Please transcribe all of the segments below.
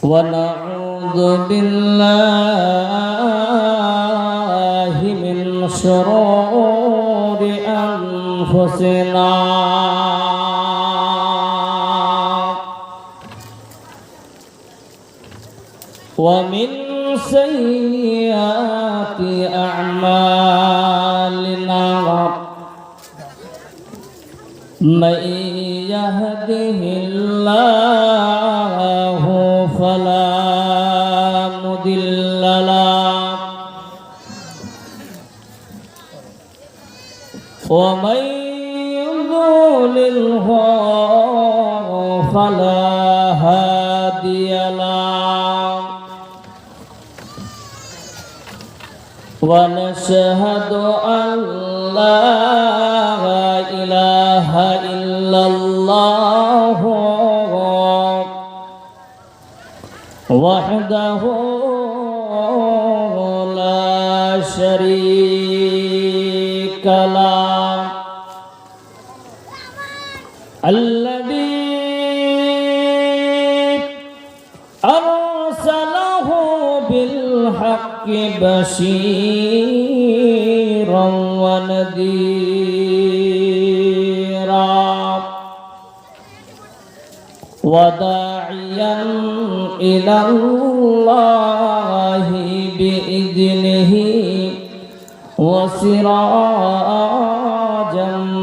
ونعوذ بالله من شرور أنفسنا ومن سيئات أعمالنا من يهده الله فلا مضل له ومن يضلله فلا هادي له ونشهد أن لا إله إلا الله وحده لا شريك له الذي أرسله بالحق بشيرا ونذيرا وداعيا إلى الله بإذنه وسراجا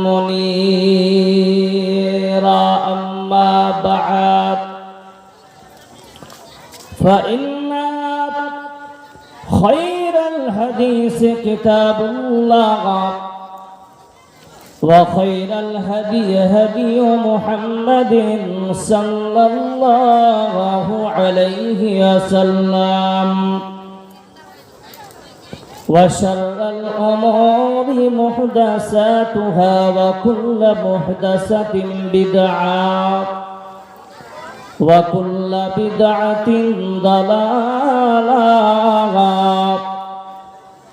منيرا أما بعد فإن خير الحديث كتاب الله وخير الهدي هدي محمد صلى الله عليه وسلم وشر الأمور محدثاتها وكل محدثة بدعة وكل بدعة ضلالة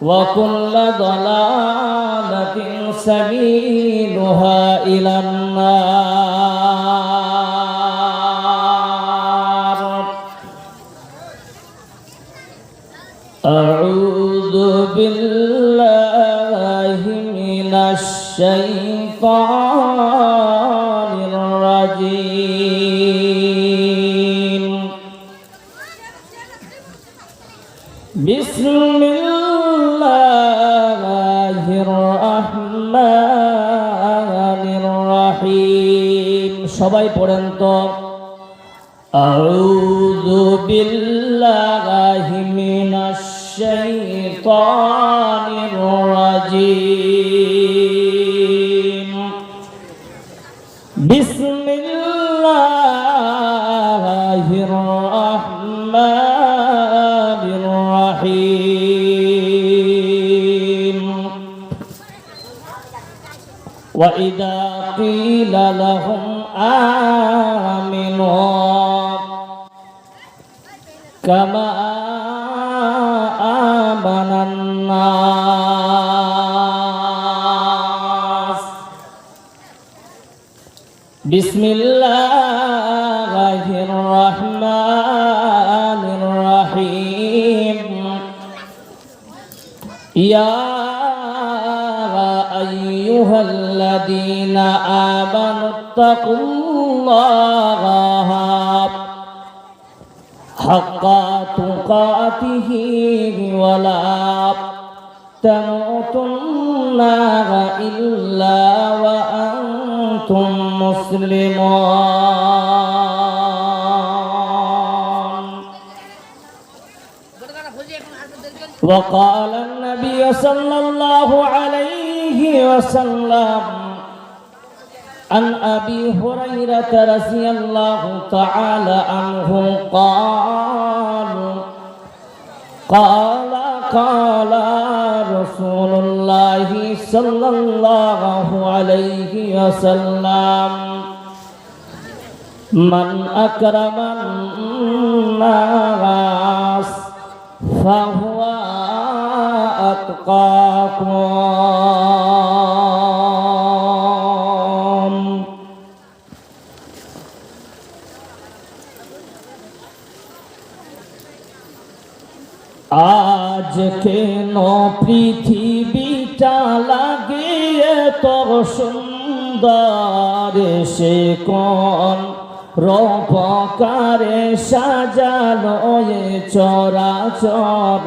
وكل ضلالة سبيلها إلى النار. أعوذ بالله من الشيطان الرجيم. بسم الله الرحمن الرحيم. সবাই পড়েন তো আউযু বিল্লাহি মিনাশ শাইতানির রাজীম. বিসমিল্লাহির রাহমানির রাহিম. وإذا قيل لهم آمنوا كما آمن الناس. بسم الله الرحمن الرحيم. يا أيها الذين آمنوا اتقوا الله حق تقاته ولا تموتن إلا وأنتم مسلمون. وقال النبي صلى الله عليه وسلم عن أبي هريرة رضي الله تعالى عنه قال رسول الله صلى الله عليه وسلم من أكرم الناس فهو أتقاكم. আজ কেন পৃথিবীটা লাগে এত সুন্দর, সে কোন রূপকারে সাজানো এ চরাচর।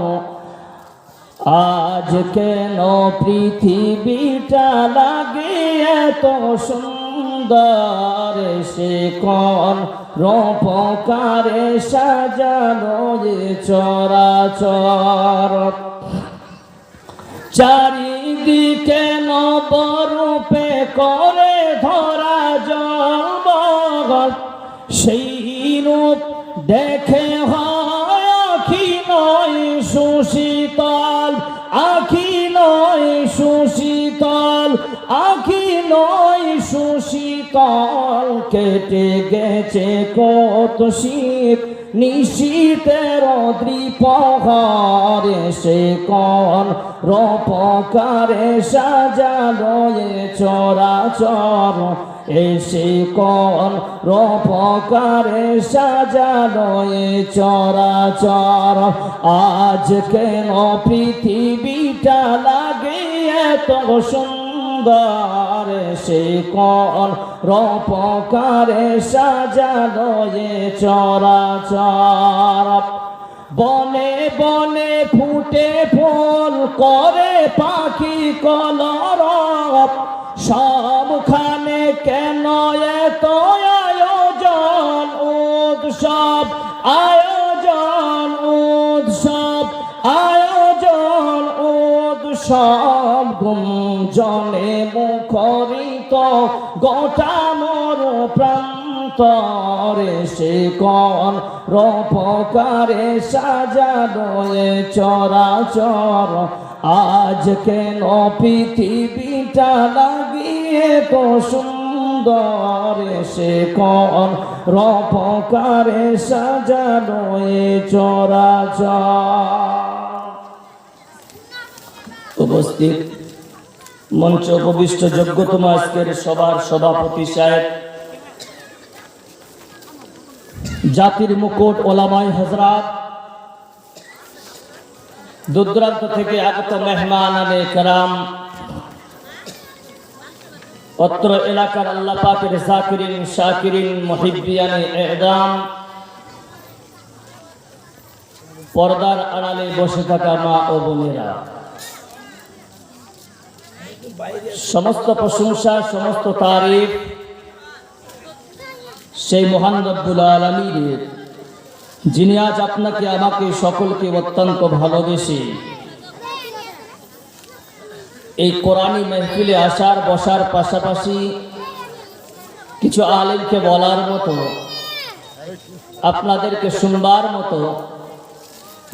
আজ কেন পৃথিবীটা লাগে এত সুন্দর, সে কোন রূপকারে সাজানো এ চরাচর। চারিদিকে নবরূপে করে ধরা জগৎ, সেই রূপ দেখে হয় আখি নয় সুশীতল, আখি নয় সুশীতল, আখি নয় সুশীতল। কেটে গেছে কত শীত নিশীতের দ্বিপ্রহরে, সে কোন রূপকারে সাজানো এ চরাচর, এসে কোন রূপকারে সাজানো এ চরাচর। আজ কেন পৃথিবীটা লাগে এত সুন্দর, সে কোন রূপকারে সাজানো এ চরাচর। বনে বনে ফুটে ফুল করে পাখি কলরব, সবখানে কেন এত আয়োজন উৎসব, আয়োজন উৎসব, আয়োজন উৎসব। গুঞ্জনে মুখরিত গোটা মোর প্রান্তরে, সে কোন রূপকারে সাজানো এ চরাচর। আজ কেন পৃথিবীটা লাগিয়ে তো সুন্দর, সে কোন রূপকারে সাজানো এ চরাচর। উপস্থিত মঞ্চ উপবিষ্ট যোগ্যতম আজকের সবার সভাপতি সাহেব, জাতির মুকুট ওলামায়ে হযরত, দূরদূরান্ত থেকে আগত মেহমানানে কেরাম, অত্র এলাকার আল্লাহ পাকের যাকিরিন শাকিরিন মুহিব্বিয়ানে ইদাম, পর্দার আড়ালে বসে থাকা মা ও বোনেরা, সমস্ত প্রশংসা সমস্ত তারিফ সেই মহান রব্বুল আলামিনের, যিনি আজ আপনাকে আমাকে সকলকে অত্যন্ত ভালোবেসে এই কোরআনী মাহফিলে আসার বসার পাশাপাশি কিছু আলেমকে বলার মতো, আপনাদেরকে শুনবার মতো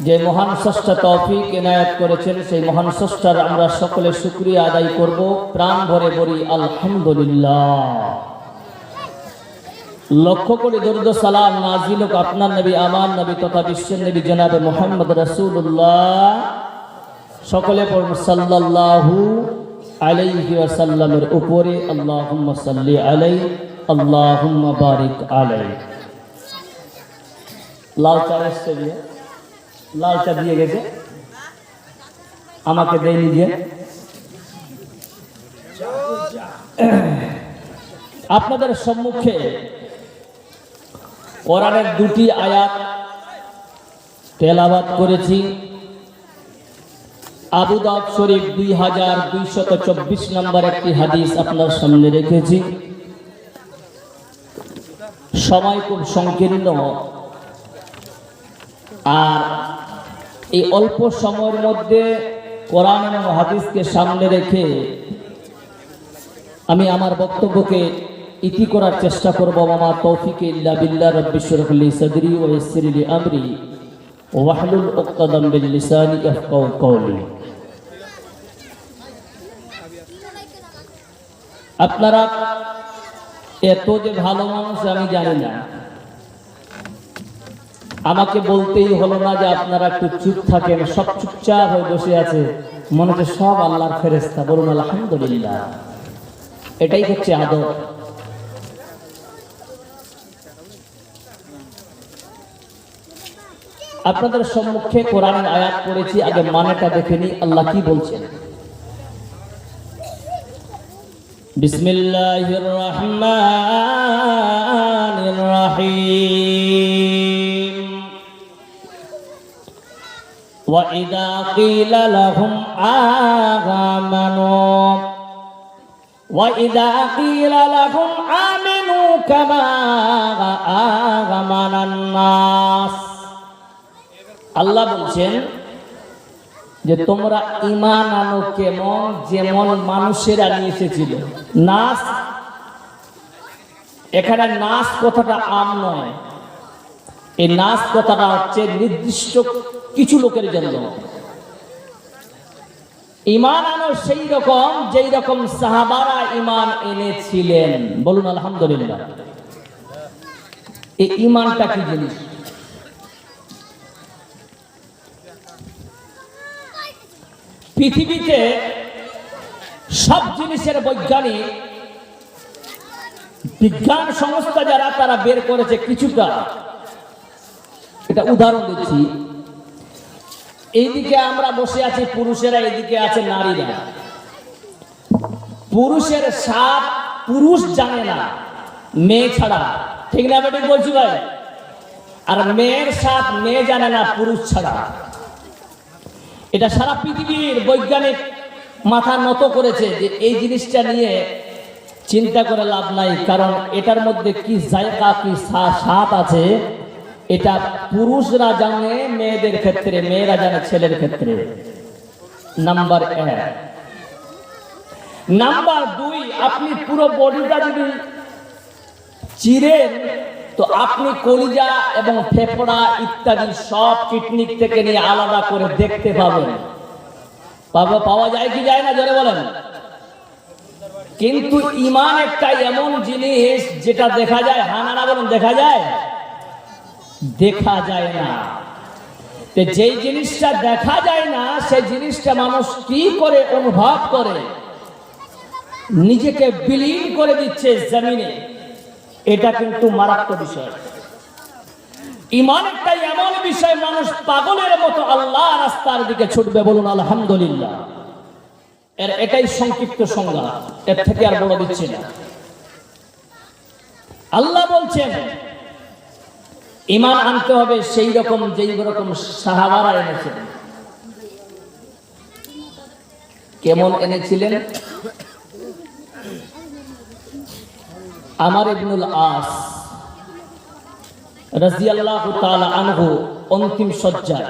যে মহান স্রষ্টা তৌফিক এনায়েত করেছেন, সেই মহান স্রষ্টার আমরা সকলে শুকরিয়া আদায় করব, প্রাণ ভরে বলি আলহামদুলিল্লাহ। লক্ষ্য করে দরুদ সালাম নাজিল হোক আপনার নবী, আমার নবী তথা বিশ্বের নবী জনাবে মুহাম্মদ রাসূলুল্লাহ, সকলে পড়ুন সাল্লাল্লাহু আলাইহি ওয়াসাল্লামের উপরে। আল্লাহুম্মা সাল্লি আলাইহি, আল্লাহুম্মা বারিক আলাইহি। লাল চা এসছে, লাল চা দিয়ে গেছে, আমাকে দেয়নি যে। আপনাদের সম্মুখে কোরআনের দুটি আয়াত তেলাওয়াত করেছি। আবু দাউদ শরীফ 2224 নম্বর একটি হাদিস আপনার সামনে রেখেছি। সময় খুব সংকীর্ণ, আর এই অল্প সময়ের মধ্যে কোরআন এবং হাদিসকে সামনে রেখে আমি আমার বক্তব্যকে ইতি করার চেষ্টা করব। মামা তৌফিক ইল্লা বিল্লাহ, রব্বি ইশরাহ লি সাদরি ওয়া ইয়াসসির লি আমরি ওয়াহলুল উকতাদাম মিন লিসানি ইয়াফকাহু কওলি। আপনারা এত যে ভালো মানুষ আমি জানি না, আমাকে বলতেই হলো না যে আপনারা একটু চুপ থাকেন, সব চুপচাপ হয়ে বসে আছে, মনে হচ্ছে সব আল্লাহর ফেরেশতা। বলুন আলহামদুলিল্লাহ। এটাই হচ্ছে আদব। আপনাদের সম্মুখে কোরআনের আয়াত পড়েছি, আগে মানেটা দেখে নিই আল্লাহ কি বলছেন। বিসমিল্লাহির রহমানির রহিম। ওয়া ইযা ক্বিলা লাহুম আমানু وَإِذَا قِيلَ لَهُمْ آمِنُوا كَمَا آمَنَ النَّاسُ আল্লাহ বলছেন যে তোমরা ঈমান আনো কেমন, যেমন মানুষেরা নিয়ে এসেছিল। নাস, এখানে নাস কথাটা আম নয়, এই নাস কথাটা হচ্ছে নির্দিষ্ট কিছু লোকের জন্য। ঈমান আনো সেই রকম যেই রকম সাহাবারা ঈমান এনেছিলেন। বলুন আলহামদুলিল্লাহ। এই ঈমানটা কি জিনিস? পৃথিবীতে সব জিনিসের বৈজ্ঞানিক বিজ্ঞান সংস্থা যারা, তারা বের করেছে কিছুটা। এটা উদাহরণ দিচ্ছি। এইদিকে আমরা বসে আছি পুরুষেরা, এদিকে আছে নারীরা। পুরুষের স্বাদ পুরুষ জানে না মেয়ে ছাড়া, ঠিক না বেটি বলছি ভাই? আর মেয়ের স্বাদ মেয়ে জানে না পুরুষ ছাড়া। এটা সারা পৃথিবীর বৈজ্ঞানিক মাথা নত করেছে যে এই জিনিসটা নিয়ে চিন্তা করে লাভ নাই, কারণ এটার মধ্যে কি জায়গা, কি স্বাদ আছে, এটা পুরুষরা জানে মেয়েদের ক্ষেত্রে, মেয়েরা জানে ছেলের ক্ষেত্রে। নাম্বার 1। নাম্বার 2, আপনি পুরো বডিটা যদি চিরেন তো আপনি কলিজা এবং ফেফড়া ইত্যাদি সব কিডনি থেকে নিয়ে আলাদা করে দেখতে পাবেন। পাওয়া যায় কি যায় না, জোরে বলেন। কিন্তু ঈমান একটা এমন জিনিস যেটা দেখা যায়, হানানা বলেন, দেখা যায়? দেখা যায় না। যেই জিনিসটা দেখা যায় না সেই জিনিসটা মানুষ কি করে অনুভব করে, নিজেকে বিলীন করে দিচ্ছে জমিনে। এটা কিন্তু মারাত্মক বিষয়। ঈমান একটা এমন বিষয়, মানুষ পাগলের মতো আল্লাহ রাস্তার দিকে ছুটবে। বলুন আলহামদুলিল্লাহ। এটাই সংক্ষিপ্ত সংজ্ঞা, এর থেকে আর বড় দিচ্ছি না। আল্লাহ বলছেন ঈমান আনতে হবে সেই রকম যেই রকম সাহাবারা এনেছিলেন। কেমন এনেছিলেন? আমর ইবনুল আস রাদিয়াল্লাহু তাআলা আনহু অন্তিম শয্যায়,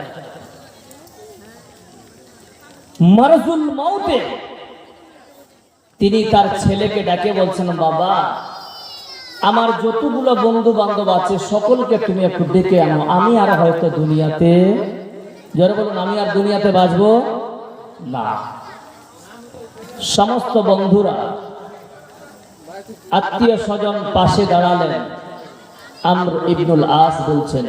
মারজুল মউতে, তিনি তার ছেলেকে ডাকে বলছেন, বাবা, আমার যতগুলো বন্ধু বান্ধব আছে সকলকে তুমি একটু ডেকে আনো, আমি আর হয়তো দুনিয়াতে, যারা বলুন, আমি আর দুনিয়াতে বাঁচবো না। সমস্ত বন্ধুরা, আত্মীয় স্বজন পাশে দাঁড়ালেন। আমর ইবনুল আস বলছেন,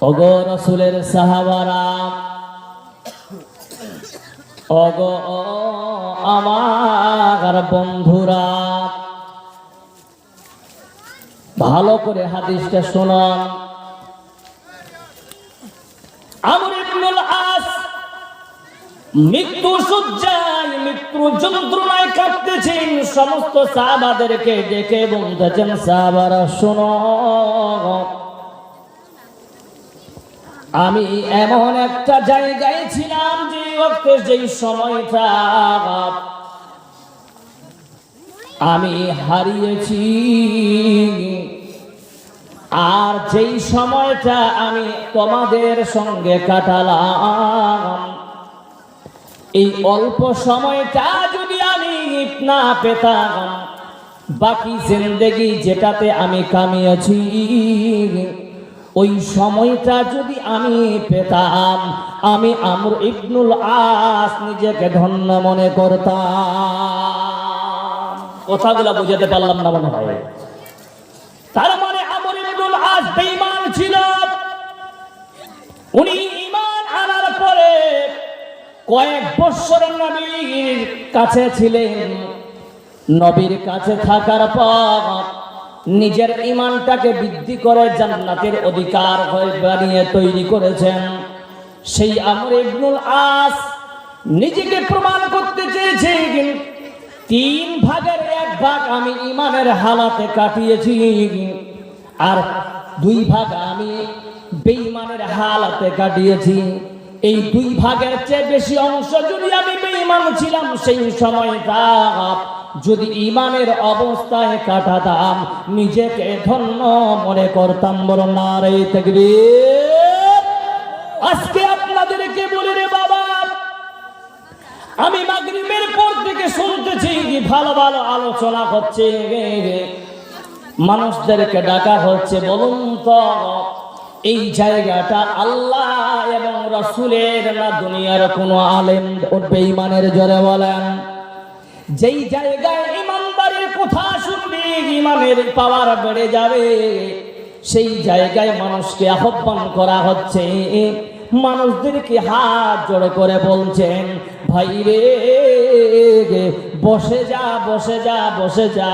ওগো রাসূলের সাহাবারা, ওগো আমার বন্ধুরা, ভালো করে হাদিসটা শুনুন। আমর ইবনুল আস মৃত্যু শয্যায়, মৃত্যু যন্ত্রণায় কাঁপতেছেন। সমস্ত সাহাবাদেরকে ডেকে বলতেছেন, সাহাবারা শোনো, আমি এমন একটা জায়গায় ছিলাম যে ওয়াক্তে, যেই সময়টা আমি হারিয়েছি, আর যেই সময়টা আমি তোমাদের সঙ্গে কাটালাম, এই অল্প সময়টা যদি আমি না পেতাম, বাকি জিন্দেগি যেটাতে আমি কামিয়েছি, ওই সময়টা যদি আমি পেতাম, আমি আমর ইবনুল আস নিজেকে ধন্য মনে করতাম। কথাগুলো বুঝাতে পারলাম না মনে হয়। তার মানে আমর ইবনুল আস বেঈমান ছিল। উনি ঈমান আনার পরে কয়েক বছর নবীর কাছে ছিলেন। নবীর কাছে থাকার পর নিজের ঈমানটাকে বৃদ্ধি করে জান্নাতের অধিকার হয়ে বানিয়ে তৈরি করেছেন। সেই আমর ইবনুল আস নিজেকে প্রমাণ করতে চেয়েছে, 3 ভাগের 1 ভাগ আমি ঈমানের হালাতে কাটিয়েছি, আর 2 ভাগ আমি বেঈমানের হালাতে কাটিয়েছি। এই 2 ভাগের চেয়ে বেশি অংশ যদি আমি বেঈমান ছিলাম, সেই সময়টা যদি ঈমানের অবস্থায় কাটাতাম, নিজেকে ধন্য মনে করতাম। বলো নারে তাকবীর। আজকে আপনাদেরকে বলি রে বাবা, আমি মাগরিবের পর থেকে শুনতেছি ভালো ভালো আলোচনা হচ্ছে, মানুষদেরকে ডাকা হচ্ছে। বলুন তো এই জায়গাটা আল্লাহ এবং রাসূলের না দুনিয়ার কোনো আলেম ও বেঈমানের? জোরে বলেন। যেই জায়গায় ইমানদারের কথা শুনবে, ইমানের পাওয়ার বেড়ে যাবে, সেই জায়গায় মানুষকে আহ্বান করা হচ্ছে। মানুষদেরকে হাত জোড় করে বলছেন, ভাই রে বসে যা, বসে যা, বসে যা।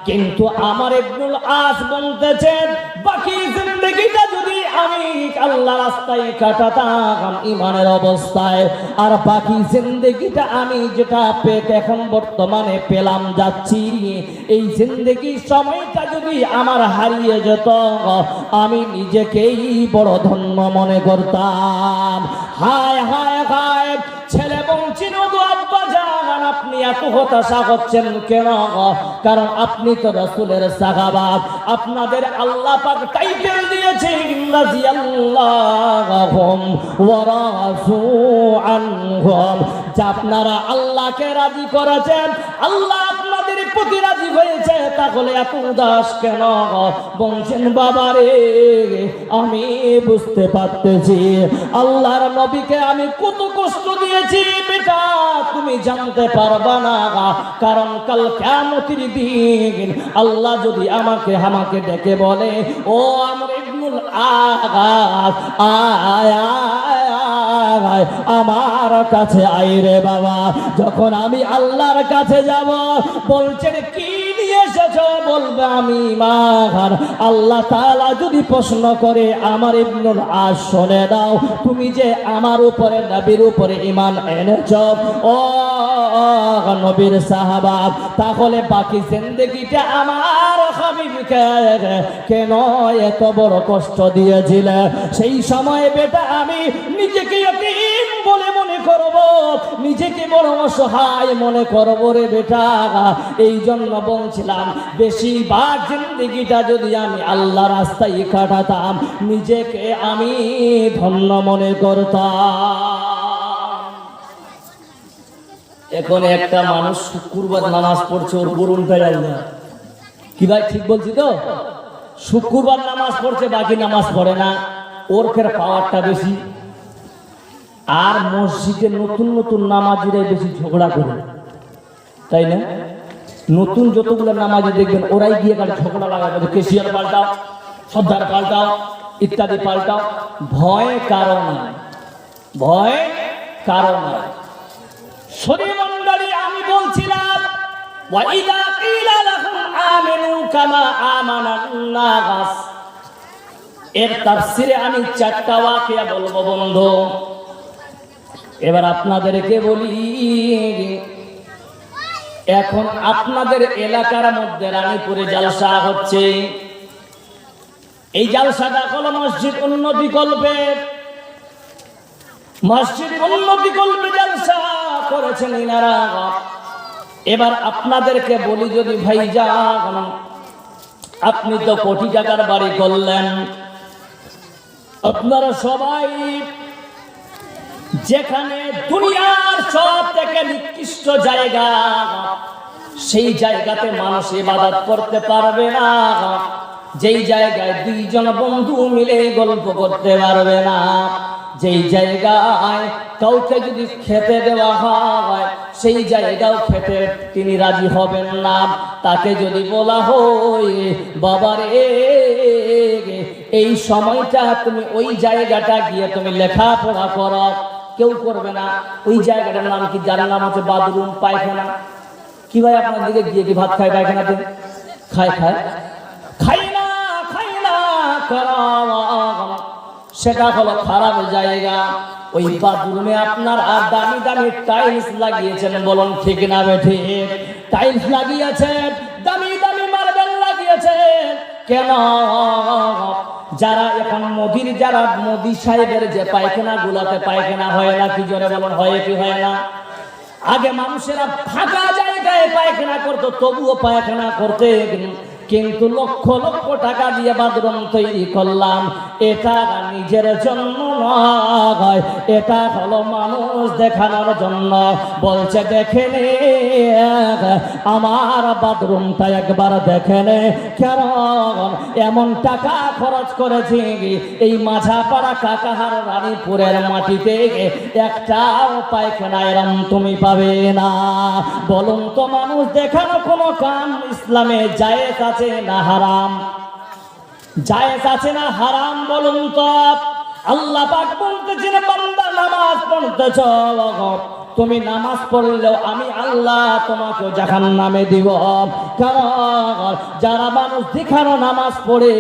কিন্তু আমার ইবনুল আস বলতেছেন, বাকি জিন্দেগিটা যদি আমি আল্লাহ রাস্তায় কাটাতাম ঈমানের অবস্থায়, আর বাকি জিন্দেগিটা আমি যেটা এখন বর্তমানে পেলাম যাচ্ছি, এই জিন্দেগির সময়টা যদি আমার হারিয়ে যেত, আমি নিজেকেই বড় ধন্য মনে করতাম। হায় হায় হায়, ছেলে বলছেন গো আব্বা জান, আপনি এত হতাশা হচ্ছেন কেন? কারণ আপনি তো রাসূলের সাহাবা, আপনাদের আল্লাহ পাক টাইটেল দিয়েছেন রাদিয়াল্লাহুম ওয়া রাসূ আনহুম, যে আপনারা আল্লাহকে রাজি করেছেন, আল্লাহ আপনাদের প্রতি রাজি হয়েছে, তাহলে এত উদাস কেন? বলছেন বাবা রে, আমি বুঝতে পারতেছি আল্লাহর নবীকে আমি কত কষ্ট দিয়েছি বেটা, তুমি জানতে পারবা না। কারণ কাল কিয়ামতের দিন আল্লাহ যদি আমাকে ডেকে বলে, ও আমর ইবনুল আস, আয় আমার কাছে আয় রে বাবা। যখন আমি আল্লাহর কাছে যাব, বলছেন কি নিয়ে এসেছো? বলবে আমি ঈমান। আল্লাহ তাআলা যদি প্রশ্ন করে, আমার ইবনুল আস শুনে দাও, তুমি যে আমার উপরে নবীর উপরে ঈমান এনেছো, ও নবীর সাহাবা, তাহলে বাকি জিন্দেগিটা আমার হাবিবকে কেন এত বড় কষ্ট দিয়েছিলে? সেই সময় বেটা আমি নিজেকে ইয়তীম বলে মনে করব, নিজেকে বড় অসহায় মনে করব রে বেটা। এই জন্য বলছিলাম, বেশিরভাগ জিন্দেগিটা যদি আমি আল্লাহ রাস্তায় কাটাতাম, নিজেকে আমি ধন্য মনে করতাম। এখন একটা মানুষ শুক্রবার নামাজ পড়ছে, ওর গরুনটা আল্লাহ কি ভাই ঠিক বলছি তো? শুক্রবার নামাজ পড়ছে, বাকি নামাজ পড়ে না, ওর ফের পাওয়ারটা বেশি। আর মসজিদে নতুন নতুন নামাজিরাই বেশি ঝগড়া করে, তাই না? নতুন যতগুলো নামাজি দেখবেন, ওরাই গিয়ে কাল ঝগড়া লাগাবে, কেশিয়ার পাল্টাও, সর্দার পাল্টাও, ইত্যাদি পাল্টাও। ভয় কারণ নাই, ভয় কারণ নাই। শরীর মণ্ডলী, আমি বলছিলাম, ওয়াইদা কিলা লাহুম আমিনু কামা আমানান নাস, এর তাফসিরে আমি 4টা ওয়াকিয়া বলবো বন্ধু। এবার আপনাদেরকে বলি, এখন আপনাদের এলাকার মধ্যে রানীপুরে জালসা হচ্ছে। এই জালসাটা হলো মসজিদ উন্নতি কল্পে, মসজিদ উন্নতি কল্পে জালসা করেছেন ইনারা। এবার আপনাদেরকে বলি, যদি ভাই যান, আপনি তো কোটি টাকার বাড়ি করলেন, আপনারা সবাই যেখানে দুনিয়ার সব থেকে নিকৃষ্ট জায়গা, সেই জায়গাতে মানুষ ইবাদত করতে পারবে না, যেই জায়গায় 2 জন বন্ধু মিলে গল্প করতে পারবে না, যেই জায়গায় কাউকে যদি খেতে দেওয়া হয়, সেই জায়গাও খেতে তিনি রাজি হবেন না। তাকে যদি বলা হয়, বাবারে এই সময়টা তুমি ওই জায়গাটা গিয়ে তুমি লেখাপড়া করো, কেউ করবে না। ওই জায়গাটার নাম কি? যার নাম হচ্ছে বাথরুম, পায়খানা। কি ভাই আপনার দিকে গিয়ে কি ভাত খায় পায়খানাতে? খায় খায়, খাই না সেটা হলো খারাপ জায়গা। ওই বাথরুমে আপনার আর দামি দামি টাইলস লাগিয়েছেন, বলুন ঠিক না বেঠি? টাইলস লাগিয়েছেন, দামি দামি মার্বেল লাগিয়েছেন কেন? যারা এখন মোদি সাহেবের যে পায়খানা গুলাতে পায়খানা হয় না, কি জোরে বলুন, হয় কি হয় না? আগে মানুষেরা ফাঁকা জায়গায় পায়খানা করতো, তবুও পায়খানা করতে, কিন্তু লক্ষ লক্ষ টাকা দিয়ে বাথরুম তৈরি করলাম। এটা নিজের জন্য নয়, এটা হলো মানুষ দেখানোর জন্য। বলছে দেখে নে আমার বাথরুমটা, একবার দেখে নে। কেন এমন টাকা খরচ করেছি, এই মাঝাপাড়া কাকাহার রানীপুরের মাটিতে একটাও পায়খানা এরম তুমি পাবে না। বলুন তো, মানুষ দেখানো কোনো কাম ইসলামে জায়েজ আছে না হারাম? জায়েজ আছে না হারাম? বলুন তো। আল্লাহ পাক বলতেছেন, বান্দা নামাজ পড়তেছ, তুমি নামাজ পড়লেও আমি আল্লাহ তোমাকে জাহান্নামে দিব। কারণ যারা মানুষ দেখানো নামাজ পড়ে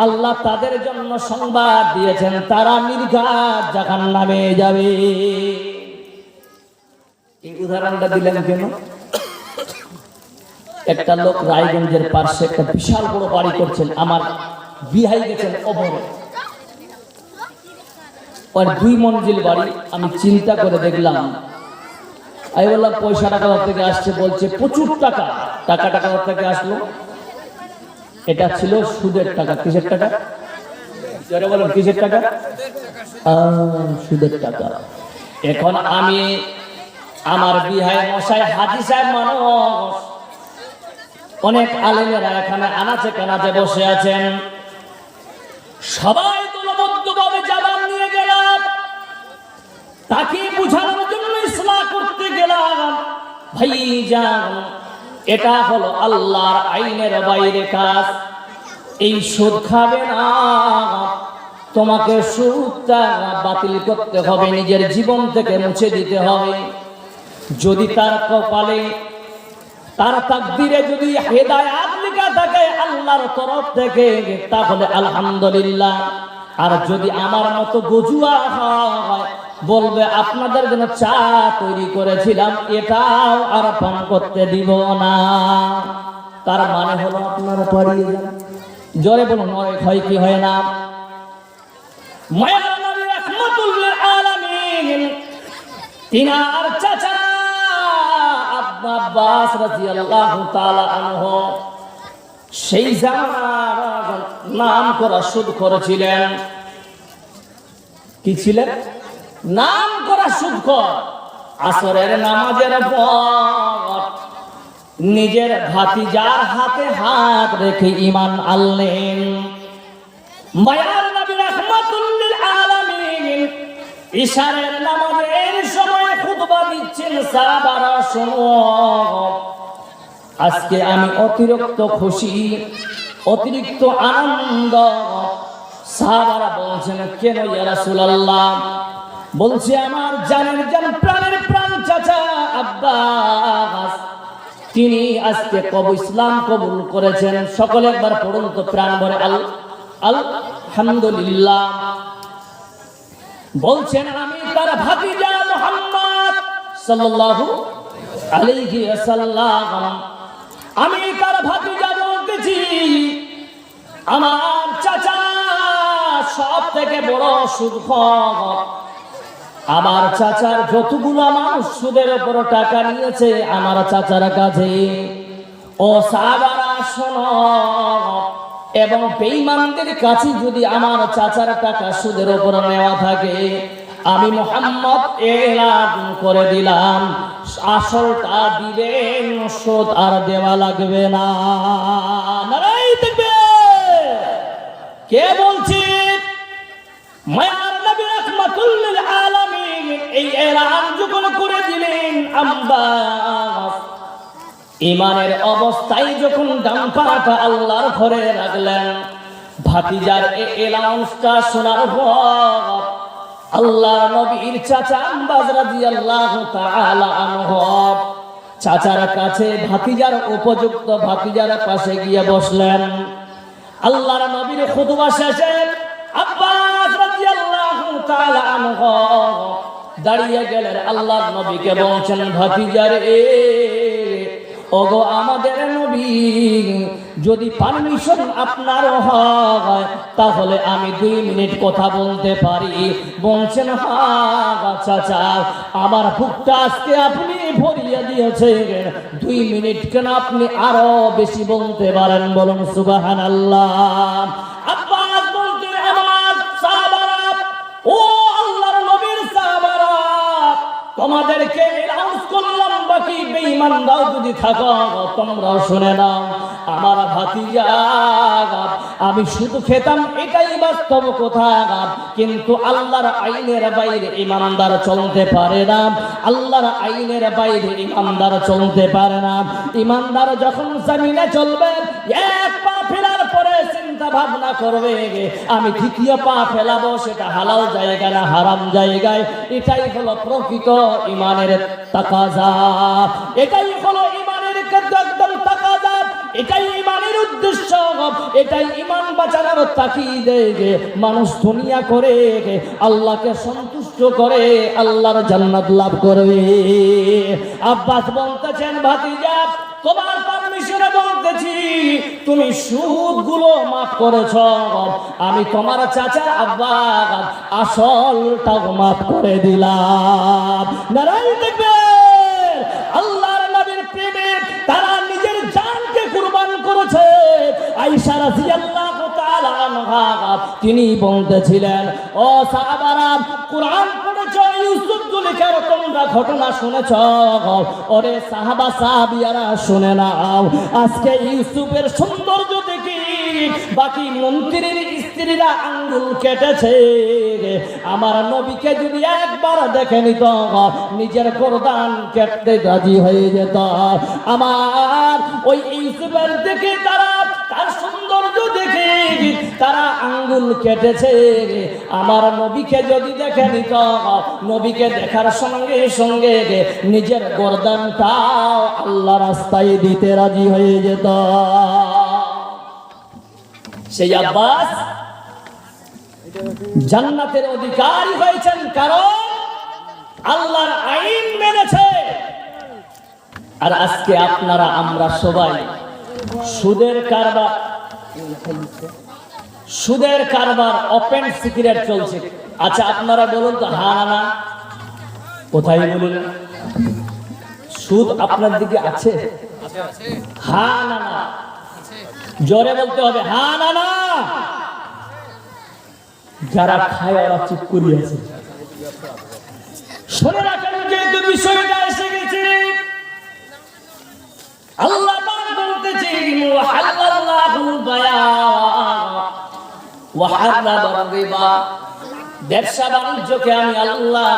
আল্লাহ তাদের জন্য সংবাদ দিয়েছেন, তারা নির্ঘাত জাহান্নামে যাবে। এই উদাহরণটা দিলেন কেন? একটা লোক রায়গঞ্জের পাশে একটা বিশাল বড় বাড়ি করছেন, আমার বিহাই গেছেন অবরে, ওর 2 মঞ্জিল বাড়ি। আমি চিন্তা করে দেখলাম, আমি বললাম পয়সা টাকা থেকে আসছে, বলছে প্রচুর টাকা। টাকা থেকে আসলো, এটা ছিল সুদের টাকা। কিসের টাকা? যারা বলেন কিসের টাকা? সুদের টাকা। এখন আমি আমার বিহাই মশাই হাজি সাহেব মানুষ, অনেক আলেমেরা এখানে আনাচে কানাচে বসে আছেন, সবাই দলবদ্ধভাবে জবান নিয়ে গেলাম, তাকে বুঝানোর জন্য ইসলাম করতে গেলাম। ভাইজান, এটা হলো আল্লাহর আইনের বাইরে কাজ। এই সুদ খাবে না, তোমাকে সুদটা বাতিল করতে হবে, নিজের জীবন থেকে মুছে দিতে হবে। যদি তার কপালে, তার তাকদীরে যদি হেদায়েত লেখা থাকে আল্লাহর তরফ থেকে, তাহলে আলহামদুলিল্লাহ। আর যদি আমার মতো গজুয়া হয়, বলবে আপনাদের জন্য চা তৈরি করেছিলাম, এটাও আর পান করতে দিব না। তার মানে হলো আপনারা পারিয়ে যান। জোরে বলুন, হয় কি হয় না? মায়ার নবী রাহমাতুল লিল আলামিন, তিনার চাচা আব্বাস রাদিয়াল্লাহু তাআলা আনহু সেই জামানার নাম করা সুদখোর ছিলেন। কি ছিলেন? নাম করা সুদখোর। আসরের নামাজের পর নিজের ভাতিজার হাতে হাত রেখে ঈমান আনলেন। মায়ার নবী রাহমাতুল লিল আলামিন ইশারের নামাজের সময় খুতবা দিচ্ছেন, সাহাবারা শুনো। আজকে আমি অতিরিক্ত খুশি, অতিরিক্ত আনন্দ। সাহাবারা বলছেন, কেন ইয়া রাসূলুল্লাহ? বলছে, আমার জানের জান, প্রাণের প্রাণ চাচা আব্বাস, তিনি আজকে ইসলাম কবুল করেছেন। সকলে একবার পড়ুন তো, প্রাণ ভরে আলহামদুলিল্লাহ। বলছেন, আমি তার ভাতিজা মুহাম্মদ সাল্লাল্লাহু আলাইহি ওয়াসাল্লাম, আমি তার ভাতিজা বলতেছি, আমার চাচা সব থেকে বড় সুদখোর। আমার চাচার যতগুলো মানুষ সুদের উপর টাকা নিয়েছে আমার চাচার কাছে, ও সাহাবারা শোনো, এবং বেঈমানদের কাছে যদি আমার চাচার টাকা সুদের উপর নেওয়া থাকে, আমি মুহাম্মদ এলান করে দিলাম, আসলটা দিবেন, সুদ আর দেওয়া লাগবে না। নারায়ে তাকবীর। কে বলছে? মায়ার নবী রাহমাতুল লিল আলামিন এই এলান যখন করে দিলেন, আব্বাস ঈমানের অবস্থায় যখন ডান পাটা আল্লাহর ঘরে রাখলেন, ভাতিজার এই এলানটা শোনার পর আল্লাহর নবীর চাচা আব্বাস রাদিয়াল্লাহু তাআলা আনহু চাচার কাছে ভাতিজার উপযুক্ত ভাতিজার পাশে গিয়ে বসলেন। আল্লাহর নবীর খুতবা শেষে আব্বাস রাদিয়াল্লাহু তাআলা আনহু দাঁড়িয়ে গেলেন, আল্লাহর নবীকে বলছেন, ভাতিজা রে, ওগো আমাদের নবী, যদি পারমিশন আপনার হয় তাহলে আমি 2 মিনিট কথা বলতে পারি। বলছেন, হ্যাঁ চাচা, আমার বুকটা আজকে আপনি ভরিয়ে দিয়েছেন, 2 মিনিট কেন, আপনি আরো বেশি বলতে পারেন, বলুন সুবহানাল্লাহ। আব্বাস বলতেন, আমার সাহাবারা, ও আল্লাহর নবীর সাহাবারা, তোমাদেরকে অ্যানাউন্স করলাম, বাকি বেঈমানরাও যদি থাকো তোমরাও শুনে নাও। আমার ভাতিজা, আমি শুধু খেতাম এটাই বাস্তব কথা, কিন্তু আল্লাহর আইনের বাইরে ইমানদার চলতে পারে না। আল্লাহর আইনের বাইরে ইমানদার চলতে পারে না। ইমানদার যখন জমিনে চলবে, এক পা ফেলার পরে চিন্তা ভাবনা করবে, আমি দ্বিতীয় পা ফেলাবো, সেটা হালাল জায়গা না হারাম জায়গায়। এটাই হলো প্রকৃত ইমানের তাকাজা, এটাই হলো ইমানের একদম তাকাজা, এটাই ইমানের উদ্দেশ্য, এটাই ইমান বাঁচানোর তাকিদ। মানুষ দুনিয়া করে আল্লাহকে সন্তুষ্ট করে আল্লাহর জান্নাত লাভ করবে। আব্বাস বলতেছেন, ভাতিজা, তোমার পারমিশনে বলতেছি, তুমি সুদগুলো মাফ করেছ, আমি তোমার চাচা আব্বা আসলটাও মাফ করে দিলাম। নারায়ণ দেখবেন, আল্লাহর নবীর প্রেমে তারা নিজের জানকে কুরবান করেছে। আয়েশা রাদিয়াল্লাহু তাআলা আনহা তিনি বলতেছিলেন, ও সাহাবারা, কুরআন পড়েছো, ইউসুফ জুলেখার তোমরা ঘটনা শুনেছ, ওরে সাহাবা সাহাবিয়ারা শুনে নাও, আজকে ইউসুফের সৌন্দর্য দেখি বাকি মন্ত্রীর স্ত্রীরা আঙ্গুল কেটেছে। আমার নবীকে যদি একবার দেখে নিত, নিজের গর্দান কেটে রাজি হয়ে যেত। আমার ওই ইউসুফের দেখে তারা, তার সৌন্দর্য দেখে তারা আঙ্গুল কেটেছে। আমার নবীকে যদি দেখে নিত, নবীকে দেখার সঙ্গে সঙ্গে নিজের গর্দানটাও আল্লাহ রাস্তায় দিতে রাজি হয়ে যেত। সেই আব্বাস জান্নাতের অধিকারী হয়েছেন, কারণ আল্লাহর আইন মেনেছে। আর আজকে আপনারা আমরা সবাই সুদের কারবার ওপেন সিক্রেট চলছে। আচ্ছা আপনারা বলুন তো, হ্যাঁ না, কোথায় বলুন, সুদ আপনার দিকে আছে? হ্যাঁ না, জোরে বলতে হবে, হ্যাঁ না। যারা খায় ওরা চুপ করিয়ে আছে। শুনে রাখেন, যেহেতু বিষয়টা এসে গেছে, আল্লাহ পাক বলতেছেন, ওয়াহাল্লাল্লাহুল বায়া ওয়া হারামার রিবা, ব্যবসা বাণিজ্যকে আমি আল্লাহ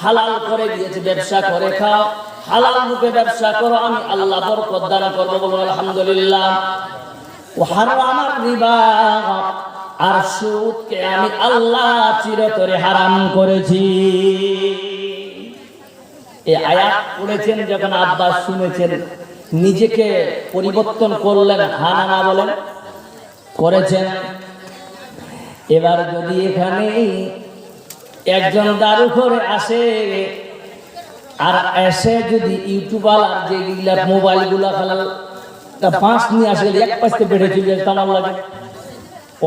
হালাল করে দিয়েছি। ব্যবসা করে খাও, হালাল রূপে ব্যবসা করো, আমি আল্লাহ বরকত দান করব, বলুন আলহামদুলিল্লাহ। ওয়া হারামার রিবা, আর সুদকে আমি আল্লাহ চিরতরে হারাম করেছি। এই আয়াত পড়েছেন যখন আব্বাস শুনেছেন, নিজেকে পরিবর্তন করলেন, হ্যাঁ না বলেন, করেছেন। এবার যদি এখানে একজন দারু করে আসে, আর এসে যদি ইউটিউবার যেগুলা মোবাইল গুলা খেলাল পাঁচ নিয়ে আসে, এক পাশে বেড়ে চলে তামাল লাগে।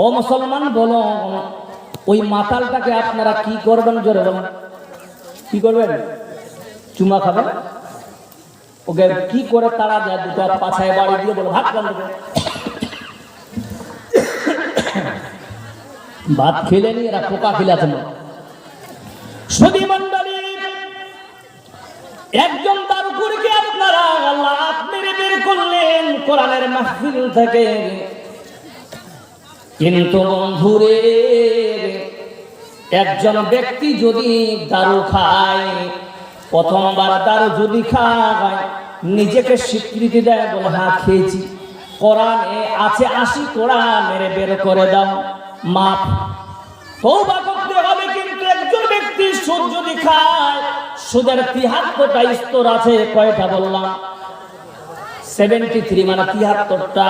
ও মুসলমান বলো, ওই মাতালটাকে আপনারা কি করবেন? জোরে বলেন, কি করবেন? চুমা খাবেন? ওকে কি করে তারা যায়? দুটো পাছায় বাড়ি দিয়ে বলো, ভাত রান্ধবে। ভাত খেলে নি, এরা পোকা খেলাছে না। সুধী মন্ডলী, একজন দারুকুরকে আপনারা আল্লাহ মেরে বের করলেন কোরআনের মাহফিল থেকে। কিন্তু বন্ধুরে, একজন ব্যক্তি যদি দারু খায়, প্রথমবার দারু যদি খায়, নিজেকে স্বীকৃতি দেয়, বলে হ্যাঁ খেয়েছি, কোরআনে আছে 80 কোরআন মেরে বের করে দাও, মাফ, তওবা করতে হবে। কিন্তু একজন ব্যক্তি সুদ যদি খায়, সুদের 73টা স্তর আছে। কয়টা বললাম? 73, মানে 73টা।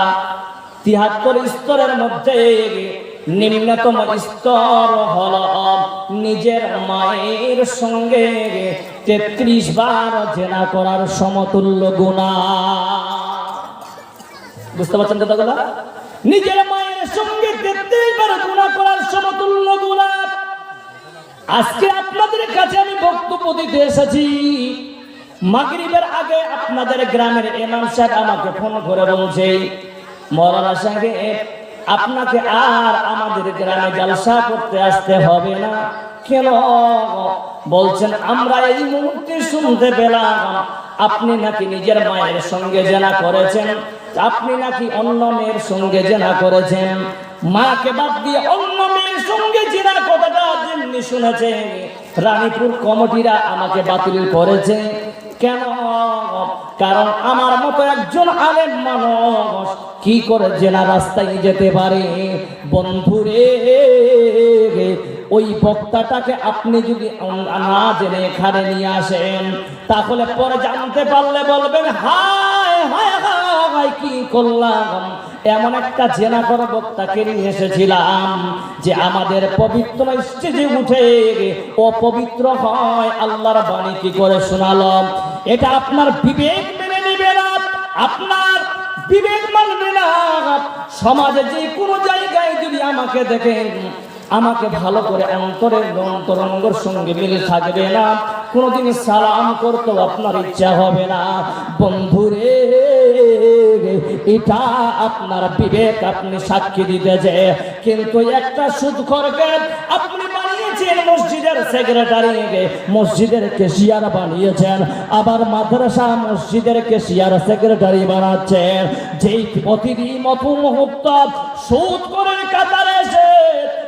73 স্তরের মধ্যে নিম্নতম স্তর হলো নিজের মায়ের সঙ্গে 33 বার জেনা করার সমতুল্য গুনাহ। বুঝতে পারছেন কথাগুলো? নিজের মায়ের সঙ্গে 33 বার গুনাহ করার সমতুল্য গুনাহ। আজকে আপনাদের কাছে আমি বক্তব্য দিতে এসেছি। মাগরিবের আগে আপনাদের গ্রামের ইমাম সাহেব আমাকে ফোন করে বলছে, মাওলানা সাহেব আপনাকে আর আমাদের গ্রামে জলসা করতে আসতে হবে না। কেন? বলছেন আমরা এই মুহূর্তে শুনতে পেলাম আপনি নাকি নিজের মায়ের সঙ্গে জেনা করেছেন, আপনি নাকি অন্য মেয়ের সঙ্গে জেনা করেছেন। মাকে বাদ দিয়ে অন্য মেয়ের সঙ্গে জেনা কথাটা যেমনি শুনেছে রানীপুর কমিটিরা আমাকে বাতিল করেছে। কেন? কারণ আমার মতো একজন আলেম মানুষ কি করে জেনা রাস্তায় যেতে পারে? বন্ধুরে, ওই বক্তাটাকে আপনি যদি না জেনে এখানে নিয়ে আসেন, তাহলে পরে জানতে পারলে বলবেন হায় হায় হায় কি করলাম। এমন একটা জেনা করা বক্তাকে নিয়ে এসেছিলাম যে আমাদের পবিত্র স্টেজে উঠে অপবিত্র হয় আল্লাহর বাণী কি করে শোনালাম। এটা আপনার বিবেক মেনে নিবে না, আপনার বিবেক মানবে না। সমাজে যে কোনো জায়গায় যদি আমাকে দেখেন, আমাকে ভালো করে অন্তরের অন্তরঙ্গের সঙ্গে মিল থাকবে না, কোনোদিন সালাম করতেও আপনার ইচ্ছা হবে না। বন্ধুরে, এটা আপনার বিবেক আপনি সাক্ষী দিতেছে। কিন্তু একটা সুদখোরকে আপনি বানিয়েছেন মসজিদের সেক্রেটারি, মসজিদের ক্যাশিয়ার বানিয়েছেন, আবার মাদ্রাসা মসজিদের ক্যাশিয়ার সেক্রেটারি বানাচ্ছেন, যেই প্রতিদিন মতো মুহূর্ত সুদ করে কাতারে এসে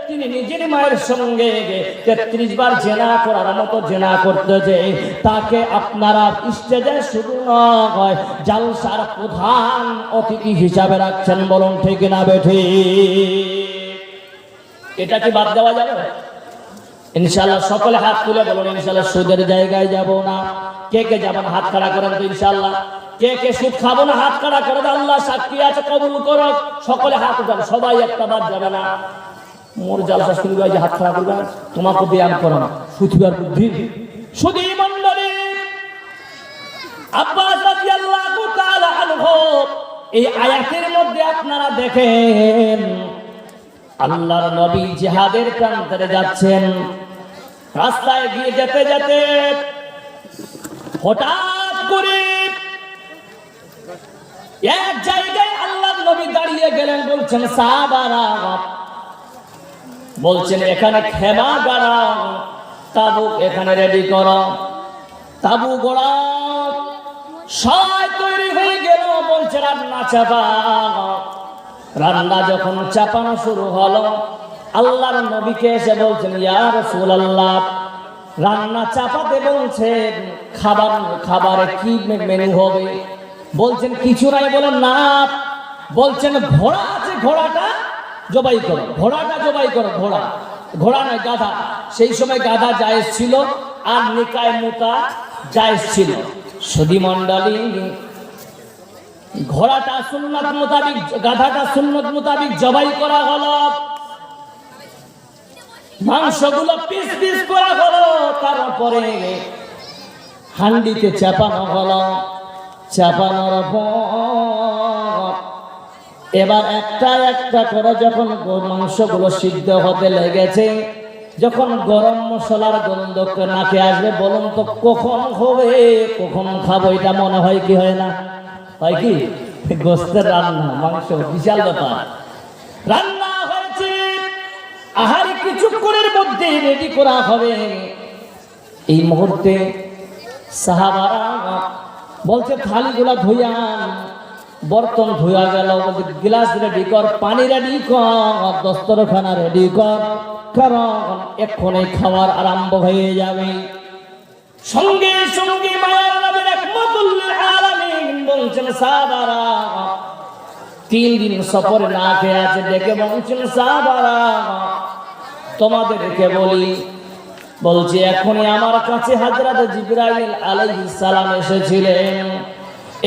তিনি নিজের মায়ের সঙ্গে 33 বার জেনা করার মতো জেনা করতেছে। তাকে আপনারা স্টেজে শুধু নয় জালসার প্রধান অতিথি হিসাবে রাখছেন। বলুন ঠিক না বেঠি? এটা কি বাদ দেওয়া যাবে? ইনশাআল্লাহ সকলে হাত তুলে বলুন ইনশাআল্লাহ সুদের জায়গায় যাব না। কে কে যাবেন হাত খাড়া করেন তো ইনশাআল্লাহ। কে কে সুদ খাবো না হাত খাড়া করে দেন, আল্লাহ সাক্ষী আছে কবুল করো। সকলে হাত উঠান, সবাই একটা বাদ যাবে না। মোর জালসা শুরু হয়ে হাত খারাপ করবে, তোমাকে ব্যায়াম করো না। সুতিবার বুদ্ধি সুদী মণ্ডলী, আব্বাস রাদিয়াল্লাহু তাআলা আনহু এই আয়াতের মধ্যে আপনারা দেখেন আল্লাহর নবী জিহাদের প্রান্তরে যাচ্ছেন। রাস্তায় গিয়ে যেতে যেতে হঠাৎ করে এক জায়গায় আল্লাহর নবী দাঁড়িয়ে গেলেন। বলছেন সাহাবারা, বলছেন এখানে খেমা গাড়া, তাবু এখানে রেডি করো। তাবু গড়া সবাই তৈরি হয়ে গেল। বলছে রান্না চাপা। রান্না যখন চাপানো শুরু হলো, আল্লাহর নবীকে এসে বলছেন ইয়া রাসূলুল্লাহ, রান্না চাপাতে বলছেন খাবারে কি মেনু হবে? বলছেন কিছু নাই। বলেন না। বলছেন ঘোড়া আছে, ঘোড়াটা জবাই করো, ঘোড়াটা জবাই করো। ঘোড়া নয় গাধা। সেই সময় গাধা জায়েজ ছিল, আর নিকায় মুতা জায়েজ ছিল। সুধী মণ্ডলী, ঘোড়াটা সুন্নাত মোতাবিক, গাধাটা সুন্নাত মোতাবিক জবাই করা হলো। মাংসগুলো পিস পিস করা হলো। তারপরে হান্ডিতে চাপানো হলো। চাপানোর পর এবার একটা একটা করে যখন মাংসগুলো সিদ্ধ হতে লেগেছে, যখন গরম মশলার গন্ধ নাকে আসবে, বলুন তো কখন হবে, কখন খাবো? এটা মনে হয় কি হয় না? হয় কি? গোস্তের রান্না, মাংস বিশাল ব্যাপার। রান্না হয়েছে, আহার কিছুক্ষণের মধ্যে রেডি করা হবে। এই মুহূর্তে সাহাবারা বলছে থালিগুলা ধুইয়ান, বর্তন ধুয়া গেল। বলছে গ্লাস রেডি কর, পানি রেডি কর, দস্তরখানা রেডি কর, কারণ এক্ষুনি খাওয়ার আরম্ভ হয়ে যাবে। সঙ্গে সঙ্গে মায়ার নবী রাহমাতুল লিল আলামিন বলছেন সাহাবারা, 3 দিন সফরে না খেয়ে আছে, ডেকে বলছেন সাহাবারা তোমাদেরকে বলি, বলছে এখনই আমার কাছে হযরত জিবরাইল আলাইহিস সালাম এসেছিলেন।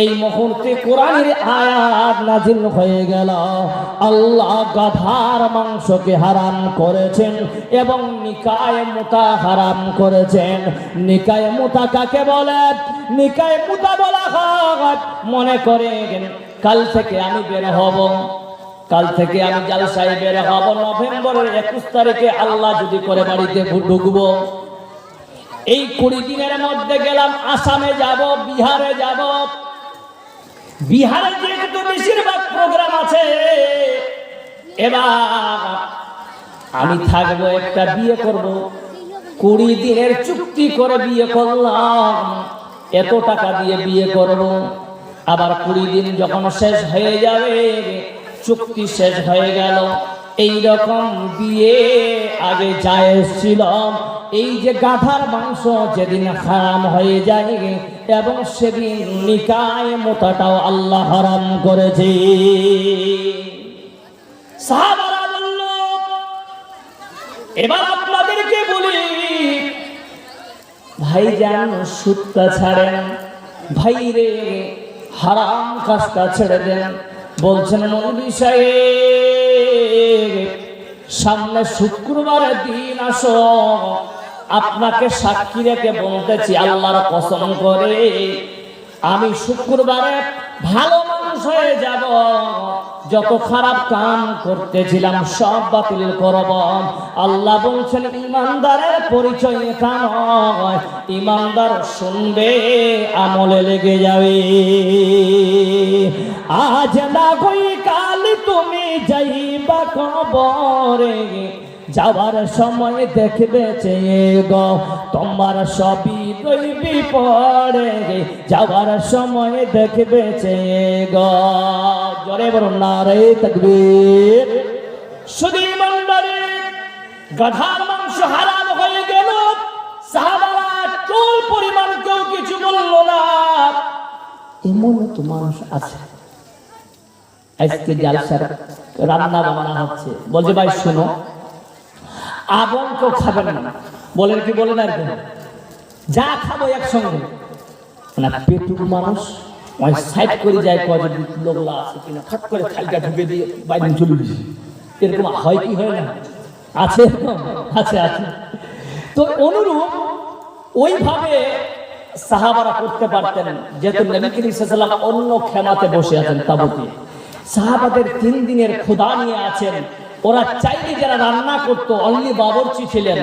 এই মুহূর্তে কোরআনের আয়াত নাযিল হয়ে গেল। আল্লাহ গাধার মাংসকে হারাম করেছেন এবং নিকায়ে মুতা হারাম করেছেন। নিকায়ে মুতা কাকে বলে? নিকায়ে মুতা বলা হয়, মনে করেন কাল থেকে আমি বের হব, কাল থেকে আমি জালসায় বের হব, নভেম্বরের 21 তারিখে আল্লাহ যদি করে বাড়িতে ঢুকবো। এই 20 দিনের মধ্যে গেলাম আসামে যাব, বিহারে যাব। বিহারে যেহেতু বেশিরভাগ প্রোগ্রাম আছে, এবার আমি থাকবো, একটা বিয়ে করব। 20 দিনের চুক্তি করে বিয়ে করলাম, এত টাকা দিয়ে বিয়ে করব। আবার 20 দিন যখন শেষ হয়ে যাবে, চুক্তি শেষ হয়ে গেল। এই রকম বিয়ে আগে জায়েজ ছিল। এই যে গাধার মাংস যেদিন হারাম হয়ে যায় এবং সেদিন নিকায়ে মুতাটাও আল্লাহ হারাম করেছে। সাহাবারা বলল, এবার আপনাদেরকে বলি, ভাইজান সুদটা ছাড়েন, ভাই রে হারাম কাজটা ছেড়ে দেন। বলছেন মৌলভী সাহেব, সামনে শুক্রবারের দিন আসো, আপনাকে সাক্ষী রেখে বলতেছি আল্লাহর কসম করে, আমি শুক্রবারে ভালো মানুষ হয়ে যাব, যত খারাপ কাম করতেছিলাম সব বাতিল করব। আল্লাহ বলছেন ইমানদারের পরিচয় এটা নয়, ইমানদার শুনবে আমলে লেগে যাবে। আজ না কই কাল তুমি যাইবা কবরে, যাবার সময় দেখবে চেয়ে গো তোমার সবই দইবি পড়ে, যাবার সময় দেখবে চেয়ে গো। জোরে বলুন নারে তাকবীর। শুধু ইমানদারি, গাধার মাংস হারাম হয়ে গেল, সাহাবারা চুল পরিমাণ কেউ কিছু বলল না। এমন তো মানুষ আছে, আজকে জালসার রান্না বান্না হচ্ছে, বলছে ভাই শোনো, আবন তো খাবেন না, বলেন কি বলেন, আর যা খাবো একসঙ্গে না। পেটুক মানুষ ওই সাইড করে যায়, কজন লোকলা আছে কিনা, ফট করে থালকা ঢুকে দিয়ে বাইরে চলে দিই। এরকম হয় কি হয় না? আছে, আছে, আছে। তো অনুরূপ ওইভাবে সাহাবারা করতে পারতেন, যেহেতু নবী করিম সাল্লাল্লাহু আলাইহি ওয়াসাল্লাম অন্য খেমাতে বসে আছেন তাবুতে, সাহাবাদের 3 দিনের ক্ষুধা নিয়ে আছেন। ওরা চাইলে, যারা রান্না করতো, অনলি বাবুর্চি ছিলেন,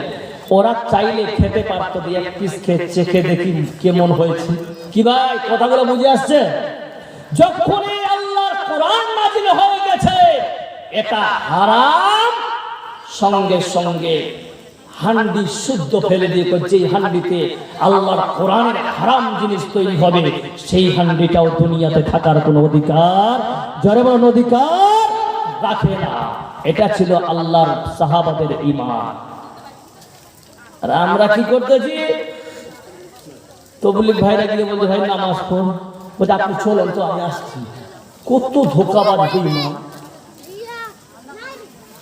ওরা চাইলে খেতে পারতো। এক পিস চেখে দেখি কেমন হয়েছে। কি ভাই কথাগুলো বুঝে আসছে? যখনই আল্লাহর কোরআন নাযিল হয়ে গেছে এটা হারাম, সঙ্গে সঙ্গে হান্ডি শুদ্ধ ফেলে দিয়ে, যে হান্ডিতে আল্লাহর কোরআনের হারাম জিনিস তৈরি হবে, সেই হান্ডিটাও দুনিয়াতে থাকার কোনো অধিকার, জোরে বলুন, অধিকার রাখে না। এটা ছিল আল্লাহর সাহাবাদের ঈমান। আর আমরা কি করতেছি? তবলিগ ভাইরা গিয়ে বলছে ভাই নামাজ পড়ুন, বলছে আপনি চলেন তো আমি আসছি। কত ধোঁকাবাজ ঈমান!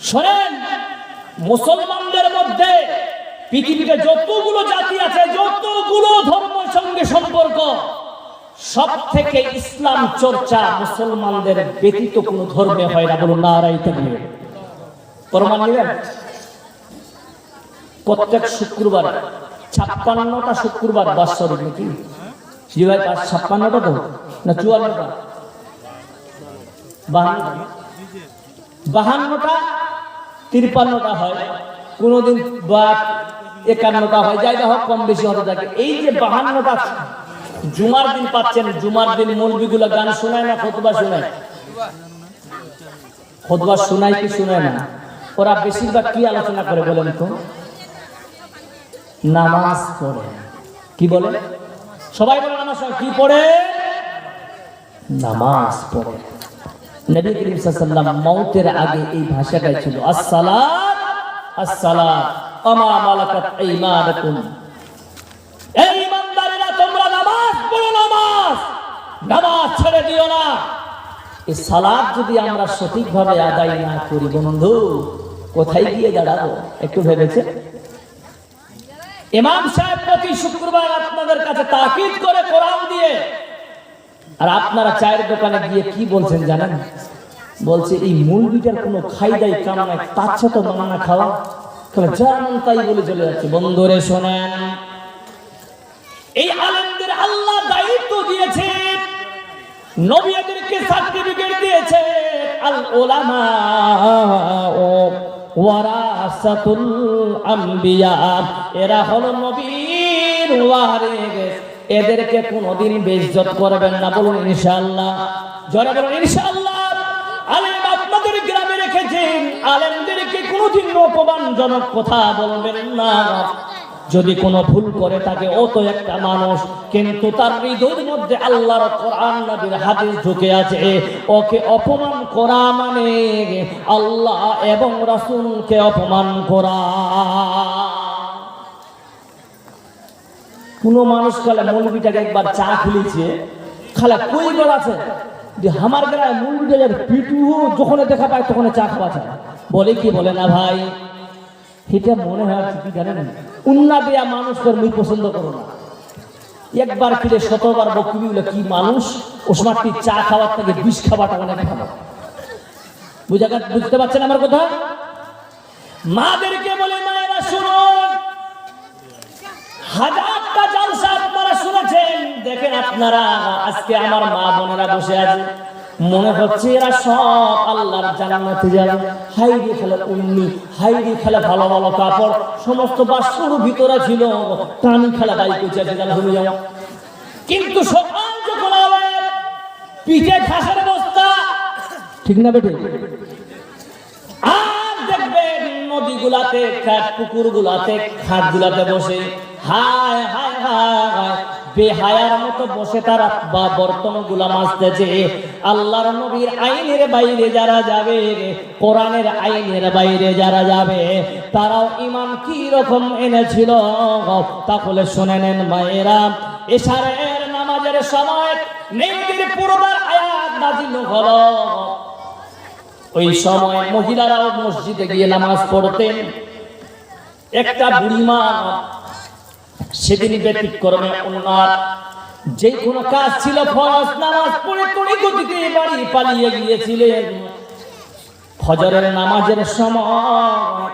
শোনেন, মুসলমানদের মধ্যে পৃথিবীতে যতগুলো জাতি আছে, যতগুলো ধর্মের সঙ্গে সম্পর্ক, সব থেকে ইসলাম চর্চা মুসলমানদের ব্যতীত কোন ধর্মে হয় না। বলুন নারায়ে তাকবীর। প্রমাণ নেবেন? প্রত্যেক শুক্রবার 56টা শুক্রবার বাৎসরিক নাকি? জি ভাই, 56টা তো না 54টা? 52টা 53টা হয়, কোনদিন 51টা হয়, যাই হোক কম বেশি হতে থাকে। এই যে 52টা জুমার দিন পাচ্ছেন, জুমার দিন মৌলবীগুলো গান শোনায় না, খুতবা শোনায়? খুতবা শোনায় কি শোনায় না? ওরা বেশিরভাগ কি আলোচনা করে বলেন তো? নামাজ পড়ে। কি বলে? সবাই বলে নামাজ কি পড়ে? নামাজ পড়ে। নবী করিম সাল্লাল্লাহু আলাইহি ওয়াসাল্লাম মওতের আগে এই ভাষাটাই ছিল, আসসালাত আসসালাত আমা মালাকাত আইমানুকুম। এই ইমানদারেরা, তোমরা নামাজ পড়ো, নামাজ, নামাজ ছেড়ে দিও না। এই সালাত যদি আমরা সঠিকভাবে আদায় না করি, বন্ধু কোথায় গিয়ে দাঁড়াবো? একটু ভেবেছে? ইমাম সাহেব প্রতি শুক্রবার আপনাদের কাছে তাকিদ করে কোরআন দিয়ে আর আপনারা চায়ের দোকানে গিয়ে কি বলছেন জানেন? বলছে এই মৌলবীটার কোনো খাইদাই কাম নাই, তার সাথে মানা খাওয়া যেমন তাই বলে চলে যাচ্ছে। বন্ধুরে শোনেন, এই আলেমদের আল্লাহ দায়িত্ব দিয়েছে, নবীদেরকে সার্টিফিকেট দিয়েছে, আল উলামা ওয়ারাসাতুল আম্বিয়া, এরা হলো নবীর ওয়ারিস, এদেরকে কোনোদিন বেইজ্জত করবেন না। বলুন ইনশাআল্লাহ, জোরে বলুন ইনশাআল্লাহ। আলেম আপনাদের গ্রামে রেখেছেন, আলেমদেরকে কোনোদিন অপমানজনক কথা বলবেন না। যদি কোনো ভুল করে থাকে, ও তো একটা মানুষ, কিন্তু তার হৃদয়ের মধ্যে আল্লাহর কোরআন নবীর হাদিস ঢুকে আছে। ওকে অপমান করা মানে আল্লাহ এবং রাসূলকে অপমান করা। কোন মানুষ খালে মৌলবীটাকে একবার চা খুলেছে, খালা কই গল আছে যে আমার গ্রামে মৌলবীটার পিটু যখন দেখা পায় তখন চা খাওয়া চায়। বলে কি বলে না ভাই, এটা মনে হয় কি জানেন, উন্না দেয়া মানুষকে মুই পছন্দ করো না। একবার কিরে শতবার বকবি বলে কি মানুষ, ওসমানটি চা খাওয়ার থেকে বিষ খাওয়াটা অনেক ভালো। বুঝতে পারছেন আমার কথা? মাদেরকে বলে মায়েরা শুনুন, হাজারটা জালসা আপনারা শুনেছেন, দেখেন আপনারা আজকে আমার মা বোনেরা বসে আছে, মনে হচ্ছে এরা সব আল্লাহর জান্নাতে যাবে। হাইরি খেলে উন্নি, হাইরি খেলে ভালো ভালো কাপড়, সমস্ত বাসুর ভিতরে ছিল, টানি খেলা বাইক হয়ে যাও। কিন্তু সকাল যখন পিঠে ঘাসের বস্তা, ঠিক না বেটে? আর দেখবেন নদীগুলাতে, পুকুর গুলাতে, খাট গুলাতে বসে হায় হায় হায় বেহায়ার মতো বসে তারা বা বর্তমান গুলা মাজতেছে। আল্লাহর নবীর আইনের বাইরে যারা যাবে, কোরআনের আইনের বাইরে যারা যাবে, তারাও ঈমান কি রকম এনেছিল তাহলে শুনে নেন মায়েরা। এশারের নামাজের সময় মেয়েদের পর্দার আয়াত নাযিল হলো, ওই সময় মহিলারাও মসজিদে গিয়ে নামাজ পড়তেন। একটা বুড়িমা সেদিন ব্যতিক্রমে ওনার যে কোনো কাজ ছিল, ফরজ নামাজ পড়ে তড়ি গতিতে বাড়ি পালিয়ে গিয়েছিলেন। ফজরের নামাজের সময়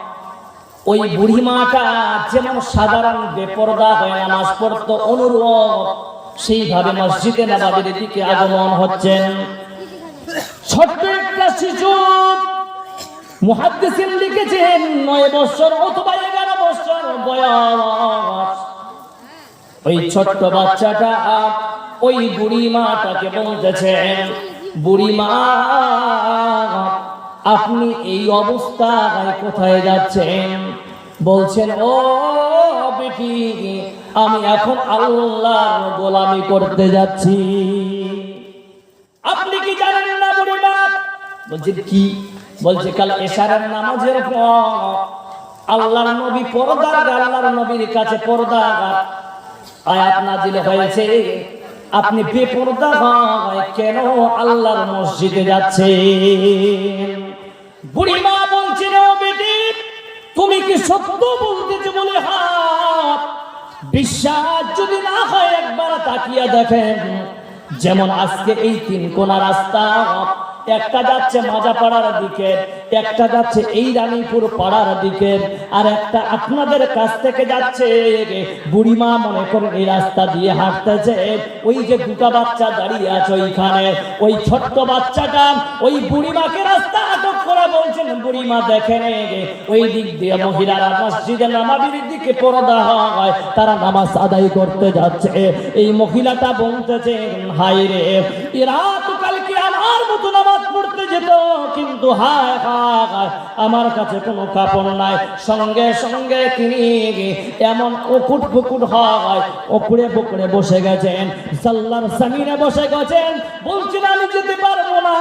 ওই বুড়িমাটা যেমন সাধারণ বেপরদা হয়ে নামাজ পড়তো, অনুরূপ সেইভাবে মসজিদে নববীর দিকে আগমন হচ্ছেন। ছোট্ট একটা শিশু, মুহাদ্দিসিন লিখেছেন 9 বছর অথবা 11 বছর বয়স। ওই ছোট্ট বাচ্চাটা ওই বুড়ি মাটাকে বলতেছেন, বুড়ি মা আপনি এই অবস্থায় কোথায় যাচ্ছেন? বলছেন, ও বেটি আমি এখন আল্লাহর গোলামি করতে যাচ্ছি। আপনি কি জানেন না বুড়ি মা? বলছেন কি? বলছে কাল এশারের নামাজের পর আল্লাহর নবী পর্দার, আল্লাহর নবীর কাছে পর্দার আয়াত নাযিল হয়েছে, আপনি বেপরদা হয় কেন আল্লাহর মসজিদে যাচ্ছেন? বুড়ি মা বলছেন, ও বেটি তুমি কি সত্য বলতেছো? বলে হ্যাঁ। বিশ্বাস যদি না হয় একবার তাকিয়ে দেখেন, যেমন আজকে এই 3 কোনা রাস্তা, একটা যাচ্ছে মাজাপাড়ার দিকে, একটা যাচ্ছে এই রানীপুর পাড়ার দিকে, আর একটা আপনাদের কাছ থেকে যাচ্ছে। বুড়িমা মনে করেন এই রাস্তা দিয়ে হাঁটতেছে, ওই যে দুটা বাচ্চা দাঁড়িয়ে আছে ওইখানে, ওই ছোট্ট বাচ্চাটা ওই বুড়িমাকে রাস্তা আটক করে বলছেন, বুড়িমা দেখেন ওই দিক দিয়ে মহিলারা মসজিদে নববীর দিকে পর্দা হয়, তারা নামাজ আদায় করতে যাচ্ছে। এই মহিলাটা বলতেছে, হায় রে এরা তো কালকে আমার মতো নামাজ পড়তে যেত, কিন্তু হায় হায় আমার কাছে কোনো কাপড় নাই। সঙ্গে সঙ্গে তিনি এমন উকুট পুকুট হয়, ওপরে পুকুরে বসে গেছেন, সাল্লার সামিনে বসে গেছেন। বলছেন আমি যেতে পারবো না,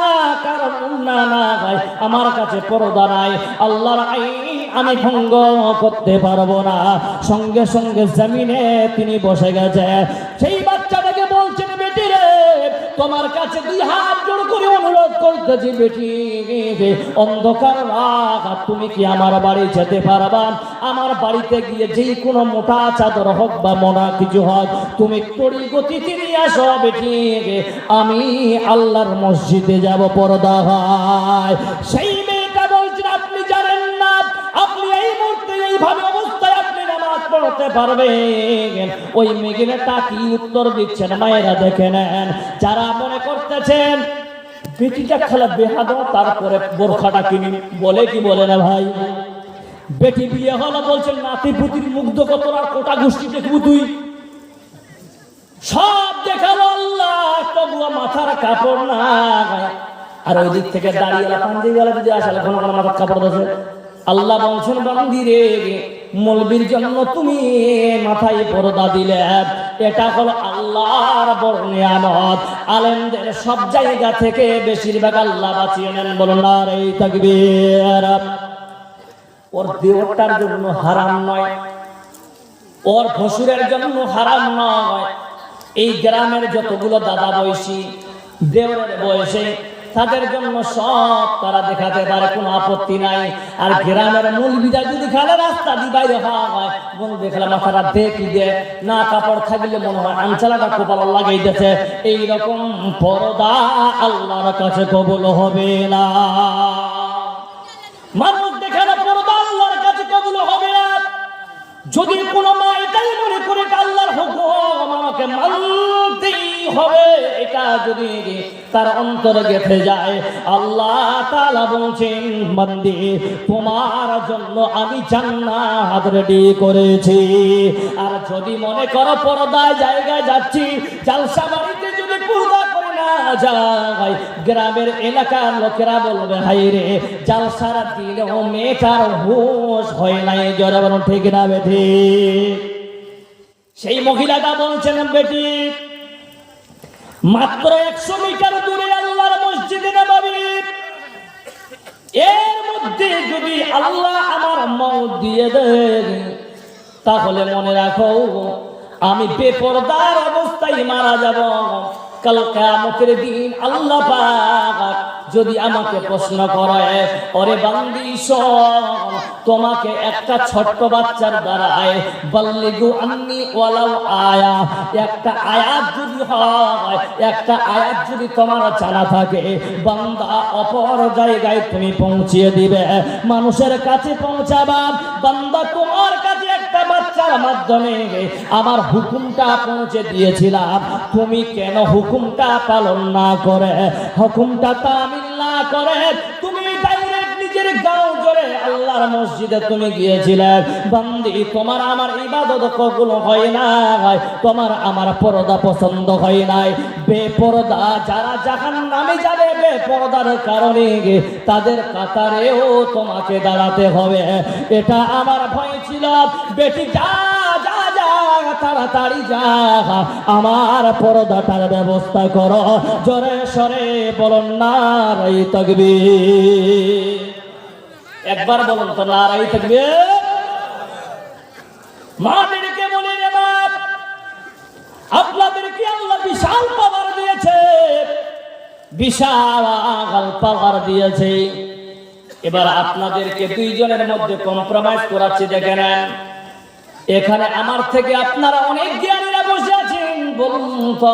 কারণ না না ভাই আমার কাছে পর্দা নাই, আল্লাহর আইন আমি ভঙ্গ করতে পারবো না। সঙ্গে সঙ্গে জমিনে তিনি বসে গেছেন। সেই বাচ্চাটাকে বলছেন, বেটি রে তোমার কাছে 2 হাত জোড় করে অনুরোধ করতেছি বেটি অন্ধকার রাত, তুমি কি আমার বাড়ি যেতে পারবা? আমার বাড়িতে গিয়ে যেই কোনো মোটা চাদর হোক বা মোটা কিছু হোক তুমি তড়ি গতিতে নিয়ে আসো বেটি, আমি আল্লাহর মসজিদে যাব পর্দা হয়। সেই মেয়েটা বলছেন আপনি জানেন না, আপনি এই মুহূর্তে এইভাবে অবস্থায় আপনি নামাজ পড়তে পারবেন? ওই মেয়েটা কি উত্তর দিচ্ছেন মায়েরা দেখে নেন। যারা মনে করতেছেন বেটিটা খেলা বেহাদ, তারপরে বোরখাটা কিনি, বলে কি বলে না ভাই? বেটি বিয়ে হলো বলছেন নাতি পুতির মুগ্ধ কত আর কোটা গোষ্ঠী দেখবো তুই, সব দেখালো আল্লাহ, তবুও মাথার কাপড় না। আর ওই দিক থেকে দাঁড়িয়ে পাঞ্জি গেলে যদি আসলে কোনো কোনো মাথার কাপড় আছে। আল্লাহ বলছেন বান্দি রে, মৌলবীর জন্য তুমি মাথায় পর্দা দিলে, এটা হলো আল্লাহর বড় নিয়ামত। আলেমদের সব জায়গা থেকে বেশিরভাগ আল্লাহ বাঁচিয়ে নেন, বলুন নারে তাকবীর। ওর দেওয়াটার জন্য হারাম নয়, ওর ফসুরের জন্য হারাম নয়। এই গ্রামের যতগুলো দাদা বয়সী দেওরের বয়সে তাদের জন্য সব তারা দেখাতে পারে, কোনো আপত্তি নাই। আর গ্রামের মৌলবীরা যদি খেলে রাস্তা দিয়ে বাইরে হওয়া হয়, বলবে খেলা মাথাটা দেখি দে না, কাপড় থাকলে মনে হয় আঞ্চলাটা কপাল লাগাই দিয়েছে। এইরকম পর্দা আল্লাহর কাছে কবুল হবে না। মানুষ দেখে না পর্দা আল্লাহর কাছে কবুল হবে না। যদি কোনো মা এটাই মনে করে আল্লাহর হুকুম আমাকে মানতেই হবে, এটা যদি তার অন্তরে গেঁথে যায়, আল্লাহ তাআলা বলছেন বান্দি তোমার জন্য আমি জান্নাত রেডি করেছি। আর যদি মনে করো পর্দায় জায়গায় যাচ্ছি, জালসা বাড়িতে যদি পর্দা করে না যায়, গ্রামের এলাকার লোকেরা বলবে হাই রে জালসার দিলেও মেয়েটার হুঁশ হয় নাই, জোরে বলুন ঠিক না বেঠি? সেই মহিলাটা বলছেন বেটি মাত্র 100 মিটার দূরে আল্লাহর মসজিদে নববী, এর মধ্যে যদি আল্লাহ আমার মওত দিয়ে দেন তাহলে মনে রাখো আমি বেপরদার অবস্থায় মারা যাব। কাল কিয়ামতের দিন আল্লাহ পাক যদি আমাকে প্রশ্ন করে, ওরে বান্দি শোন, তোমাকে একটা ছোট্ট বাচ্চার দ্বারায় বাল্লিগু আন্নি ওয়ালাউ আয়া, একটা আয়াত যদি হয়, একটা আয়াত যদি তোমার জানা থাকে, বান্দা অপর জায়গায় তুমি পৌঁছিয়ে দিবে, মানুষের কাছে পৌঁছাবা। বান্দা তোমার কাছে একটা বাচ্চার মাধ্যমে আমার হুকুমটা পৌঁছে দিয়েছিলাম, তুমি কেন হুকুমটা পালন না করে, হুকুমটা তামিল না করে তুমি ডাইরেক্ট নিজের গাঁও জোরে আল্লাহর মসজিদে তুমি গিয়েছিলে? বান্দি তোমার আমার ইবাদত কবুল হয় না, তোমার আমার পর্দা পছন্দ হয় নাই। বেপরদা যারা জাহান্নামে যাবে বেপরদার কারণে, তাদের কাতারেও তোমাকে দাঁড়াতে হবে। এটা আমার ভয় ছিল। বেটি যা যা যা তাড়াতাড়ি যা, আমার পর্দাটার ব্যবস্থা করো, জোরে সরে বলুন নারে তাকবীর। একবার বলুন তো নারে তাকবীর। মাদেরকে বলে রে বাপ, আপনাদেরকে আল্লাহ বিশাল পাওয়ার দিয়েছে, বিশাল পাওয়ার দিয়েছে। এবার আপনাদেরকে দুইজনের মধ্যে কম্প্রোমাইজ করাচ্ছি, দেখে নেন। এখানে আমার থেকে আপনারা অনেক জ্ঞানীরা বসে আছেন, বলুন তো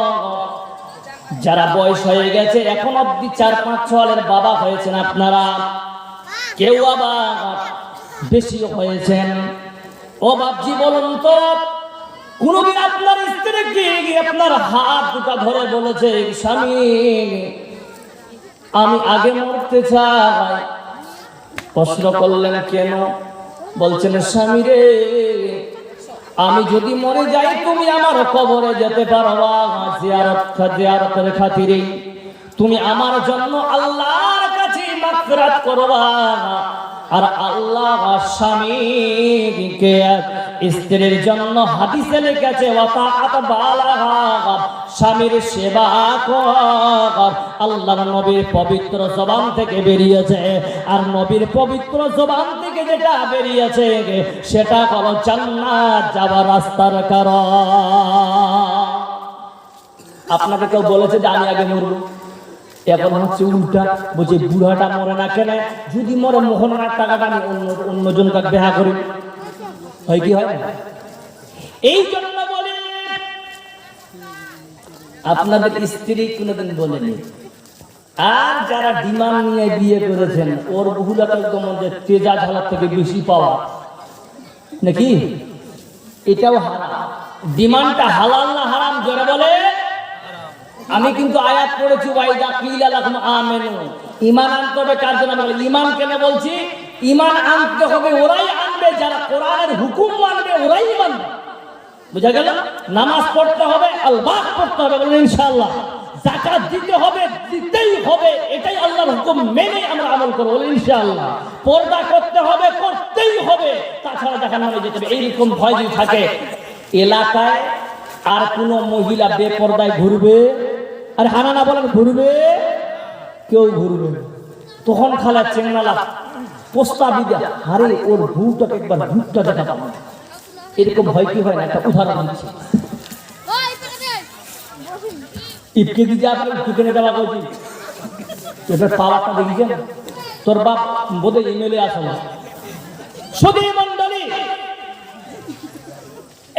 যারা বয়স হয়ে গেছে এখন অব্দি 4-5 সালের বাবা হয়েছেন আপনারা, কেউ আবার বেশি হয়েছেন। ও বাপজি বলুন তো কোনদিন আপনার স্ত্রীকে আপনার হাত দুটা ধরে বলেছে স্বামী আমি আগে মরতে চাই? প্রশ্ন করলেন কেন? বলছেন স্বামী রে আমি যদি মরে যাই তুমি আমার কবরে যেতে পারবা, জিয়ারতের খাতিরে তুমি আমার জন্য আল্লাহর কাছে মাগফিরাত করবা। আর আল্লাহ স্বামীকে স্ত্রীর জন্য হাদিসে লিখেছে ওয়াতাআত বালাহা, স্বামীর সেবা কর। আল্লাহর নবীর পবিত্র জবান থেকে বেরিয়েছে, আর নবীর পবিত্র জবান থেকে যেটা বেরিয়েছে সেটা হলো জান্নাত যাওয়ার রাস্তার কারণ। আপনাকে কেউ বলেছে যে আমি আগে মরব? এখন হচ্ছে উল্টা, বলছে বুড়াটা মরে না কেন, যদি মরে মোহনার টাকাটা আমি অন্যজন কাছে দেখা করি, হয় কি হয় না? এই জন্য বলে আপনাদের স্ত্রী কোনোদিন বলেনি, আর যারা ডিমান্ড নিয়ে বিয়ে করেছেন ওর বহুলাটা একদম তেজা ঝালার থেকে বেশি পাওয়া নাকি, এটাও হারাম। ডিমান্ডটা হালাল না হারাম জোরে বলে। আমি কিন্তু আয়াত পড়েছি ওয়াইদা কিলা লাকুম আমানু, ঈমান আনতে হবে কার জন্য? আমরা ঈমান কেন বলছি? ঈমান আনতে হবে ওরাই আনবে যারা কোরআনের হুকুম মানবে, ওরাই মানবে। বুঝা গেল? নামাজ পড়তে হবে, আল্লাহ পড়তে হবে বলেন ইনশাআল্লাহ। যাকাত দিতে হবে, দিতেই হবে, এটাই আল্লাহর হুকুম মেনে আমরা আমল করব বলেন ইনশাআল্লাহ। পর্দা করতে হবে, করতেই হবে, তাছাড়া জাহান্নামে যেতে হবে। এইরকম ভয় যদি থাকে এলাকায়, আর কোন মহিলা বেপরদায় ঘুরবে, আর হানানা বলেন ঘুরবে, কেউ ঘুরবে, তখন খালা চেঙ্গালা প্রস্তাব দেয়া, আরে ওর ভূটাকে একবার ভূতটা দেখা পাবো, এরকম ভয় কি হয় না? একটা উদাহরণ দিচ্ছি। ইপকে দিতে আপনার কিনে দেওয়া বলছি, এবার পাওয়ারটা দেখেছেন? তোর বাপ বোধ হয় ইমেলে আসলে শুধু মন্ডলী।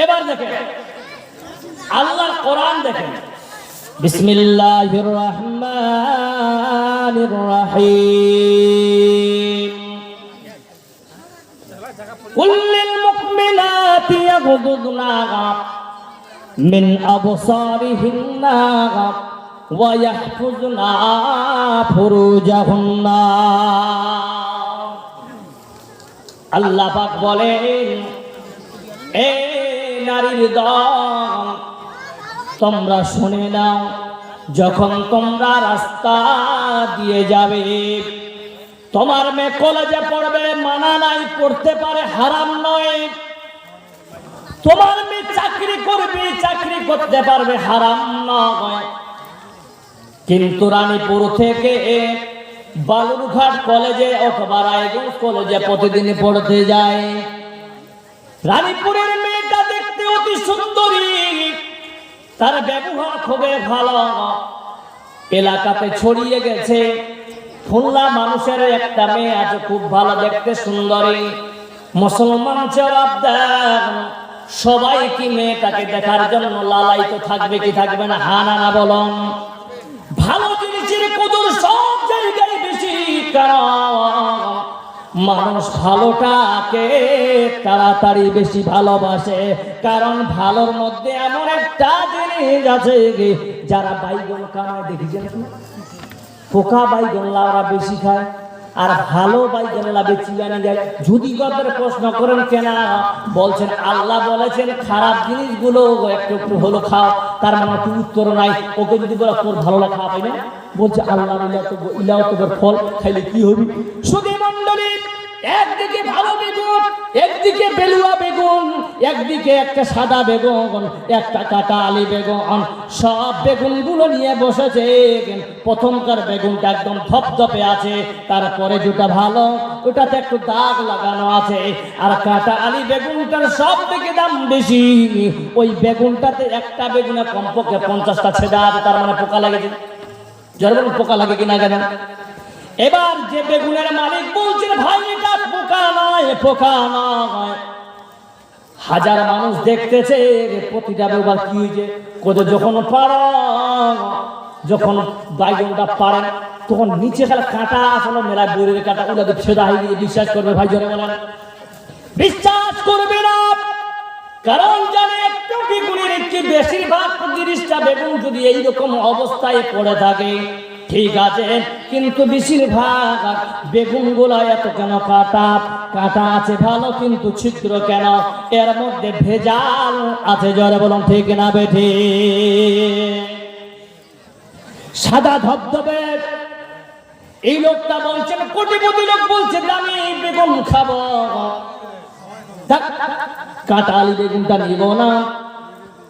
এবার দেখেন আল্লাহর কোরআন দেখেন, বিসমিল্লাহির রহমানির রহিম, কুল্লিল মুমিনাতি ইয়াগুদুনা মিন আবসারিহিন্না ওয়া ইয়াহফুজনা ফুরুজাহুন্না। আল্লাহ পাক বলেন, এ নারীর দল, তোমরা শুনে নাও, যখন তোমরা রাস্তা দিয়ে যাবে, তোমার মেয়ে কলেজে পড়বে, মানা নাই, পড়তে পারে, হারাম নয়। তোমার মেয়ে চাকরি করবে, চাকরি করতে পারবে, হারাম নয়। কিন্তু রানীপুর থেকে বালুরঘাট কলেজে অথবা রায়গঞ্জ কলেজে প্রতিদিন পড়তে যায়। রানীপুরের মেয়েটা দেখতে অতি সুন্দরী, তার ব্যবহার খুবই ভালো, এলাকাতে ছড়িয়ে গেছে। খুলনা মানুষের একটা মেয়ে আছে খুব ভালো দেখতে, সুন্দরী, মুসলমান জবাব দেন, সবাই কি মেয়েটাকে দেখার জন্য লালায়িত থাকবে কি থাকবে না? হ্যাঁ না বলুন। ভালো জিনিসের কদর সব জায়গায় বেশি, কারণ মানুষ ভালোটাকে তাড়াতাড়ি বেশি ভালোবাসে, কারণ ভালোর মধ্যে এমন একটা জিনিস আছে যারা বাইগন কামায় দেখেছেন, পোকা বাইগন লাউরা বেশি খায়, আর ভালো বাইগন লাভে চিবানি যায়। যদি গদের প্রশ্ন করেন কেন, বলছেন আল্লাহ বলেছেন খারাপ জিনিসগুলো একটু একটু হলো খাও, তার মানে তো উত্তর নাই। ওকে যদি বলে তোর ভালো লাগে খাওয়া পাই না, বলছে আল্লাহ ইলাও তোর ফল খাইলে কি হবি? শুধু মন্ডলী, একদিকে ভালো বেগুন, একদিকে বেলুয়া বেগুন, একদিকে একটা সাদা বেগুন, একটা কাটা আলি বেগুন, সব বেগুনগুলো নিয়ে বসেছে। প্রথমকার বেগুনটা একদম ধপধপে আছে, তারপরে যেটা ভালো ওটাতে একটু দাগ লাগানো আছে, আর কাটা আলি বেগুনটার সব থেকে দাম বেশি। ওই বেগুনটাতে একটা বেগুনে কমপক্ষে 50টা ছেদা আছে, তার মানে পোকা লাগেছে। যেমন পোকা লাগে কিনা জানেন? এবার যে বেগুনের মালিক বলছেন ভাই এটা পোকা নয়, পোকা নয়। হাজার মানুষ দেখতেছে, প্রতিটা বেগুন কি হয়েছে, কোথাও যখন পাড়া, যখন বাইগনটা পারেন তখন নিচে খেলা কাঁটা আসলে মেলায় বইয়ের কাঁটা ওগুলো ছেদা হয়ে গিয়ে বিশ্বাস করবে? ভাই জোরে বলেন, বিশ্বাস করবে না। কারণ জানে একটা বেগুনের একটি বেশিরভাগ 30টা বেগুন যদি এইরকম অবস্থায় পড়ে থাকে ঠিক আছে, কিন্তু বেশিরভাগ বেগুনগুলো এত কেন কাটা কাটা আছে ভালো, কিন্তু ছিদ্র কেন? এর মধ্যে ভেজাল আছে। জোরে বলুন ঠিক না বেঠি? সাদা ধবধবে এই লোকটা বলছেন, কোটিপতি লোক বলছে দামি বেগুন খাবো, কাটা আলি বেগুনটা নিব না।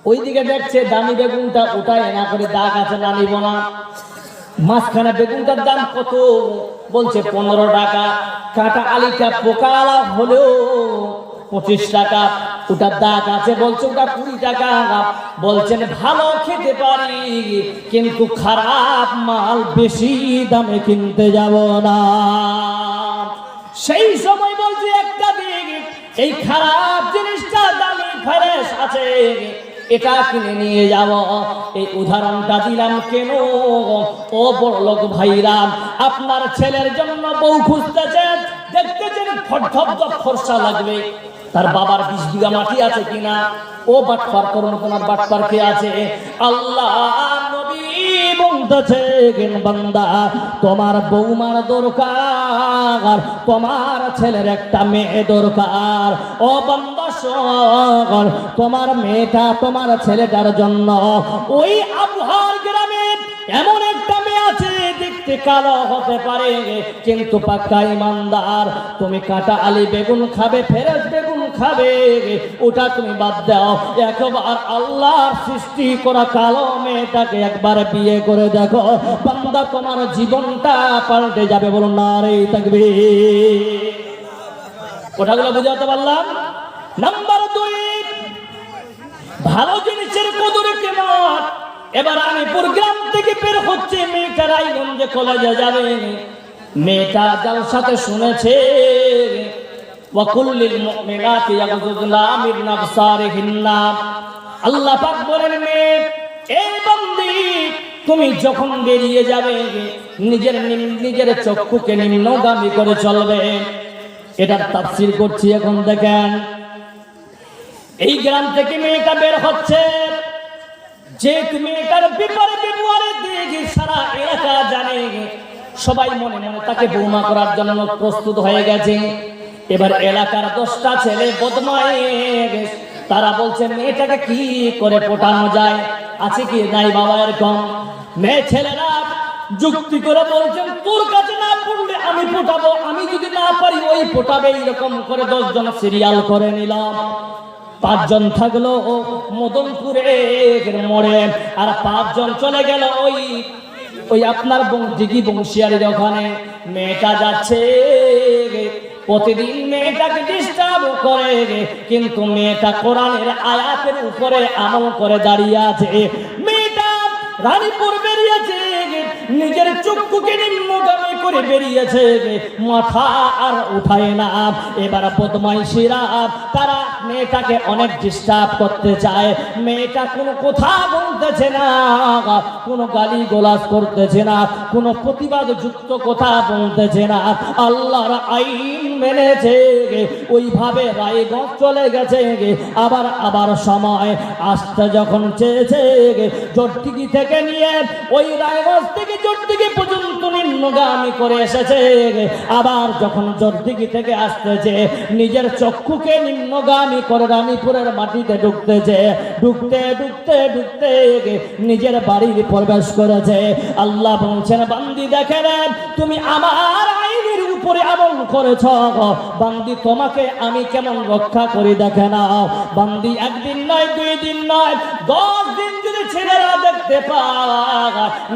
ওইদিকে দেখছে দামি বেগুনটা ওটাই না করে দাগ আছে না, নিব না। মাঝখানে বেগুনটার দাম কত? বলছে 15 টাকা। কাটা আলিটা পোকা হলেও 25 টাকা, ওটার দাগ আছে বলছে ওটা 20 টাকা, বলছেন ভালো খেতে পারি কিন্তু খারাপ মাল বেশি দামে কিনতে যাব না। সেই সময় বলছে একটা দিক, এই খারাপ জিনিসটা দামি ফ্রেশ আছে, এটা কিনে নিয়ে যাব। এই উদাহরণটা দিলাম কেন, ও বড়লোক ভাইরা, আপনার ছেলের জন্য বউ খুঁজতেছেন, দেখতেছেন ফর্সা লাগবে, তার বাবার 20 বিঘা মাটি আছে কিনা, ও বাটপার করুন, তোমার বাটপার কে আছে? আল্লাহ নবী বলতেছেন বান্দা তোমার বৌমার দরকার, তোমার ছেলের একটা মেয়ে দরকার। ও বান্দা শোন, তোমার মেয়েটা তোমার ছেলেটার জন্য ওই আবহার গ্রামে এমন একটা মেয়ে আছে, দেখতে কালো হতে পারে কিন্তু পাক্কা ইমানদার। তুমি কাটা আলি বেগুন খাবে, ফেরেশ বেগুন খাবে, ওটা তুমি বাদ দাও, একবার আল্লাহর সৃষ্টি করা কালো মেয়েটাকে একবার বিয়ে করে দেখো, বান্দা তোমার জীবনটা পাল্টে যাবে। বলুন নারে তাকবীর। কথাগুলো বুঝাতে পারলাম? নাম্বার 2, ভালো জিনিসের কদর কেমন। এবার আমি গ্রাম থেকে বের হচ্ছে, মেয়েটা রায়গঞ্জে কলেজে যাবে, মেয়েটা যার সাথে শুনেছে ওয়াকুল্লিল মুমিনাতি ইয়াগুযুনা মিন আবসারিহিন্না, আল্লাহ পাক বলেন মেয়ে, এই বান্দি তুমি যখন বেরিয়ে যাবে নিজের চক্ষুকে নিম্নগামী করে চলবে। এটার তাফসীর করছি, এখন দেখেন। এই গ্রাম থেকে মেয়েটা বের হচ্ছে, যে তুমি এটার ব্যবহারে দিয়ে সারা এলাকা জানে, সবাই মনে মনে তাকে বৌমা করার জন্য প্রস্তুত হয়ে গেছে। এবার এলাকার 10টা ছেলে বদমাইশ, তারা বলছে মেয়েটাকে কি করে পটানো যায়, আছে কি নাই বাবা এরকম? মেয়ে ছেলেরা যুক্তি করে বলছেন তোর কাছে না পড়লে আমি পটাবো, আমি যদি না পারি ওই পটাবে। এরকম করে 10 জন সিরিয়াল করে নিলাম। 5 জন থাকলো মদনপুরের মোড়ে, আর 5 জন চলে গেল ওই আপনার দিঘি বংশিয়ারির ওখানে। মেয়েটা যাচ্ছে, প্রতিদিন মেয়েটাকে ডিস্টার্ব করে, কিন্তু মেয়েটা কোরআনের আয়াতের উপরে আমল করে দাঁড়িয়ে আছে। মেয়েটা রানীপুর বেরিয়েছে, নিজের চক্ষুকে নিম্নগামী করে বেরিয়েছে, মাথা আর উঠায় না। এবার বদমাইশিরা তারা মেয়েটাকে অনেক ডিস্টার্ব করতে চায়। মেয়েটা কোনো কথা বলতেছে না, কোনো গালি গোলাজ করতেছে না, কোনো প্রতিবাদ যুক্ত কথা বলতেছে না, আল্লাহর আইন মেনেছে। ওইভাবে রায়গঞ্জ চলে গেছে। আবার সময় আসতে যখন চেয়েছে, জটটিকি থেকে নিয়ে ওই রায়গঞ্জ থেকে জটটিকি পর্যন্ত নিম্নগামী করে এসেছে। আবার যখন জটটিকি থেকে আসতেছে, নিজের চক্ষুকে নিম্নগামী করে রানীপুরের মাটিতে ঢুকতেছে। ঢুকতে ঢুকতে ঢুকতে নিজের বাড়ির প্রবেশ করেছে। আল্লাহ বলছেন বান্দি দেখে রে, তুমি আমার আইনের উপরে আমল করেছ, বান্দি তোমাকে আমি কেমন রক্ষা করি দেখে নাও। বান্দি 1 দিন নয়, 2 দিন নয়, 10 দিন যদি ছেলেরা দেখতে পায়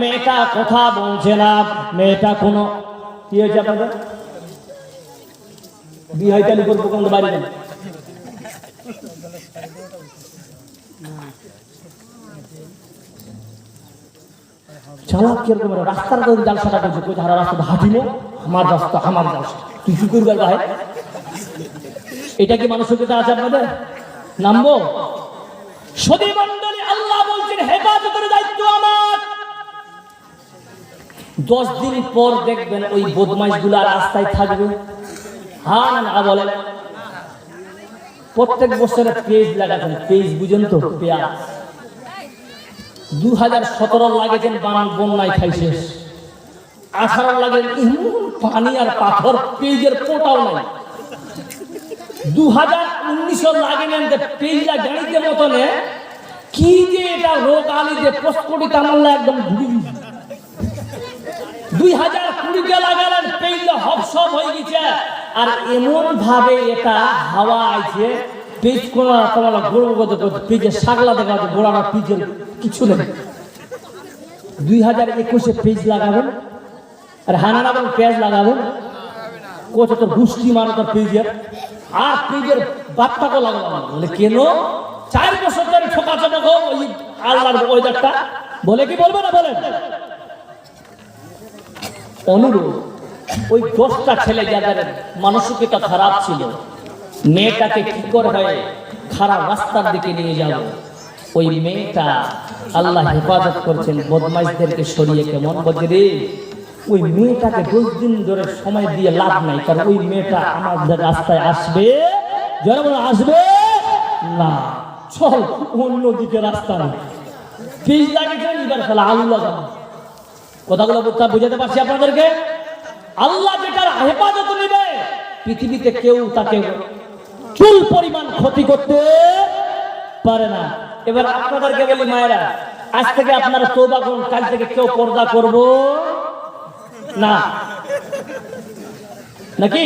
মেয়েটা কথা বলছে না, মেয়েটা কোনো কি হয়েছে আপনাদের বিয়ে হয় তালি করবো কোন বাড়ি নেই, চালাক কিরকম রাস্তার জালসাটা করছে, কোথায় রাস্তা হাঁটিনো আমার রাস্তা আমার জালসা, তুই কি করবে ভাই? এটা কি মানসিকতা আছে আপনাদের? নামবো সদী মণ্ডলী, আল্লাহ বলছেন হেফাজতের দায়িত্ব আমার। 10 দিন পর দেখবেন ওই বদমাইশগুলো রাস্তায় থাকবে। হ্যাঁ না বলেন? প্রত্যেক বছরে পেজ লাগাতেন, পেজ বুঝেন তো, পেঁয়াজ 2017 লাগেছেন বন্যায় খাই শেষ, 18 লাগে পানি আর পাথর, পেজের পোটাও নাই। 2019 লাগেন পেজটা গাড়িতে মতনে কি যে এটা রোগ আলি যে পোস্টকটি তামাল্লা একদম ঘুরি। 2020 লাগালেন পেজটা হবসব হয়ে গেছে, আর এমন ভাবে এটা হাওয়া আইছে পেজ কোন তোমার গর্বগত পেজের শাকলা দেখা যাচ্ছে, গোড়াটা পেজের কিছু নেই। 2021 পেজ লাগাবেন আর হানানা পেঁয়াজ লাগাবেন, কোচে তোর গুষ্টি মারা তোর পেজের আর পেজের বাপ্পাকে লাগাবো বলে কেন 4 বছর ধরে ঠোকাচোকা গো ওই আল্লাহর ওয়েদারটা বলে কি বলবে না বলেন অনুরোধ ওই 10টা ছেলে যাদের মানসিকতা খারাপ ছিল মেয়েটাকে কি করে হয় খারাপ রাস্তার দিকে নিয়ে যাবো ওই মেয়েটা আল্লাহ হেফাজত করছেন বদমাইশদেরকে সরিয়ে কেমন বজরে ওই মেয়েটাকে 10 দিন ধরে সময় দিয়ে লাভ নাই কারণ ওই মেয়েটা আমাদের রাস্তায় আসবে যারা বলে আসবে না চল অন্যদিকে রাস্তা নেই ফিজ লাগিয়েছেন এবার খেলা আলু লাগানো কথাগুলো বুঝাতে পারছি আপনাদেরকে আল্লাহ যেটার হেফাজত নেবে পৃথিবীতে কেউ তাকে চুল পরিমাণ ক্ষতি করতে পারে না এবার আপনাদেরকে বলি মায়েরা আজ থেকে আপনারা তওবা করুন কাল থেকে কেউ পর্দা করব না নাকি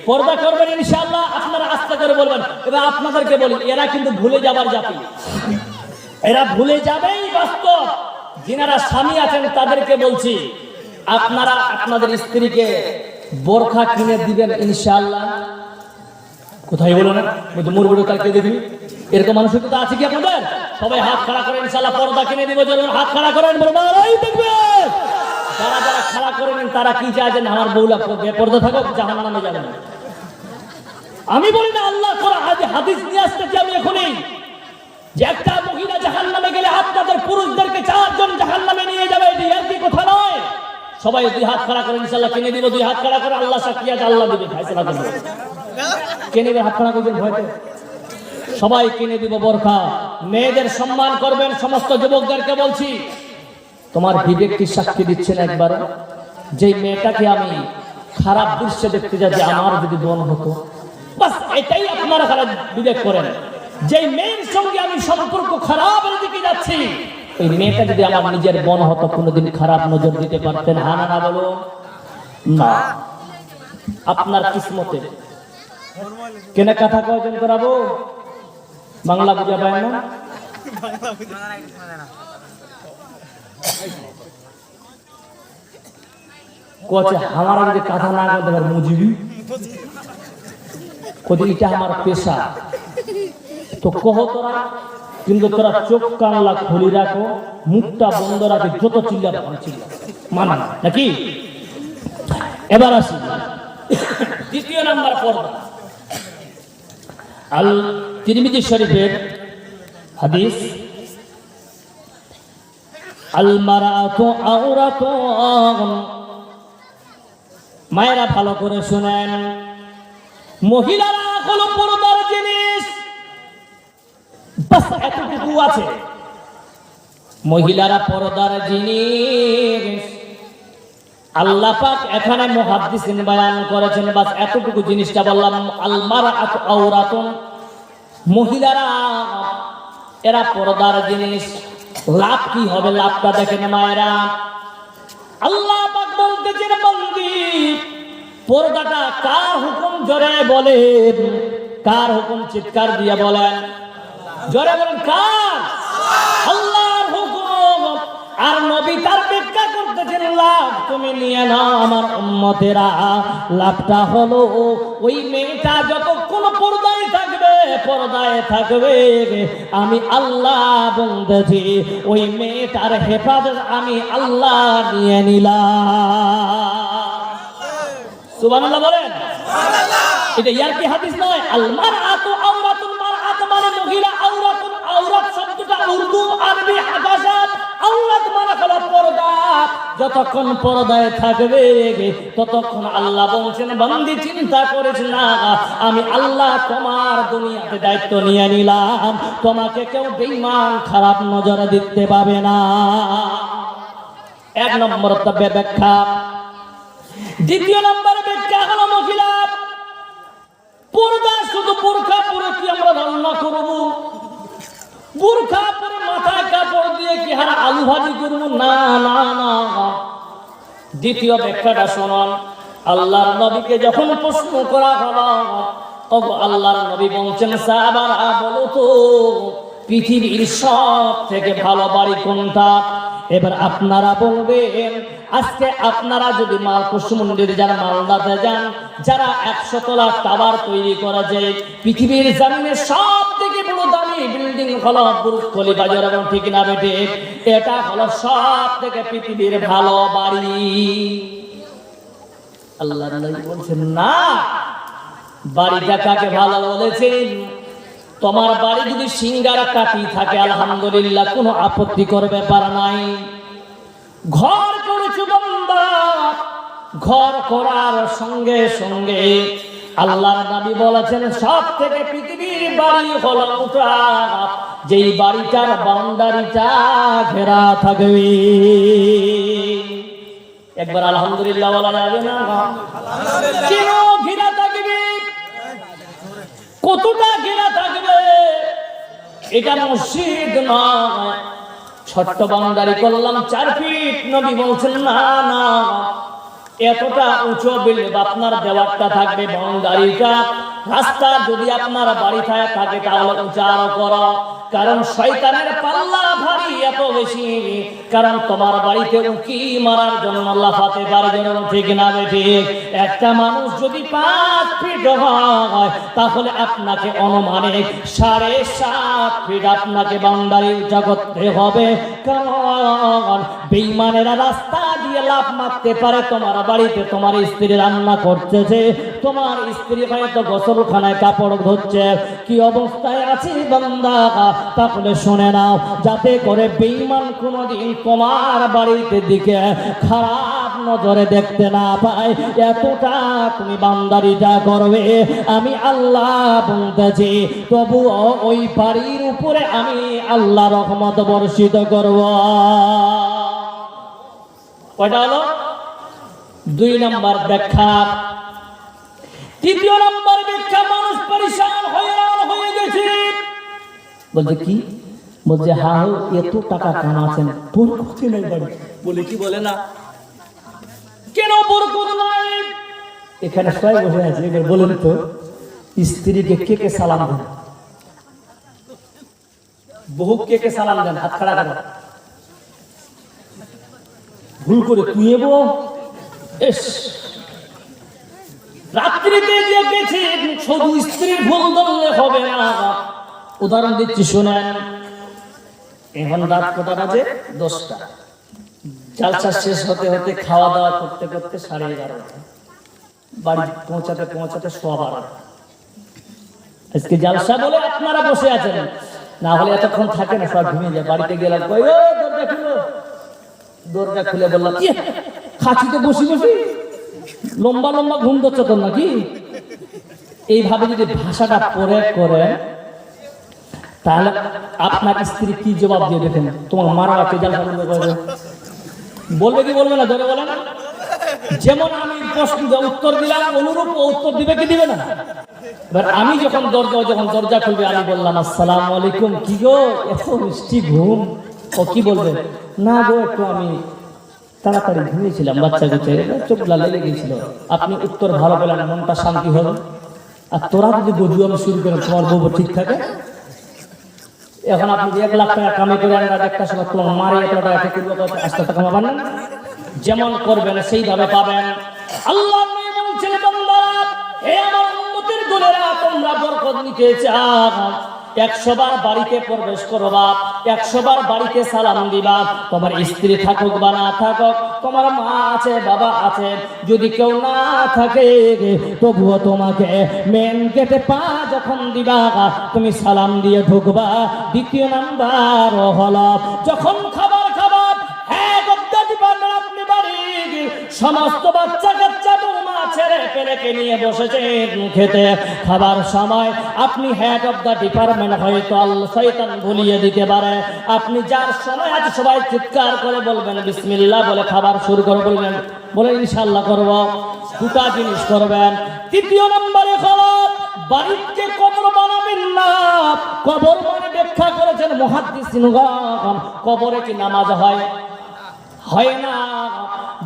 পর্দা করবেন ইনশাআল্লাহ আপনারা আস্তে করে বলবেন এবার আপনাদেরকে বলি এরা কিন্তু ভুলে যাবার জাতি এরা ভুলে যাবেই বাস্তব যিনারা স্বামী আছেন তাদেরকে বলছি আপনারা আপনাদের স্ত্রীকে বোরখা কিনে দিবেন ইনশাআল্লাহ কোথায় বলো না মুরবুড়ো কালকে দেখবি এরকম মানসিকতা আছে কি আপনাদের সবাই হাত খাড়া করেন ইনশাআল্লাহ পর্দা কিনে দিব যখন হাত খাড়া করেন বলবাই দেখবে যারা যারা খাড়া করেন তারা কি চাইছেন আমার বউলা বেপরদা থাকুক জাহান্নামে যাবে না আমি বলি না আল্লাহ হাদিস নিয়ে আসতেছি আমি এখনই যে একটা মহিলা জাহান্নামে গেলে আপনাদের পুরুষদেরকে 4 জন জাহান্নামে নিয়ে যাবে এটি আর কি কথা নয় সবাই 2 হাত খাড়া করেন ইনশাআল্লাহ কিনে দিব 2 হাত খাড়া করে আল্লাহ সাক্ষী আছে আল্লাহ দিবে ফয়সালা করবে কিনে হাত খাড়া করবেন ভয়তে সবাই কিনে দিব বোরখা মেয়েদের সম্মান করবেন সমস্ত যুবকদেরকে বলছি তোমার বিবেক কি সাক্ষী দিচ্ছে না একবার যে মেয়েটাকে আমি খারাপ দৃশ্যে দেখতে যাচ্ছি আমার যদি বোন হতো বাস এটাই আপনারা খারাপ বিবেক করেন যে মেয়ের সঙ্গে আমি সম্পর্ক খারাপের দিকে যাচ্ছি ওই মেয়েটা যদি আমার নিজের বোন হতো কোনোদিন খারাপ নজর দিতে পারতেন হ্যাঁ না বলো না আপনার কিসমতে কেনা কথা কয়জন করাবো বাংলা বুঝা পায় না কোচে हमारा যদি কথা না করতে পারে মুজিবি কোদি এটা আমার পেশা তো কহ তোরা কিন্তু তোরা চোখ কানলা খুলি রাখো মুখটা বন্ধ রাখে যত চিল্লা মানা নাকি এবার আসি দ্বিতীয় নাম্বার পর্দা আল তিরমিজি শরীফের হাদিস আল মারাতু আওরাতুন মায়েরা ভালো করে শুনেন মহিলারা হলো পর্দার জিনিস বাস এতটুকু আছে মহিলারা পর্দার জিনিস আল্লাহ পাক এখানে মুহাদ্দিসিন বয়ান করেছেন বাস এতটুকু জিনিসটা বললাম আল মারাতু আওরাতুন মহিলারা এরা পর্দার জিনিস লাভ কি হবে লাভটা দেখেন মায়েরা আল্লাহ পাক বলতেছেন বান্দি পর্দাটা কার হুকুম জোরে বলেন কার হুকুম চিৎকার দিয়ে বলেন জোরে বলেন কার আল্লাহর হুকুম আর নবী তার ব্যাখ্যা করতেছেন লাভ তুমি নিয়ে নাও আমার উম্মতেরা লাভটা হলো ওই মেয়েটা যতক্ষণ পর্দায় থাকবে আমি আল্লাহ বলতেছি ওই মেয়েটার হেফাজত আমি আল্লাহ নিয়ে নিলাম সুবহানাল্লাহ বলেন এটা ইয়ার কি হাদিস নয় আল মারআতু আওরাতুল মারআত মানে মহিলা আওরাতুন আওরাত শব্দটা উর্দু আরবি ভাষা আওরাত মানে হলো পর্দা যতক্ষণ পর্দায় থাকবে ততক্ষণ আল্লাহ বলছেন বান্দি চিন্তা করিস না আমি আল্লাহ তোমার দুনিয়াতে দায়িত্ব নিয়ে নিলাম তোমাকে কেউ বেঈমান খারাপ নজরে দিতে পাবে না এক নম্বর ব্যাখ্যা দ্বিতীয় নম্বর ব্যাখ্যা হলো মহিলা পর্দা শুধু বোরখা পরে কি আমরা রান্না করব বোরখা পরে মাথায় কাপড় দিয়ে কি হারা আলু ভাজি করব না না না দ্বিতীয় ব্যাখ্যাটা শুনুন আল্লাহর নবীকে যখন প্রশ্ন করা হলো ওগো আল্লাহর নবী বলছেন সাহাবারা বলো তো পৃথিবীর সব থেকে ভালো বাড়ি কোনটা এবার আপনারা বলবেন, আজকে আপনারা যদি মাল কুসুমন্ডির যারা মালদাতে যান, যারা 100 তলা টাওয়ার তৈরি করা যায়, পৃথিবীর জমিনে সব থেকে বড় দামি বিল্ডিং হলো বুর্জ খলিফা, যেরকম ঠিক না বেটে? এটা হলো সব থেকে পৃথিবীর ভালো বাড়ি। আল্লাহ বলছেন না, বাড়িটা কাকে ভালো বলেছেন? তোমার বাড়ি যদি সিঙ্গারা কাটি থাকে আলহামদুলিল্লাহ, কোনো আপত্তিকর ব্যাপার নাই। ঘর করেছো বান্দা, ঘর করার সঙ্গে সঙ্গে আল্লাহর নবী বলেছেন সব থেকে পৃথিবীর বাড়ি হলো ওটা যেই বাড়িটার বাউন্ডারিটা ঘেরা থাকবে। একবার আলহামদুলিল্লাহ বলা যাবে না? কেন ঘেরা থাকবে? কতটা ঘেরা থাকবে? এটা মসজিদ নয়, ছোট্ট বাউন্ডারি করলাম 4 ফিট। নবী বলছেন না না, এতটা উঁচু বিল্ডিং আপনার দেওয়ারটা থাকবে, বাউন্ডারিটা। রাস্তা যদি আপনার বাড়ি থাকে তাহলে উঁচা করো, কারণ শয়তানের পাল্লা ভারী এত বেশি। কারণ তোমার বাড়িতে উকি মারার জন্য লাফাতে পারে, যেন ঠিক না বেঠি? একটা মানুষ যদি 5 ফিট হয় তাহলে আপনাকে অনুমানিক 7.5 ফিট আপনাকে বাউন্ডারি উঁচা করতে হবে। কারণ বেঈমানেরা রাস্তা দিয়ে লাফ মারতে পারে তোমার বাড়িতে। তোমার স্ত্রী রান্না করতেছে, তোমার স্ত্রী হয়তো গোসলখানায় কাপড় ধুচ্ছে, কি অবস্থায় আছে বান্দা? তাহলে শুনে নাও, যাতে করে বেঈমান কোনোদিন তোমার বাড়িতে দিকে খারাপ নজরে দেখতে না পায়, এতটা তুমি বান্দারিটা করবে। আমি আল্লাহ বলতেছি, তবুও ওই বাড়ির উপরে আমি আল্লাহ রহমত বর্ষিত করব। কয়টা হলো? 2 নম্বর ব্যাখ্যা। 3য় নম্বর ব্যাখ্যা, মানুষ পরিশান হয়রান হয়ে গেছে। বলছে কি? বলছে হ্যাঁ, এত টাকা কামাচ্ছেন, বরকত নেই বাড়ি। বলে কি বলে না? কেন বরকত নাই? এখানে সবাই বসে আছে, এবার বলেন তো, স্ত্রীকে কে কে সালাম দেন? বহু কে কে সালাম দেন? হাত খাড়া করেন। ভুল করে তুই বউ এস রাত্রিতে যে গেছে, শুধু স্ত্রীর ভুল ধরলে হবে না। উদাহরণ দিচ্ছি শোনেন। এখন রাত কটা বাজে? 10টা। জালসা শেষ হতে হতে, খাওয়া দাওয়া করতে করতে 11:30। বাড়ি পৌঁছাতে পৌঁছাতে 12:15। আজকে জালসা বলে আপনারা বসে আছেন, না হলে এতক্ষণ থাকে না, সব ঘুমিয়ে যায়। বাড়িতে গেলাম, দরজা খুলো। দরজা খুলে বললাম, খাঁচিতে বসি বসি লম্বা লম্বা ঘুম ধরছে তোর নাকি? এইভাবে যদি ভাষাটা প্রয়োগ করে, তাহলে আপনার স্ত্রী কি জবাব দিয়ে দেখেন? তোমার মারা আছে বলবে কি বলবে না? ধরে বলে না? যেমন আমি প্রশ্ন উত্তর দিলাম, অনুরূপ উত্তর দিবে কি দিবে না? এবার আমি যখন দরজা খুলবে, আমি বললাম আসসালামু আলাইকুম। কি গো এত মিষ্টি ঘুম? ও কি বলবে? না গো, একটু আমি তাড়াতাড়ি ঘুমিয়েছিলাম, বাচ্চা গুছে চোখ লেগে গেছিল। আপনি উত্তর ভালো পেলেন, মনটা শান্তি হলো। আর তোরা যদি গজু আমি শুরু করেন, তোমার বউ ঠিক থাকে। এখন আপনি 1 লাখ টাকা কামাই করে আনেন, একটা সময় তোমার মারে 1 টাকা থেকে 80 টাকা কামাবেন না? যেমন করবেন সেইভাবে পাবেন। আল্লাহ বলছেন, বান্দারা, হে আমার উম্মতের দলেরা, তোমরা বরকত নিতে চাও, 100 বার বাড়িতে প্রবেশ করবা, 100 বার বাড়িতে সালাম দিবা। তোমার স্ত্রী থাকুক বা না থাকুক, তোমার মা আছে, বাবা আছে, যদি কেউ না থাকে তবুও তোমাকে মেন গেটে পা যখন দিবা, তুমি সালাম দিয়ে ঢুকবা। 2য় নাম্বার হলো, যখন খাবার আপনি বাড়ি সমস্ত বাচ্চা কাচ্চা বৌমা ছেড়ে পেরেকে নিয়ে বসেছেন খেতে, খাবার সময় আপনি হেড অফ দ্য ডিপার্টমেন্ট, হয়তো শয়তান ভুলিয়ে দিতে পারে। আপনি যার সময় আছে সবাই চিৎকার করে বলবেন বিসমিল্লাহ বলে খাবার শুরু করে বলবেন, বলে ইনশাআল্লাহ করব। 2টা জিনিস করবেন। 3য় নম্বরে হলো, বাড়িতে কবর বানাবেন না। কবর মানে ব্যাখ্যা করেছেন মুহাদ্দিসিনগণ, কবরে কি নামাজ হয়? হয় না।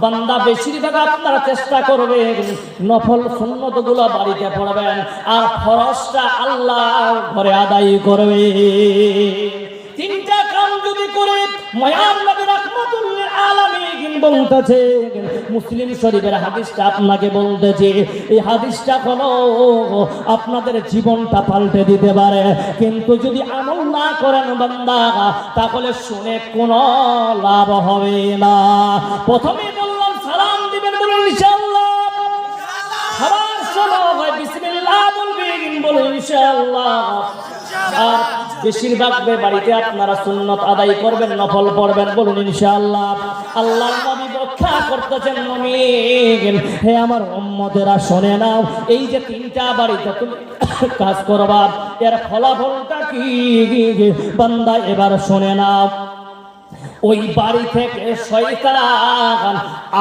বান্দা বেশিরভাগ আপনারা চেষ্টা করবেন নফল সুন্নত গুলো বাড়িতে পড়বেন, আর ফরজটা আল্লাহর ঘরে আদায় করবে। তিনটা কাম যদি করে মায়ার নবী রাহমাতুল লিল আলামিন বলতেছে, মুসলিম শরীফের হাদিসটা আপনাকে বলতেছে, এই হাদিসটা হলো আপনাদের জীবনটা পাল্টে দিতে পারে। কিন্তু যদি আমল না করেন বান্দা, তাহলে শুনে কোনো লাভ হবে না। প্রথমে বললাম সালাম দিবেন, বলুন ইনশাআল্লাহ। খাবার সময় বিসমিল্লাহ বলবেন, বলুন ইনশাআল্লাহ। আর বেশিরভাগ বাড়িতে আপনারা সুন্নত আদায় করবেন, নফল পড়বেন, বলুন ইনশাআল্লাহ। আল্লাহর নবী ব্যাখ্যা করতেছেন, মুমিন হে আমার উম্মতেরা শুনে নাও, এই যে তিনটা বাড়িতে তুমি কাজ করবা, এর ফলাফলটা কি বান্দা এবার শুনে নাও। ওই বাড়ি থেকে শয়তান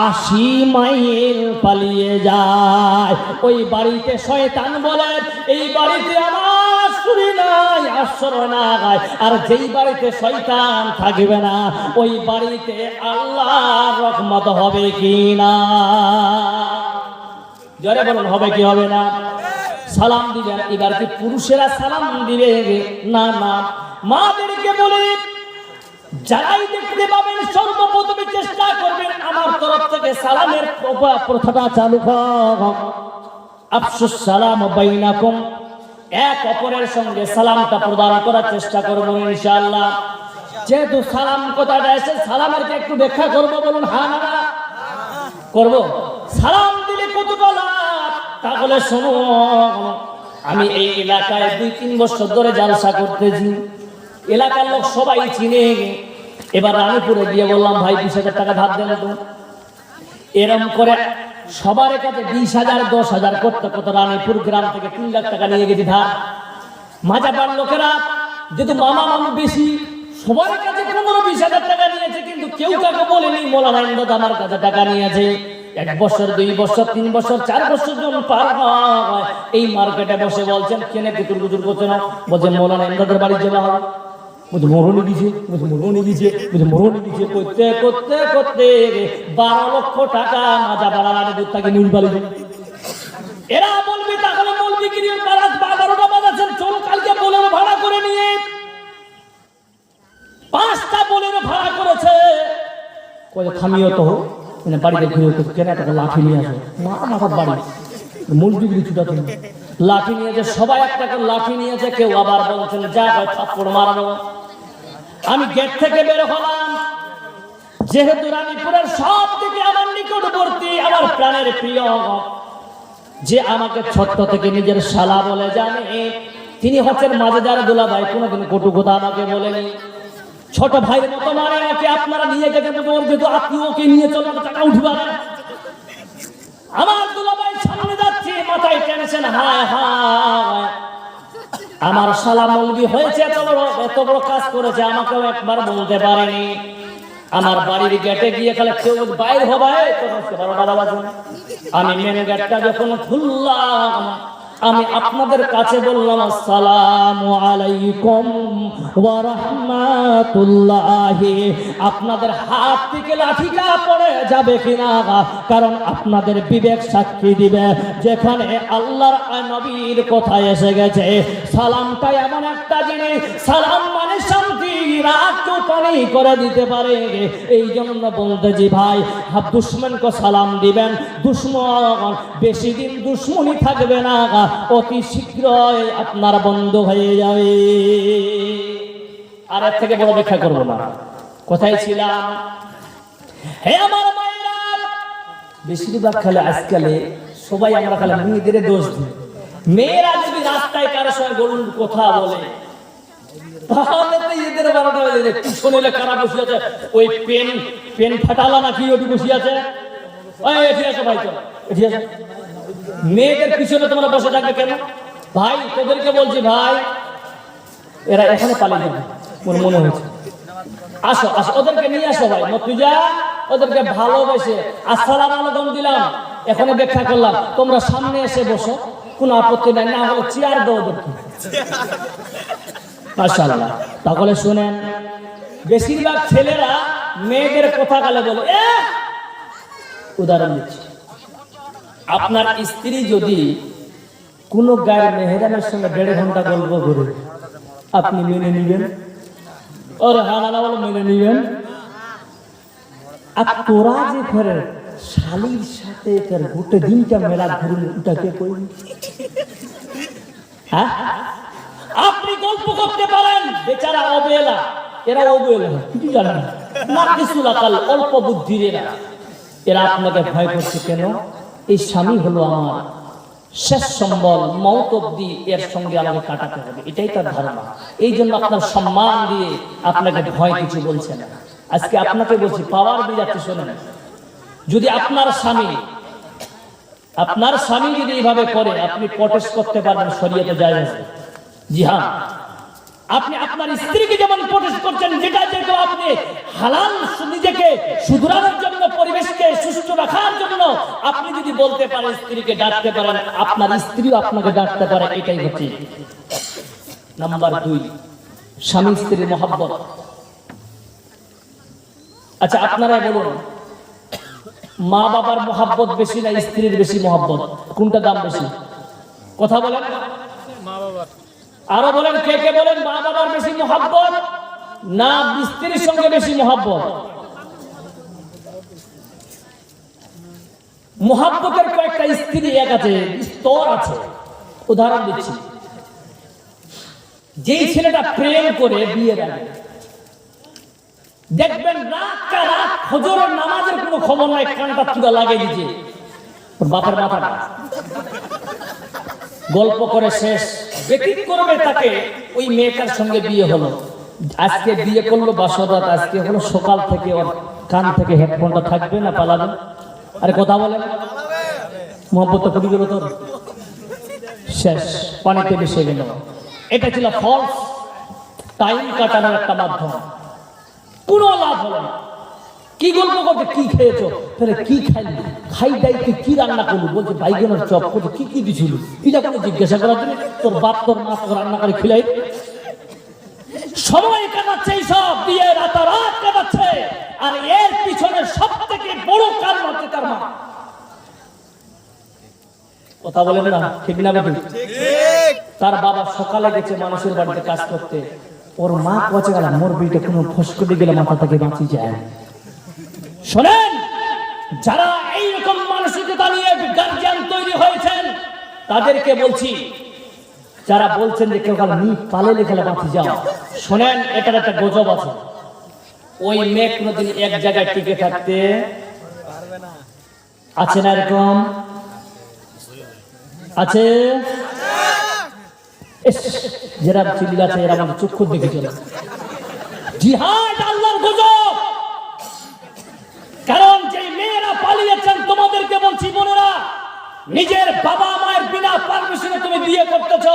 80 মাইল পালিয়ে যায়। ওই বাড়িতে শয়তান বলে, এই বাড়িতে আমার চুরি নাই, আশ্রয় নাই। আর যেই বাড়িতে শয়তান থাকবে না, ওই বাড়িতে আল্লাহর রহমত হবে কি না? জোরে বলুন, হবে কি হবে না? সালাম দিবেন। এবার কি পুরুষেরা সালাম দিবে? না না, মাদেরকে বলে যারাই দেখতে পাবেন সর্বপ্রথমে চেষ্টা করবেন আমার তরফ থেকে সালামের প্রথাটা চালু হোক। আফসুস সালাম বাইনাকুম, এক অপরের সঙ্গে সালামটা প্রদান করার চেষ্টা করব ইনশাআল্লাহ। যেহেতু সালাম কথাটা এসে, সালামের একটু ব্যাখ্যা করব, বলুন হ্যাঁ না না করব। সালাম দিলে কতটা লাভ, তাহলে শোনো। আমি এই এলাকায় 2-3 বছর ধরে জালসা করতেছি, এলাকার লোক সবাই চিনে। এবার রানীপুরে গিয়ে বললাম, ভাই 20,000 টাকা ধার দেন তো। এরম করে সবার কাছে 20,000 10,000 করতে করতে রানীপুর গ্রাম থেকে 3 লাখ টাকা নিয়ে গেছি ধার। মাজাবার লোকেরা যেহেতু মামা মামু বেশি, সবার কাছে 15-20,000 টাকা নিয়েছে, কিন্তু কেউ কাকে বলেনি মৌলানা ইমদাদ আমার কাছে টাকা নিয়েছে। 1 বছর 2 বছর 3 বছর 4 বছর যখন পার হয়, এই মার্কেটে বসে বলছেন, কেনে কুতুর কুতুর করছে না, বলছেন মৌলানা ইমদাদের বাড়ি যাওয়া হবে, বলছে মরণি দিছে, বলছে মরণি দিছে, বলছে মরণি দিছে, করতে করতে করতে 12 লক্ষ টাকা মাজা বাড়ার দূর থেকে নিউজ বাড়ি। এরা বলবে তাহলে বলবি কি 12টা বাজাচ্ছেন, চল কালকে বোলেরো ভাড়া করে নিয়ে। 5টা বোলেরো ভাড়া করেছে, কয়ে থামিও তো মানে বাড়িতে ঘুরে কেন একটা লাঠি নিয়ে আসো, মাথার বাড়ি মসজিদ কিছুটা তুমি লাঠি নিয়েছে, সবাই একটা করে লাঠি নিয়েছে। কেউ আবার বলছেন যা হয় থাপ্পড় মারানো। আমি গেট থেকে বের হলাম, যেহেতু রানীপুরের সব থেকে আমার নিকটবর্তী, আমার প্রাণের প্রিয়, যে আমাকে ছোট্ট থেকে নিজের শালা বলে জানে, তিনি হচ্ছেন মাঝেদার দুলাভাই। কোনোদিন কটু কথা আমাকে বলেনি, ছোট ভাইয়ের মতো মানে ওকে আপনারা নিয়ে গেছেন, যেহেতু আপনি ওকে নিয়ে চলেন, টাকা উঠবে না। আমার দুলাভাই সামনে যাচ্ছে, মাথায় টেনশন, হায় হায় আমার শালা মৌলবি হয়েছে, এত বড় কাজ করেছে, আমাকেও একবার বলতে পারেনি। আমার বাড়ির গেটে গিয়ে খালে কেউ বাইর হবে, আমি মেন গেটটা যখন খুললাম, আমি আপনাদের কাছে বললাম আসসালামু আলাইকুম ওয়া রাহমাতুল্লাহি। আপনাদের হাত থেকে লাঠিটা পড়ে যাবে কিনা, কারণ আপনাদের বিবেক সাক্ষী দিবে। যেখানে আল্লাহর নবীর কথা এসে গেছে, সালামটা এমন একটা জিনিস, সালাম মানে শান্তি, রাতও পানি করে দিতে পারে। এই জন্য বলতেছি ভাই, দুশ্মনকে সালাম দিবেন। দুশ্মন বেশি দিন দুশ্মনী থাকবে না, অতি শীঘ্রই আপনার বন্ধ হয়ে যাবে। আর এর থেকে বড় ব্যাখ্যা করবো না। কোথায় ছিলাম? হে আমার মায়েরা, বেশিরভাগ খালে আজকালে সবাই আমরা খালে মেয়েদের দোষ দিই। মেয়েরা যদি রাস্তায় কারোর সঙ্গে গরুর কথা বলে, তাহলে তো এদের 12টা বেজে যায়। পিছনে কারা বসে আছে, ওই পেন ফাটালা নাকি ওটি বসে আছে, ঠিক আছে ভাই, চল ঠিক আছে। মেয়েদের পিছনে তোমরা বসে থাকবে কেন ভাই? তোদেরকে বলছি ভাই, এরা এখানে পালিয়ে যাবে মনে হচ্ছে। আসো আসো, ওদেরকে নিয়ে আসো ভাই, মতুজা ওদেরকে ভালোবেসে আসসালামু আলাইকুম দিলাম, এখানে ব্যাখ্যা করলাম, তোমরা সামনে এসে বসো, কোনো আপত্তি নাই, না হলে চেয়ার দাও ওদেরকে। মাশাআল্লাহ। তাহলে শুনেন, বেশিরভাগ ছেলেরা মেয়েদের কথা গালে বলে। উদাহরণ দিচ্ছি, আপনার স্ত্রী যদি কোন গায়ের মেহরামের সঙ্গে 1.5 ঘন্টা গল্প করে, আপনি মেনে নিবেন? और हाँ ना বলো মেনে নিবেন। আর তোরা যে ফেরে শালির সাথে ফের গোটে দিনটা মেলা ঘুরুন ওটাকে কই হ্যাঁ আপনি গল্প করতে পারেন বেচারা অবহেলা এরা অবহেলা কিছু জানে না না কিছু লাকাল অল্প বুদ্ধির এরা আপনাকে ভয় করছে কেন এই স্বামী হলো আমার শেষ সম্বল মওত অবধি এর সঙ্গে আমাকে কাটাতে হবে এটাই তার ধারণা এই জন্য আপনার সম্মান দিয়ে আপনাকে ভয় কিছু বলছে না আজকে আপনাকে বলছি পাওয়ার দিয়ে যাচ্ছে শোনেন যদি আপনার স্বামী যদি এইভাবে করে আপনি প্রটেস্ট করতে পারবেন শরীয়তে জায়েজ আছে জি হ্যাঁ আপনি আপনার স্ত্রীকে যেমন প্রটেস্ট করছেন যেটা যেটা আপনি হালাল নিজেকে শুধরানোর জন্য পরিবেশকে সুষ্ঠু রাখার জন্য আপনি যদি বলতে পারেন স্ত্রীকে ডাকতে পারেন আপনার স্ত্রীও আপনাকে ডাকতে পারে এটাই হচ্ছে নাম্বার 2 স্বামী স্ত্রীর মহব্বত আচ্ছা আপনারা বলুন মা বাবার মহব্বত বেশি না স্ত্রীর বেশি মহব্বত কোনটা দাম বেশি কথা বলেন মা বাবার আরো বলেন কে কে বলেন মা বাবার বেশি মহব্বত না স্ত্রীর সঙ্গে বেশি মহব্বত মহব্বতের কয়েকটা স্ত্রী এক আছে স্তর আছে উদাহরণ দিচ্ছি যেই ছেলেটা প্রেম করে বিয়ের আগে দেখবেন রাত ফজরের নামাজের কোনো খবর নাই কানটা চুড়া লাগিয়ে দিচ্ছে ওর বাপের মাথাটা গল্প করে শেষ ব্যতীত করবে তাকে ওই মেয়েটার সঙ্গে বিয়ে হলো আজকে বিয়ে করলো বাসরাত আজকে হলো সকাল থেকে ওর কান থেকে হেডফোনটা থাকবে না পালাবে আরে কথা বলেন মোহাম্মত কবি গেল তোর শেষ পানিতে মিশে গেল এটা ছিল ফলস টাইম কাটানোর একটা মাধ্যম কোনো লাভ হলো না কি গল্প করতে কি খেয়েছো তাহলে কি খাইলি খাই দাইতে কি রান্না করলি বলছে বাইগনের চপ করছে কি কি দিছিল এটা কোনো জিজ্ঞাসা করার জন্য তোর বাপ তোর মা তোর রান্না করে খিলাই সময় কাটাচ্ছে এইসব দিয়ে রাতারাত কাটাচ্ছে আর এর পিছনে সব থেকে বড় কারণ হচ্ছে তার মা কথা বলেন না ঠিক না বেটি তার বাবা সকালে গেছে মানুষের বাড়িতে কাজ করতে ওর মা পচে গেল মোর বিটা কোনো ফসকটি গেলে মাথা থেকে বাঁচি যায় শোনেন যারা এইরকম মানসিকতা নিয়ে গার্জিয়ান তৈরি হয়েছেন তাদেরকে বলছি যারা বলছেন যে কেউ কাল নি পালে লেখালে বাঁচি যাও শোনেন এটার একটা গজব আছে ওই মেয়ে কোনোদিন এক জায়গায় টিকে থাকতে আছে না এরকম আছে যারা চিল্লাছে এরা আমাদের চক্ষু দেখে চলে জিহাদ আল্লাহর গজব কারণ যে মেয়েরা পালিয়েছেন তোমাদেরকে বলছি বোনেরা নিজের বাবা মায়ের বিনা পারমিশনে তুমি বিয়ে করতেছো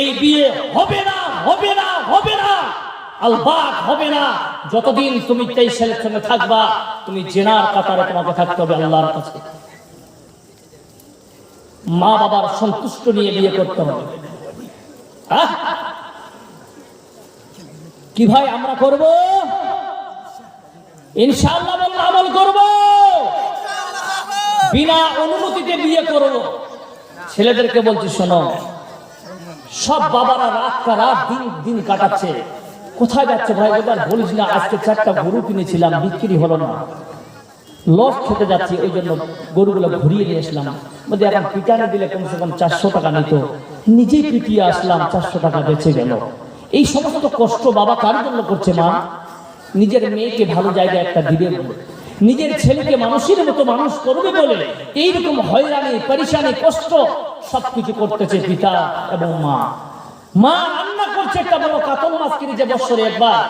এই বিয়ে হবে না হবে না হবে না আলবাত হবে না যতদিন তুমি এই ছেলের সঙ্গে থাকবা তুমি জেনার কাতারে তোমাকে থাকতে হবে আল্লাহর কাছে মা বাবার সন্তুষ্ট নিয়ে বিয়ে করতে হবে কি ভাই আমরা করব ইনশাআল্লাহ বললে আমল করব বিনা অনুমতিতে বিয়ে করব ছেলেদেরকে বলছি শোনো সব বাবারা রাত দিন কাটাচ্ছে কোথায় যাচ্ছে ভাই ওদের বলিস না আজকে 4টা গরু কিনেছিলাম বিক্রি হলো না লস খেতে যাচ্ছি ওই জন্য গরুগুলো ঘুরিয়ে নিয়ে আসলাম বলতে এখন পিটানে দিলে কমসে কম 400 টাকা নিত নিজেই পিটিয়ে আসলাম 400 টাকা বেঁচে গেল এই সমস্ত কষ্ট বাবা কার জন্য করছে মা নিজের মেয়েকে ভালো জায়গায় একটা দিবে বলে নিজের ছেলেকে মানুষের মতো মানুষ করবে বলে এইরকম হয়রানি পরেশানি কষ্ট সবকিছু করতেছে পিতা এবং মা মা রান্না করছে একটা বড় কাতল মাছ কিনে যে বছরে একবার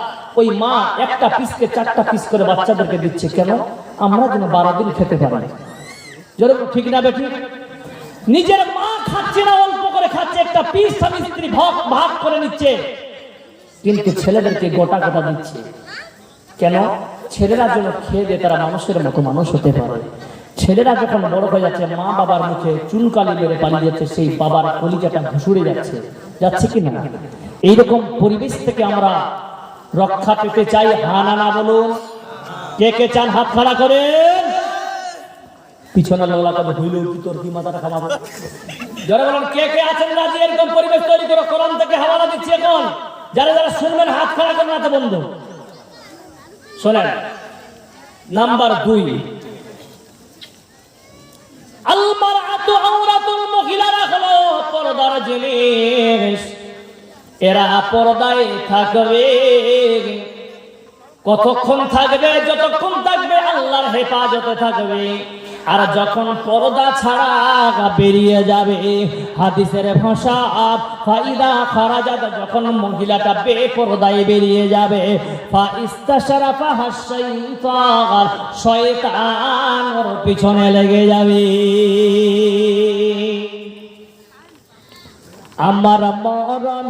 ওই মা একটা পিসকে 4টা পিস করে বাচ্চাদেরকে দিচ্ছে কেন আমরা যেন 12 দিন খেতে পারি যেরকম ঠিক না বেটি নিজের মা খাচ্ছে না অল্প করে খাচ্ছে একটা পিস স্বামী স্ত্রী ভাগ করে নিচ্ছে কিন্তু ছেলেদেরকে গোটা গোটা দিচ্ছে কেন ছেলেরা যেন খেয়ে দিয়ে তারা মানুষের মতো মানুষ হতে পারে ছেলেরা যখন বড় হয়ে যাচ্ছে মা বাবার মুখে চুনকালি মেরে পালিয়ে যাচ্ছে সেই বাবার কলিজাটা ঘুষুড়ে যাচ্ছে কি না এইরকম পরিবেশ থেকে আমরা রক্ষা পেতে চাই হা না বলুন কে কে চান হাত খাড়া করেন পিছনে লোলা কবে হইলেও কি তোর কি মাথাটা খামাবো যারা বলেন কে কে আছেন রাজি এরকম পরিবেশ তৈরি করে কোরআন থেকে হাওয়ালা দিচ্ছি এখন যারা যারা শুনবেন হাত খাড়া করেন না তো বন্ধু শোনেন। নাম্বার 2, আল মারআতু আওরাতুল, মহিলারা হলো পর্দার জিনিস। এরা পর্দায় থাকবে। কতক্ষণ থাকবে? যতক্ষণ থাকবে আল্লাহর হেফাজতে থাকবে। আর যখন পর্দা ছাড়া বেরিয়ে যাবে, হাদিসের ভাষা ফাইদা খারাজাত, যখন মহিলাটা বেপরদায় বেরিয়ে যাবে, ফাইস্তাশারাফা হাশাইতান, শয়তান ওর পিছনে লেগে যাবে। আমার মরণ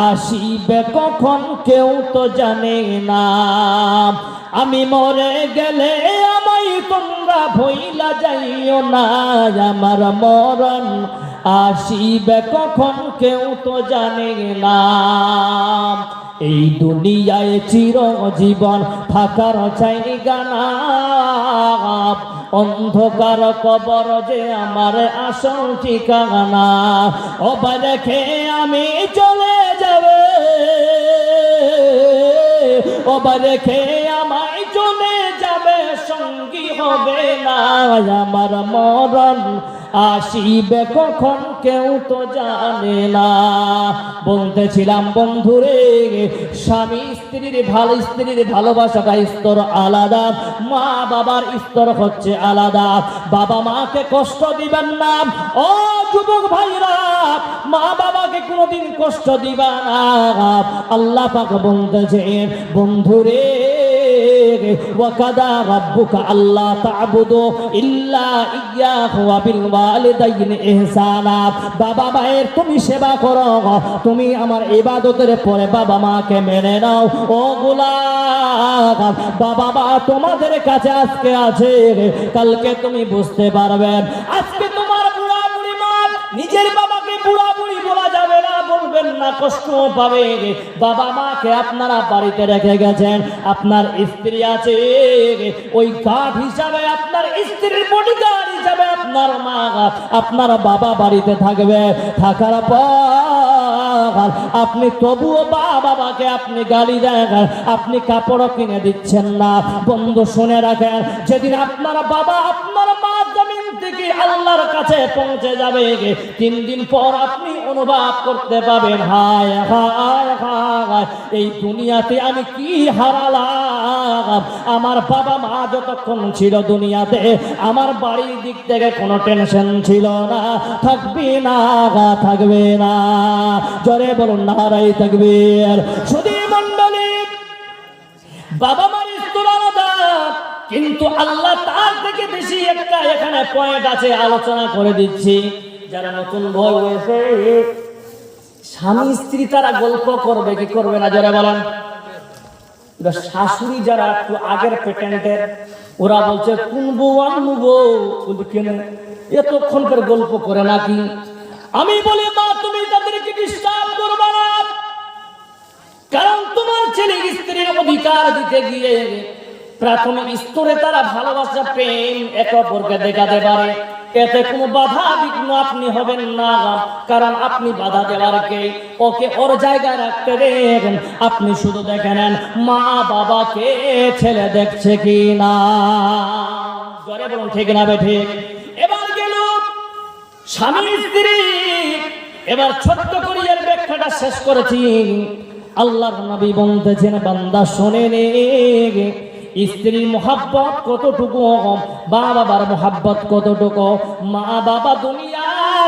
আসিবে কখন কেউ তো জানে না। আমি মরে গেলে আমায় তোমরা ভুইলা যাইও না। আমার মরণ আসিবে কখন কেউ তো জানে না। এই দুনিয়ায় চিরজীবন থাকার জায়গা না। অন্ধকার কবর যে আমার আসল ঠিকানা। ওবা রেখে আমি চলে যাবে, ওবা রেখে আমায় চলে যাবে, সঙ্গী হবে না। আমার মরণ আসিবে কখন কেউ তো জানে না। বলতেছিলাম বন্ধুরে, স্বামী স্ত্রীর ভালোবাসাটা স্তর আলাদা, মা বাবার স্তর হচ্ছে আলাদা। বাবা মাকে কষ্ট দিবেন না। ও যুবক ভাইরা, মা বাবাকে কোনোদিন কষ্ট দিবা না। আল্লাহ পাক বলতেছেন বন্ধুরে, ওয়াকাদা রাব্বুকা আল্লা তা'বুদু ইল্লা ইয়্যাহু ওয়া বিল ওয়ালিদাইনি ইহসানা। বাবা মায়ের তুমি সেবা করো, তুমি আমার ইবাদতের পরে বাবা মাকে মেনে নাও। ও গোলাম, বাবা মা তোমাদের কাছে আজকে আছে, কালকে তুমি বুঝতে পারবেন। আজকে তোমার বুড়া বুড়ি মা, নিজের বাবাকে বুড়া বুড়ি বলা যাবে না, বলবেন না, কষ্ট পাবে। বাবা মাকে আপনারা বাড়িতে রেখে গেছেন, আপনার স্ত্রী আছে, ওই গার্ড হিসাবে, আপনার স্ত্রীর বডিগার্ড হিসাবে আপনার মা, আপনার বাবা বাড়িতে থাকবে। থাকার পর আপনি তবুও বাবাকে আপনি গালি দেন, আপনি কাপড় কিনে দিচ্ছেন না। বন্ধু শুনে রাখেন, যেদিন আপনার বাবা আপনার মা জমিন থেকে আল্লাহর কাছে পৌঁছে যাবে, 3 দিন পর আপনি অনুভব করতে পাবেন, হায় হায় হায়, এই দুনিয়াতে আমি কি হারালাম। আমার বাবা মা যতক্ষণ ছিল দুনিয়াতে, আমার বাড়ির দিক থেকে কোনো টেনশন ছিল না। থাকবে না, থাকবে না, জোরে বলুন নারায়ে তাকবীর। শুধু মণ্ডলী, বাবা মার স্তর আলাদা, কিন্তু আল্লাহ তার থেকে বেশি একটা এখানে পয়েন্ট আছে, আলোচনা করে দিচ্ছি। যারা নতুন বউ হয়েছে, স্বামী স্ত্রী তারা গল্প করবে কি করবে না, যারা বলেন। শাশুড়ি যারা একটু আগের পেটেন্টের, ওরা বলছে কোন বউ আনবো বউ, কেন এতক্ষণকার গল্প করে নাকি। আমি বলি মা, তুমি তাদেরকে ডিস্টার্ব করবে না, কারণ তোমার ছেলে স্ত্রীর অধিকার দিতে গিয়ে প্রাথমিক স্তরে তারা ভালোবাসা প্রেম একে অপরকে দেখাতে পারে। এতে কোনো বাধা বিঘ্ন আপনি হবেন না, কারণ আপনি বাধা দেওয়ার কে, ওকে ওর জায়গায় রাখতে দেন। আপনি শুধু দেখে নেন মা বাবাকে ছেলে দেখছে কি না। জোরে বলুন ঠিক না বেঠিক। এবার গেল স্বামী স্ত্রী। এবার ছোট্ট করে এর ব্যাখ্যাটা শেষ করেছি। আল্লাহর নবী বলতেছেন, বান্দা শোনে নে, স্ত্রীর মোহাব্বত কতটুকু, বাবার মোহাব্বত কতটুকু। মা বাবা দুনিয়া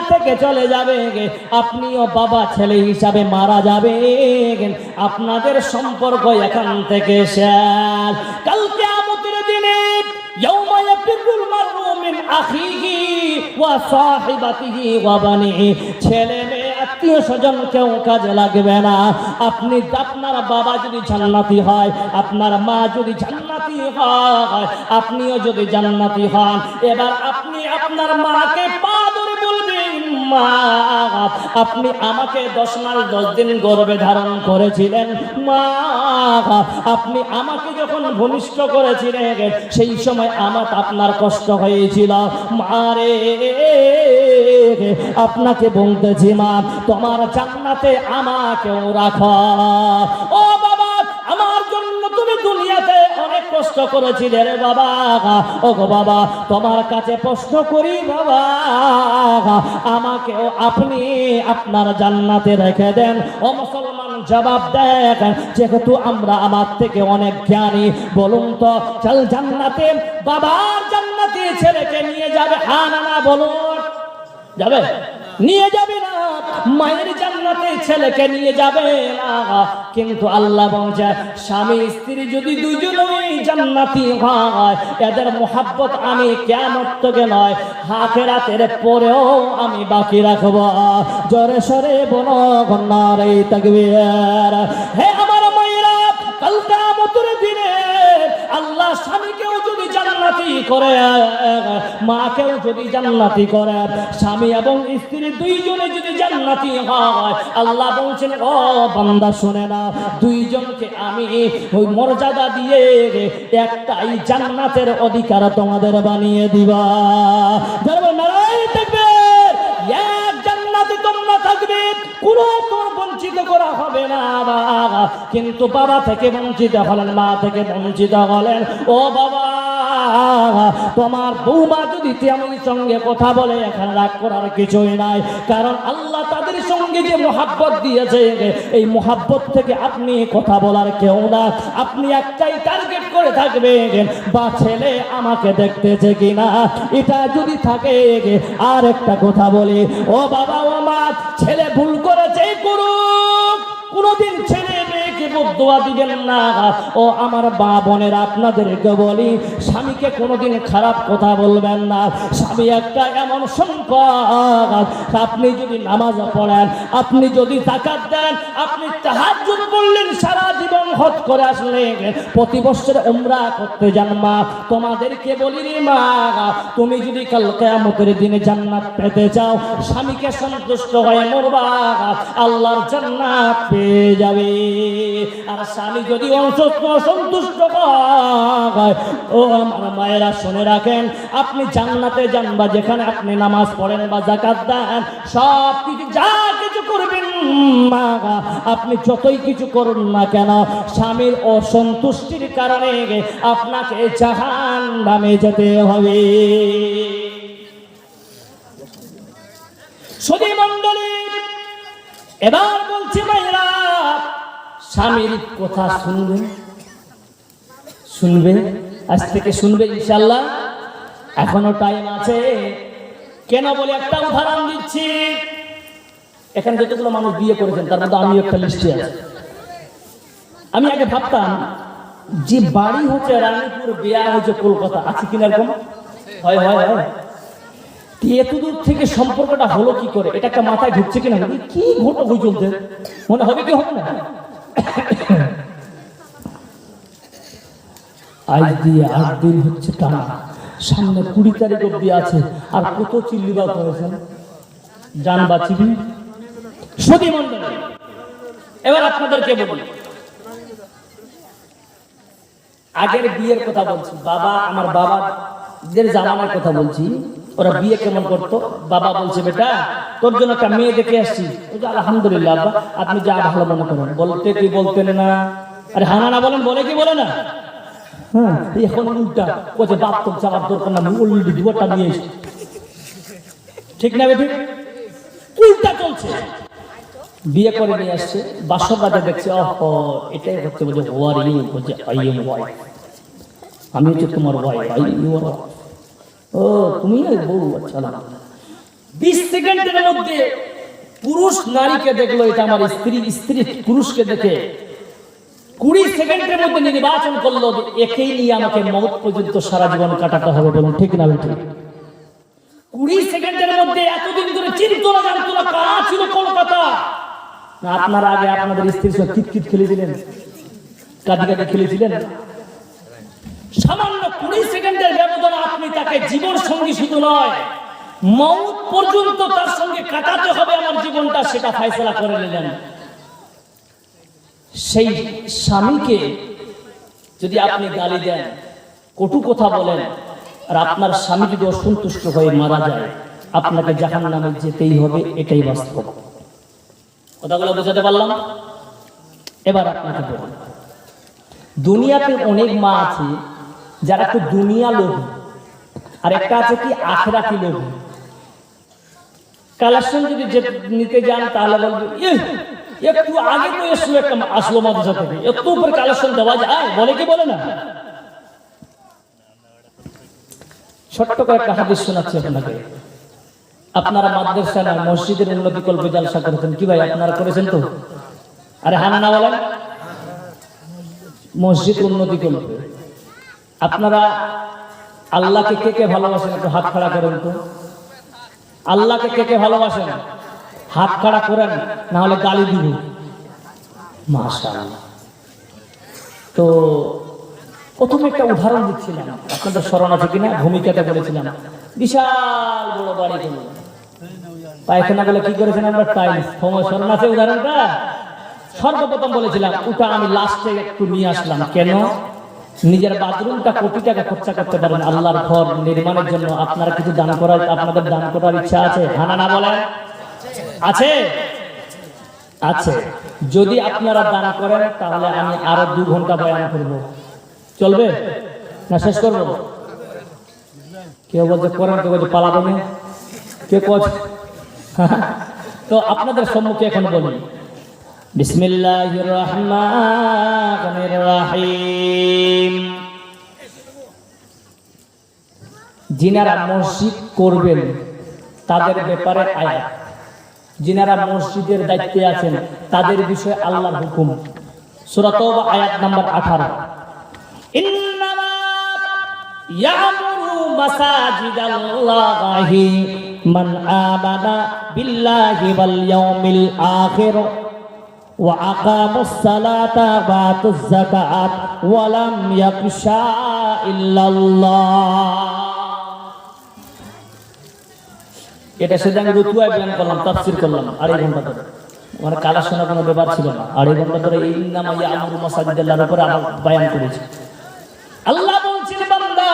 থেকে চলে যাবে, আপনিও বাবা ছেলে হিসাবে মারা যাবে, আপনাদের সম্পর্ক এখান থেকে শেষ। কাল কিয়ামতের দিনে ইয়াউমা ইয়াফিরুল মারউ মিন আখিহি ওয়া সাহিবাতিহি ওয়া বানিহি, ছেলে মেয়ে আত্মীয় স্বজন কেউ কাজে লাগবে না। আপনি, আপনার বাবা যদি জান্নাতি হয়, আপনার মা যদি জান্নাতি হয়, আপনিও যদি জান্নাতি হন, এবার আপনি আপনার মাকে পা ধরে বলবেন, মা আপনি আমাকে 10 মাস 10 দিন গর্ভে ধারণ করেছিলেন, মা আপনি আমাকে যখন ভূমিষ্ঠ করেছিলেন সেই সময় আমার আপনার কষ্ট হয়েছিল, মা রে আপনাকে বলতেছি মা, তোমার জান্নাতে আমাকেও রাখো। ও বাবা, আমার জন্য তুমি দুনিয়াতে অনেক কষ্ট করেছিলে রে বাবা। ও গো বাবা, তোমার কাছে প্রশ্ন করি বাবা, আমাকেও আপনি আপনার জান্নাতে রেখে দেন। ও মুসলমান, জবাব দেন, যেহেতু আমরা আমার থেকে অনেক জ্ঞানী, বলুন তো চল জান্নাতে বাবার জান্নাতে ছেলেকে নিয়ে যাবে? হ্যাঁ না না বলুন, যাবে? নিয়ে যাবে না? মায়ের জান্নাতে ছেলেকে নিয়ে যাবে না। কিন্তু আল্লাহ বলছে স্বামী স্ত্রী যদি দুইজনই জান্নাতি হয়, এদের মোহাব্বত আমি কিয়ামত থেকে নয় আখিরাতের পরেও আমি বাকি রাখবো। জোরে সরে বলো নারে তাকবীর। হে আমার মায়েরা, কাল কিয়ামতের দিনে আল্লাহ স্বামীকেও যদি জান্নাতি করে, মাকেও যদি জান্নাতি করে, স্বামী এবং স্ত্রী দুইজনে যদি জান্নাতি হয়, আল্লাহ বলছেন ও বান্দা শুনে না, দুইজনকে আমি ওই মর্যাদা দিয়ে একটাই জান্নাতের অধিকার তোমাদের বানিয়ে দিবা। নারায়ণ তাকবীর। এক জান্নাতে তোমরা থাকবে, কোনো তোমার বঞ্চিত করা হবে না। কিন্তু বাবা থেকে বঞ্চিত হলেন, মা থেকে বঞ্চিত হলেন, ও বাবা তোমার বৌমা যদি তেমন সঙ্গে কথা বলে, এখানে রাগ করার কিছুই নাই, কারণ আল্লাহ তাদের সঙ্গে যে মোহাব্বত দিয়েছে, এই মোহাব্বত থেকে আপনি কথা বলার কেউ না। আপনি একটাই টার্গেট করে থাকবেন, বা ছেলে আমাকে দেখতেছে কিনা, এটা যদি থাকে। আর একটা কথা বলি, ও বাবা ও মা, ছেলে ভুল করেছে করুক, কোনদিন ছেলে মেয়েকে বদদোয়া দিবেন না। ও আমার মা বোনেরা, আপনাদেরকে বলি, স্বামীকে কোনোদিন খারাপ কথা বলবেন না। স্বামী একটা এমন সম্পদ, আপনি যদি নামাজ পড়েন, আপনি যদি যাকাত দেন, আপনি তাহাজ্জুদ পড়লেন, সারা জীবন হজ করে আসলেন, প্রতি বছর উমরা করতে যান, মা তোমাদেরকে বলি রে মা, তুমি যদি কাল কিয়ামতের দিনে জান্নাত পেতে চাও, স্বামীকে সন্তুষ্ট হয়ে মরবা, আল্লাহর জান্নাত পেয়ে যাবে। আর স্বামী যদি অসন্তুষ্ট হয়, ও আমার মায়েরা শুনে রাখেন, আপনি জান্নাতে যান বা যেখানে আপনি নামাজ পড়েন বা যাকাত দেন, সব কিছু যা কিছু করবেন মা, আপনি যতই কিছু করুন না কেন, স্বামীর অসন্তুষ্টির কারণে আপনাকে জাহান্নামে যেতে হবে। সুধী মণ্ডলী, এবার বলছি মায়েরা, স্বামীর কথা শুনবে, শুনবে, আজ থেকে শুনবে ইনশাআল্লাহ। এখনো টাইম আছে। কেন বলে একটা উদাহরণ দিচ্ছি। এখানে যতগুলো মানুষ বিয়ে করেছেন, তার মধ্যে আমি একটা লিস্টে আছি। আমি আগে ভাবতাম যে বাড়ি হচ্ছে রানীপুর, বিয়া হচ্ছে কলকাতা, আছে কিনা এরকম? হয় হয় হয়। এত দূর থেকে সম্পর্কটা হলো কি করে, এটা একটা মাথায় ঢুকছে কিনা, কি ঘটনা বই চলছে, মনে হবে কি হবে না? আজ দিয়ে 8 দিন হচ্ছে টানা, সামনে 20 তারিখ অব্দি আছে, আর কত চিল্লিবাদ হয়েছেন, জান বাঁচিবি। সুধী মণ্ডলী, এবার আপনাদেরকে বলি, আগের বিয়ের কথা বলছি। বাবা, আমার বাবাদের জামানার কথা বলছি। ওরা বিয়ে কেমন করতো? বাবা বলছে, বেটা তোর জন্য একটা মেয়ে দেখে আসছি। আলহামদুলিল্লাহ আব্বা, আপনি যা ভালো মনে করেন। বলতে কি বলতেন না? আরে হানা না বলেন, বলে কি বলে না? হ্যাঁ, এখন উল্টা বলছে, বাপ তোর যাওয়ার দরকার না, অলরেডি দুয়ারটা নিয়ে এসে। ঠিক না বেঠিক? উল্টা চলছে। বিয়ে করে নিয়ে আসছে, বাসর রাজা দেখছে, এটাই হচ্ছে, বলছে হু আর ইউ, বলছে আই এম ওয়াইফ, আমি হচ্ছে তোমার ওয়াইফ, আই ইউ আর। ও তুমি বউ, আচ্ছা। 20 সেকেন্ডের মধ্যে পুরুষ নারীকে দেখলো এটা আমার স্ত্রী, স্ত্রী পুরুষকে দেখে 20 সেকেন্ডের মধ্যে নির্বাচন করলো, একেই নিয়ে আমাকে মওত পর্যন্ত সারা জীবন কাটাতে হবে। বলুন ঠিক না বেঠিক? 20 সেকেন্ডের মধ্যে এতদিন ধরে চিন্তা না, জানতো না কারা ছিল কলকাতা। আপনার আগে আপনাদের স্ত্রীর সঙ্গে কিতকিত খেলেছিলেন, কাঁদি কাঁদি খেলেছিলেন। সামান্য 20 সেকেন্ডের ব্যবধানে আপনি তাকে জীবন সঙ্গী শুধু নয়, মওত পর্যন্ত তার সঙ্গে কাটাতে হবে আমার জীবনটা, সেটা ফয়সালা করে নিলেন। সেই স্বামীকে যদি আপনি গালি দেন, কটু কথা বলেন, আর আপনার স্বামী যদি অসন্তুষ্ট হয়ে মারা যায়, আপনাকে জাহান্নামে যেতেই হবে, এটাই বাস্তব। কথাগুলো বোঝাতে পারলাম? এবার আপনাকে বলুন, দুনিয়াতে অনেক মা আছে যারা একটু দুনিয়া লোভী, আর একটা আছে কি আখিরাতি লোভী। কালেকশন যদি নিতে যান তাহলে বলবে একটু আগে তো আসলো মাদ্রাসা থেকে, একটু উপরে কালেকশন দেওয়া যায়, বলে কি বলে না? ছোট্ট করে একটা হাদিস শোনাচ্ছি আপনাকে। আপনারা মাদ্রাসা না মসজিদের উন্নতি কল্পে জালসা করেছেন কি ভাই? আপনারা করেছেন তো? আরে হানা না বলেন। মসজিদ উন্নতি কল্পে আপনারা আল্লাহকে কে কে ভালোবাসেন? একটু হাত খাড়া করেন তো। আল্লাহকে কে কে ভালোবাসেন? হাত খাড়া করেন, না হলে গালি দিব। মাশাআল্লাহ। তো প্রথমে একটা উদাহরণ দিচ্ছিলাম, আপনাদের স্মরণ আছে কিনা? ভূমিকাতে বলেছিলাম বিশাল বড় বাড়ি গুলো পায়খানা গুলো কি করেছেন আমরা? টাইলস। স্মরণ আছে উদাহরণটা? সর্বপ্রথম বলেছিলাম ওটা আমি লাস্টে একটু নিয়ে আসলাম। কেন? নিজের বাথরুমটা কোটি টাকা খরচা করতে পারেন আল্লাহর ঘর নির্মাণের জন্য, আপনারা কিছু দান করার, আপনাদের দান করার ইচ্ছা আছে? হানা না বলেন। আছে? আছে। যদি আপনারা দান করেন তাহলে আমি আরো 2 ঘন্টা বয়ান করব। চলবে না শেষ করব? কেউ বলতে করেন, কেউ বলতে পালাবেন, কে কোচ। তো আপনাদের সম্মুখে এখন বলি, বিসমিল্লাহির রহমানির রহিম। যিনারা মসজিদ করবেন তাদের ব্যাপারে আয়াত, যিনারা মসজিদের দায়িত্বে আছেন তাদের বিষয়ে আল্লাহর হুকুম। সূরা তাওবা আয়াত নাম্বার 18। ইন্নামা ইয়ামুরু মাসাজিদাল্লাহি মান আমানা বিল্লাহি ওয়াল ইয়াউমিল আখির ওয়া আকামাস সালাতা ওয়া আতাজ যাকাত ওয়া লাম ইয়াখশা ইল্লাল্লাহ। এটা সেদিন আমি রুতুয়ায় বয়ান করলাম, তাফসীর করলাম 2.5 ঘন্টা ধরে। মানে কালা শোনা কোনো ব্যাপার ছিল না। 2.5 ঘন্টা ধরে ইন্নামা ইয়ামুরু মাসাজিদাল্লাহর উপরে আমার বয়ান করেছি। আল্লাহ বলছেন, বান্দা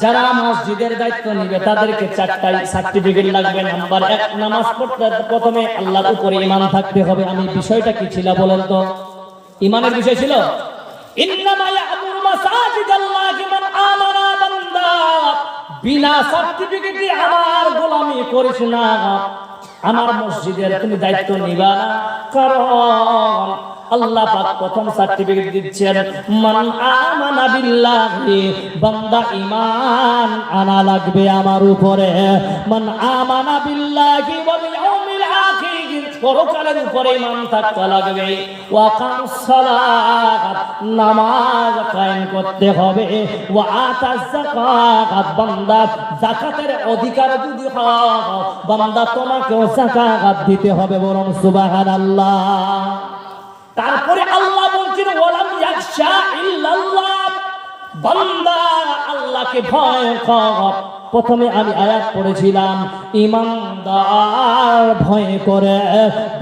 যারা মসজিদের দায়িত্ব নেবে তাদেরকে 4টা সার্টিফিকেট লাগবে। নাম্বার 1, নামাজ পড়তে প্রথমে আল্লাহর উপরে ঈমান থাকতে হবে। আমি বিষয়টা কি ছিল বলেন তো? ঈমানের বিষয় ছিল ইন্নামা ইয়ামুরু মাসাজিদাল্লাহি মান আমানা। বান্দা বিনা সার্টিফিকেটে আমার গোলামি করিস না, আমার মসজিদের তুমি দায়িত্ব নিবা না। কারণ আল্লাহ পাক প্রথম সার্টিফিকেট দিচ্ছেন মান আমানা বিল্লাহি, বান্দা ঈমান আনা লাগবে আমার উপরে। মান আমানা বিল্লাহি ওয়াল ইয়াউমিল আখির, পরকালের উপরে ঈমান থাকতে লাগবে। ওয়া কামস সালাত, নামাজ কায়েম করতে হবে। ওয়া আতাজ যাকাত, বান্দা যাকাতের অধিকার যদি হয় বান্দা তোমাকেও যাকাত দিতে হবে। বলুন সুবহানাল্লাহ। তারপরে আল্লাহ বলছেন ওয়ালাম ইয়াখশা ইল্লাল্লাহ, বান্দা আল্লাহকে ভয় কর। প্রথমে আমি আয়াত পড়েছিলাম, ঈমানদার ভয় করে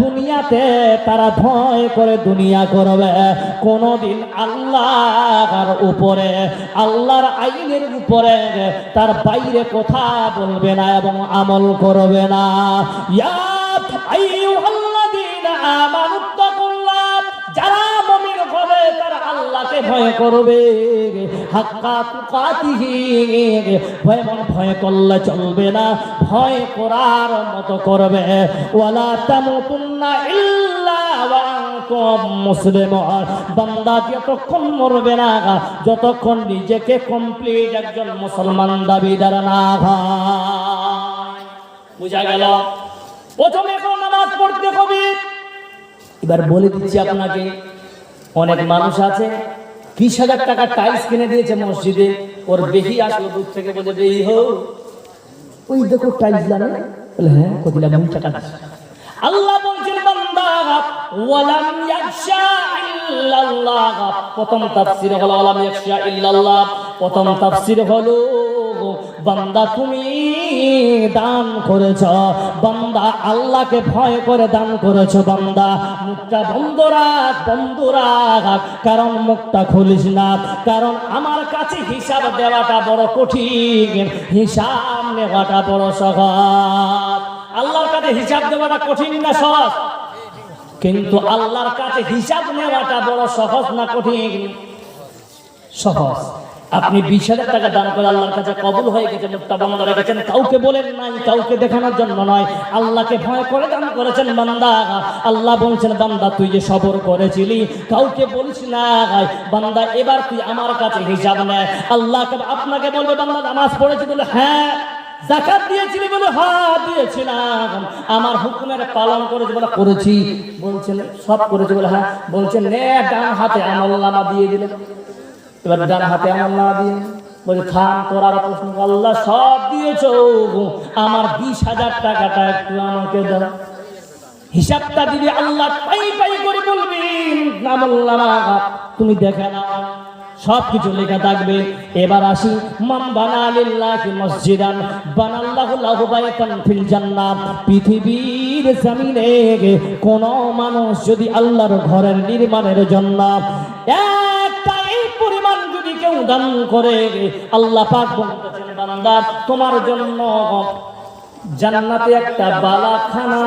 দুনিয়াতে, তারা ভয় করে দুনিয়া করবে, কোনদিন আল্লাহর উপরে, আল্লাহর আইনের উপরে তার বাইরে কথা বলবে না এবং আমল করবে না। ইয়া আইয়ুহাল্লাযীনা আমানু তাকুল্লাহ, যারা মুমিন হবে তারা আল্লাহকে ভয় করবে। হাক্কা তুকাতিহি, ভয় করলে চলবে না, ভয় করার মতো করবে। ওয়ালা তামুতুন্না ইল্লা ওয়া আনতুম মুসলিমুন, বান্দা যতক্ষণ মরবে না, যতক্ষণ নিজেকে কমপ্লিট একজন মুসলমান দাবিদার না হয়। বুঝা গেল? প্রথমে কোন নামাজ পড়তে হবে। এবার বলে দিচ্ছি আপনাকে, অনেক মানুষ আছে 20,000 টাকা টাইলস কিনে দিয়েছে মসজিদে, ওর বেহি আসলো দূর থেকে, বলে বেহি হো ওই দেখো টাইলস জানে, বলে হ্যাঁ কত দিলাম টাকা। আল্লাহ বলছেন বান্দা ওয়ালাম ইয়াখশা ইল্লাল্লাহ, প্রথম তাফসীর হলো ওয়ালাম ইয়াখশা ইল্লাল্লাহ, প্রথম তাফসীর হলো বান্দা তুমি দান করেছ, বান্দা আল্লাহকে ভয় করে দান করেছ। বান্দা মুখটা বন্ধ রাখ, বন্ধ রাখ, কারণ মুখটা খুলিস না, কারণ আমার কাছে হিসাব দেওয়াটা বড় কঠিন। হিসাব নেওয়াটা বড় সহজ। আল্লাহর কাছে হিসাব দেওয়াটা কঠিন না সহজ? কিন্তু আল্লাহর কাছে হিসাব নেওয়াটা বড় সহজ না কঠিন? সহজ। আপনি 20,000 টাকা দান করে আল্লাহর কাছে কবুল হয়ে গেছে, মুক্তা বন্ধ রেখেছেন, কাউকে বলেন নাই, কাউকে দেখানোর জন্য নয়, আল্লাহকে ভয় করে দান করেছেন। বান্দা, আল্লাহ বলছেন বান্দা তুই যে সবর করেছিলি, কাউকে বলিস না বান্দা, এবার তুই আমার কাছে হিসাব নেয়। আল্লাহ আপনাকে বলবে বান্দা নামাজ পড়েছি বলে হ্যাঁ, যাকাত দিয়েছিলি বলে হ্যাঁ দিয়েছিলাম, আমার হুকুমের পালন করেছি বলে করেছি, বলছেন সব করেছি বলে হ্যাঁ, বলছেন নে ডান হাতে আমলনামা দিয়ে দিলেন। এবার ডান হাতে আমলনামা দিয়ে বলে থাম তোর আর প্রশ্ন, আল্লাহ সব দিয়েছো, আমার 20,000 টাকাটা একটু আমাকে দাও। হিসাবটা দিবি, আল্লাহ পাই পাই করে বলবি আমলনামা তুমি দেখে নাও, সবকিছু লেখা থাকবে। এবার আসি, মান বানা লিল্লাহি মসজিদান বানাল্লাহু লাহু বাইতান ফিল জান্নাত। পৃথিবীর জমিনে কোন মানুষ যদি আল্লাহর ঘরের নির্মাণের জন্য একটা এই পরিমাণ যদি কেউ দান করে, আল্লাহ পাক বলতেছেন বান্দা তোমার জন্য জান্নাতে একটা বালাখানা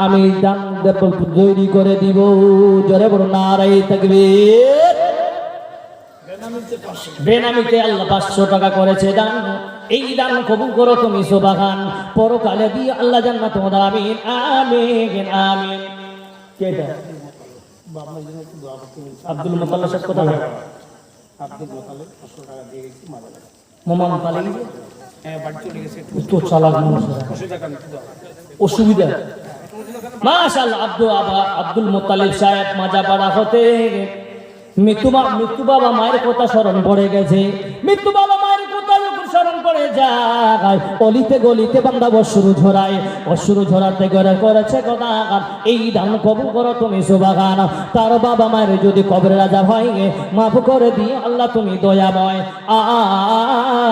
আমি দান তৈরি করে দিব। জোরে বলো নারায়ে তাকবীর। বেনামিতে আল্লাহ 500 টাকা করেছে দান, এই দান কবুল করো তুমি সুবহান, পরকালে দিয়ে আল্লাহ জান্নাত দাও। আমিন আমিন আমিন। কেটা আব্দুল মুতাল্লিব সাহেব কথা বলে, আব্দুল মুতাল্লিব 500 টাকা দিয়ে গেছি মাদার মোমান পালে বাড়ি চলে গেছে, তো চালাক মানুষ, অসুবিধা। মাশাআল্লাহ, আব্দুল মুতাল্লিব সাহেব মাজাপাড়া হতে মৃত্যু বাবা মায়ের কথা স্মরণ পড়ে গেছে, মৃত্যু বাবা মায়ের কথা স্মরণ পড়ে যায়, অলিতে গলিতে বান্দা অশ্রু ঝরায়, অশ্রু ঝরাতে করে করেছে কথা, এই দান কবুল করো তুমি সুবহান। তার বাবা মায়ের যদি কবরে রাজা হয় মাফ করে দিয়ে আল্লাহ তুমি দয়াময়।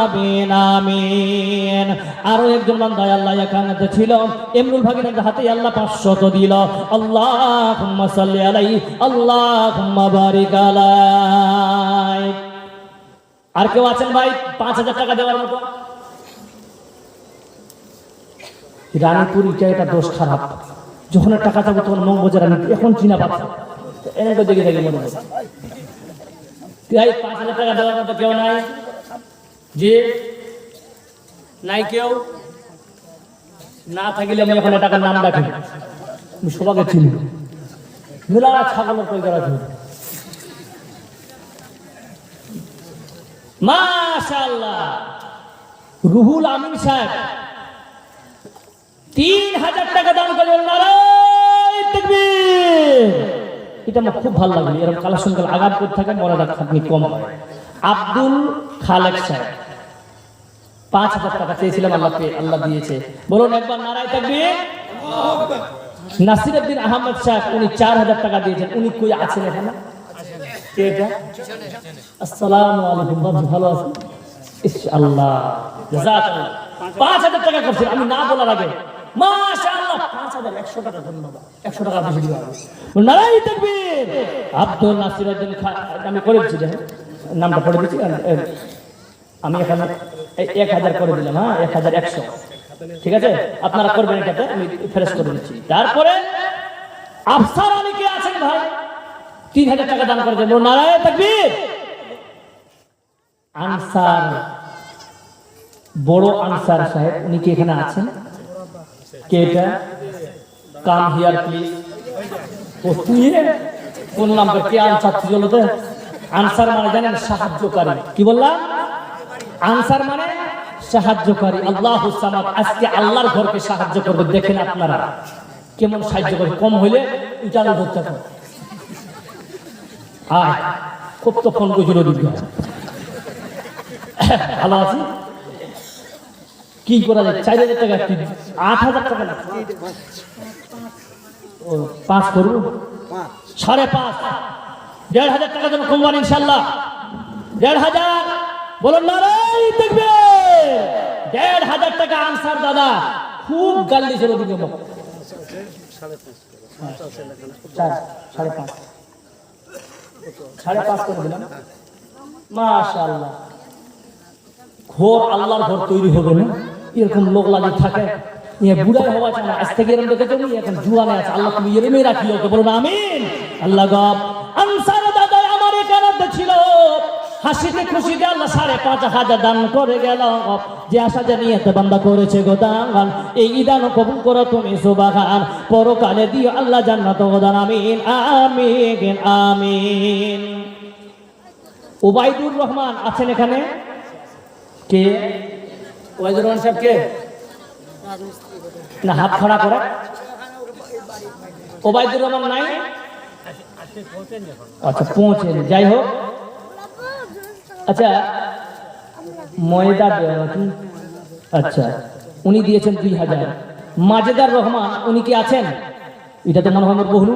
আমিন আমিন। আরো একজন বান্দা আল্লাহ এখানে ছিল, এমরুল ভাগিনের হাতে আল্লাহ 500 দিল। আল্লাহুম্মা সাল্লি আলাইহি আল্লাহুম্মা বারিক আলাইহি। আর কেউ আছেন ভাই 5,000 টাকা দেওয়ার মতো? রানীপুর এটা দোষ খারাপ, যখন টাকা চাবো তখন মঙ্গজা রানী, এখন চিনা পাচ্ছে এনেকে দেখে দেখে মনে হয় 5,000 টাকা দেওয়ার মতো কেউ নাই? যে নাই কেউ না থাকিলে আমি এখন টাকার নাম ডাকি, আমি সবাইকে চিনি, মেলা ছাগলের পয়সা আছে। মাশাআল্লাহ, রুহুল আমিন সাহেব 3,000 টাকা দান করলেন। নারায়ে তাকবীর। এটা আমার খুব ভালো লাগলো, এরকম কালেকশন করে আগাম করতে থাকে, মরাটা খাটনি কম হয়। আব্দুল খালেক সাহেব 5,000 টাকা চেয়েছিলাম, আল্লাহ দিয়েছে, বলুন একবার নারায়ে তাকবীর। নাসিরউদ্দিন আহমদ সাহেব উনি 4,000 টাকা দিয়েছেন, উনি কই আছেন এখানে? এটা আসসালামু আলাইকুম বাবু, ভালো আছেন? ইনশাআল্লাহ জাযাকাল্লাহ। 5,000 টাকা করছেন, আমি না বলার আগে মাশাআল্লাহ 5,000 100 টাকা ধন্যবাদ, 100 টাকা বেশি দিও। নারায়ে তাকবীর। আব্দুল নাসিরউদ্দিন খান আমি করে দিচ্ছি, নামটা পড়ে দিচ্ছি, আমি এখানে 1,000 করে দিলাম। হ্যাঁ 1,100, ঠিক আছে, আপনারা করবেন, এটাতে আমি ফেরত করে দিচ্ছি। তারপরে আফসার আলী কে আছেন ভাই? 3,000 টাকা দান করেছেন, নারায়ে তাকবীর। আনসার, বড় আনসার সাহেব উনি কি এখানে আছেন? কে এটা? Come here please. ও তুই কোন নাম কে আনসার? চলতে আনসার মানে জানেন সাহায্যকারী। কি বললাম? আনসার মানে সাহায্যকারী। আল্লাহুস সামাদ, আজকে আল্লাহর ঘরকে সাহায্য করবে, দেখেন আপনারা কেমন সাহায্য করে। কম হইলে উচালো ধরতে হবে, আর খুব তো ফোন করে দিবি। ভালো আছি, কি করা যায়? 4,000 টাকা, 8,000 টাকা না 5 করবো, 5.5, 1,500 টাকা যেন কমবান ইনশাল্লাহ। 1,500 বলুন নারায়ে তাকবীর। 1,500 টাকা আনসার দাদা খুব গাল দিয়েছিল ওদিকে, 5.5 করে দিলাম। মাশাআল্লাহ, ঘর আল্লাহর ঘর তৈরি হবে না? এরকম লোক লাগে থাকে ইয়ে বুড়াই হওয়া চায় না আজ থেকে এরকম দেখে তুমি এখন জুয়ানে আছে আল্লাহ তুমি এরমে রাখি ওকে বলুন আমিন আল্লাহ গব আনসার দাদা আমার এখানে ছিল হাসিতে খুশিতে আল্লাহ 5,500 দান করে গেল যে আশা জানিয়েতে বান্দা করেছে গো দান এই দান কবুল করো তুমি সুবহান পরকালে দিও আল্লাহ জান্নাত গো দান আমিন আমিন আমিন ওবাইদুর রহমান আছেন এখানে কে ওবাইদুর রহমান সাহেব কে না হাত খাড়া করে ওবাইদুর রহমান নাই আচ্ছা পৌঁছেন যাই হোক আচ্ছা ময়দা আচ্ছা উনি দিয়েছেন 2,000 মাজেদার রহমান উনি কি আছেন এটা তো মনে হয় বহুলু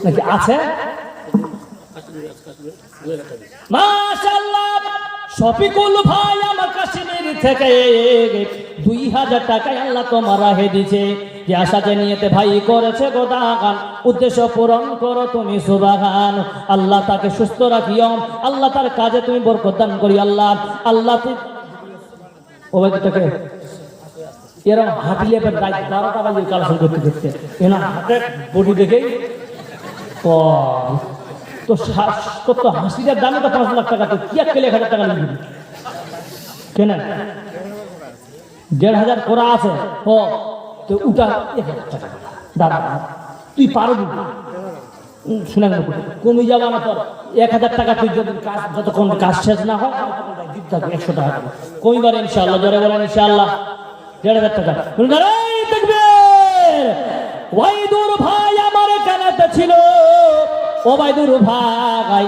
নাকি আছে মাশাআল্লাহ শফিকুল ভাই আমার কাশ্মীর থেকে 2,000 টাকায় আল্লাহ তোমার রাহে দিয়েছে যে আশা জানিয়েতে ভাই করেছে গো দান উদ্দেশ্য পূরণ করো তুমি সুবহান আল্লাহ তাকে সুস্থ রাখিও আল্লাহ তার কাজে তুমি বরকত দান করি আল্লাহ আল্লাহ ওবাইদুরটাকে এরা হাঁটিলে রাত 12টা বাজে কালেকশন করতে করতে এনা হাতের বডি দেখেই তো কত হাসিটার দামে তো 5 লাখ টাকা তো কি এক 1,000 টাকা নিবি কেন 1,500 করা আছে ও তো উঠা 1,000 টাকা দাদা তুই পারবি শুনে কমে যাবা না তোর 1,000 টাকা তুই যদি কাজ যতক্ষণ কাজ শেষ না হয় দিতে থাকবে 100 টাকা কমিবার ইনশাআল্লাহ জোরে বলেন ইনশাআল্লাহ 1,500 টাকা নারাই তাকবীর ওয়াইদুর ভাই আমার কানাতে ছিল ওবাইদুর ভাই